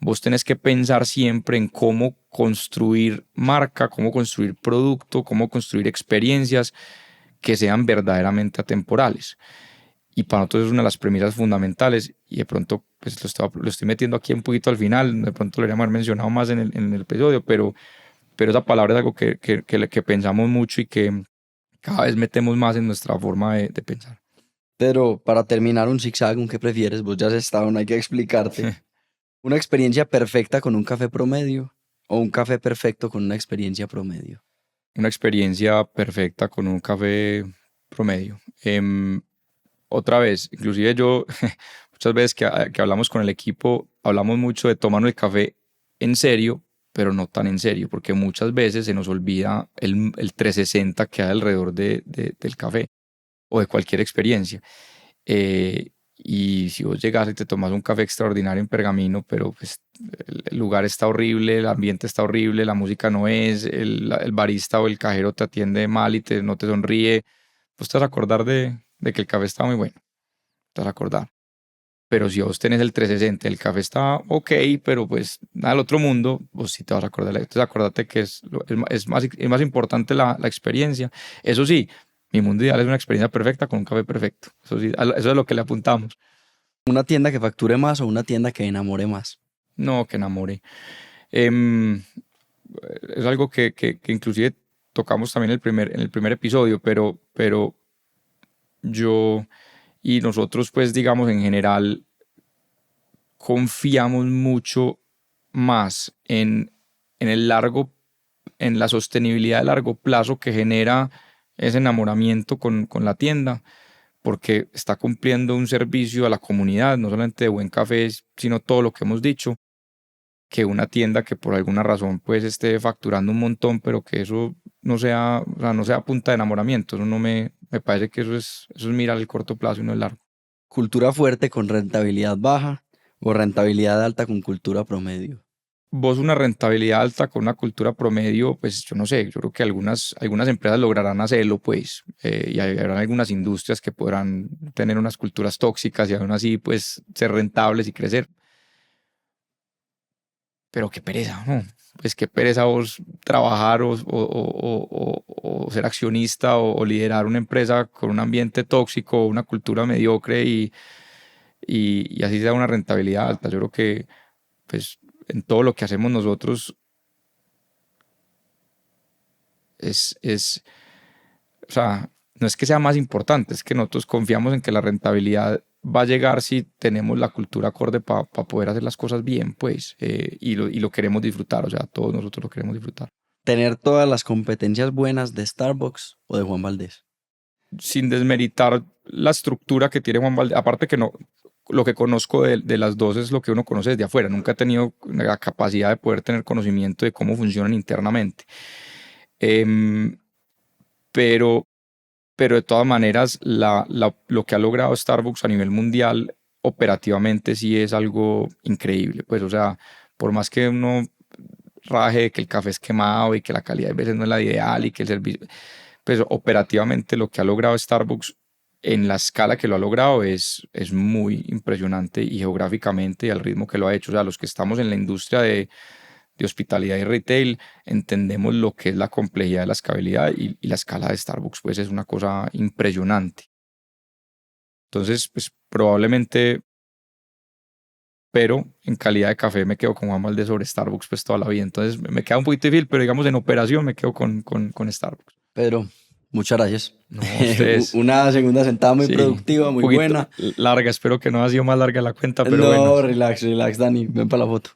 Vos tenés que pensar siempre en cómo construir marca, cómo construir producto, cómo construir experiencias que sean verdaderamente atemporales. Y para nosotros es una de las premisas fundamentales, y de pronto pues lo estoy metiendo aquí un poquito al final, de pronto lo deberíamos haber mencionado más en el episodio, pero esa palabra es algo que pensamos mucho, y que cada vez metemos más en nuestra forma de pensar. Pero para terminar un zigzag, ¿un qué prefieres? Vos ya has estado, no hay que explicarte. ¿Una experiencia perfecta con un café promedio o un café perfecto con una experiencia promedio? Una experiencia perfecta con un café promedio. Otra vez, inclusive yo, muchas veces que hablamos con el equipo, hablamos mucho de tomarnos el café en serio, pero no tan en serio, porque muchas veces se nos olvida el 360 que hay alrededor del café o de cualquier experiencia. Y si vos llegas y te tomas un café extraordinario en Pergamino, pero pues el lugar está horrible, el ambiente está horrible, la música no es, el barista o el cajero te atiende mal y no te sonríe, pues te vas a acordar de que el café estaba muy bueno, te vas a acordar. Pero si vos tenés el 360, el café está ok, pero pues nada del otro mundo, vos sí te vas a acordar. Entonces acordate que es más importante la experiencia. Eso sí, mi mundo ideal es una experiencia perfecta con un café perfecto. Eso sí, eso es a lo que le apuntamos. ¿Una tienda que facture más o una tienda que enamore más? No, que enamore. Em, es algo que inclusive tocamos también en el primer episodio, pero yo y nosotros, pues digamos en general, confiamos mucho más en la sostenibilidad de largo plazo que genera ese enamoramiento con la tienda, porque está cumpliendo un servicio a la comunidad, no solamente de buen café, sino todo lo que hemos dicho, que una tienda que por alguna razón pues esté facturando un montón, pero que eso no sea, o sea, no sea punta de enamoramiento. Eso no me parece que eso es mirar el corto plazo y no el largo. ¿Cultura fuerte con rentabilidad baja o rentabilidad alta con cultura promedio? Vos una rentabilidad alta con una cultura promedio, pues yo no sé, yo creo que algunas empresas lograrán hacerlo, pues, y habrá algunas industrias que podrán tener unas culturas tóxicas y aún así, pues, ser rentables y crecer. Pero qué pereza, ¿no? Pues qué pereza vos trabajar o ser accionista o liderar una empresa con un ambiente tóxico, una cultura mediocre y así sea una rentabilidad alta. Yo creo que, pues, en todo lo que hacemos nosotros es, o sea, no es que sea más importante, es que nosotros confiamos en que la rentabilidad va a llegar si tenemos la cultura acorde para poder hacer las cosas bien, pues, y lo queremos disfrutar, o sea, todos nosotros lo queremos disfrutar. ¿Tener todas las competencias buenas de Starbucks o de Juan Valdez? Sin desmeritar la estructura que tiene Juan Valdez, aparte que no, lo que conozco de las dos es lo que uno conoce desde afuera, nunca he tenido la capacidad de poder tener conocimiento de cómo funcionan internamente. Em, pero pero de todas maneras lo que ha logrado Starbucks a nivel mundial operativamente sí es algo increíble. Pues, o sea, por más que uno raje de que el café es quemado y que la calidad a veces no es la ideal y que el servicio, pues operativamente lo que ha logrado Starbucks en la escala que lo ha logrado es muy impresionante y geográficamente y al ritmo que lo ha hecho. O sea, los que estamos en la industria de hospitalidad y retail, entendemos lo que es la complejidad de la escalabilidad y la escala de Starbucks, pues es una cosa impresionante. Entonces, pues probablemente, pero en calidad de café me quedo con Juan Valdez sobre Starbucks pues toda la vida. Entonces me queda un poquito difícil, pero digamos en operación me quedo con Starbucks. Pedro, muchas gracias. No, ustedes. Una segunda sentada muy Sí, productiva, un muy poquito buena. larga, espero que no haya sido más larga la cuenta, pero bueno. No, relax, Dani, ven para la foto.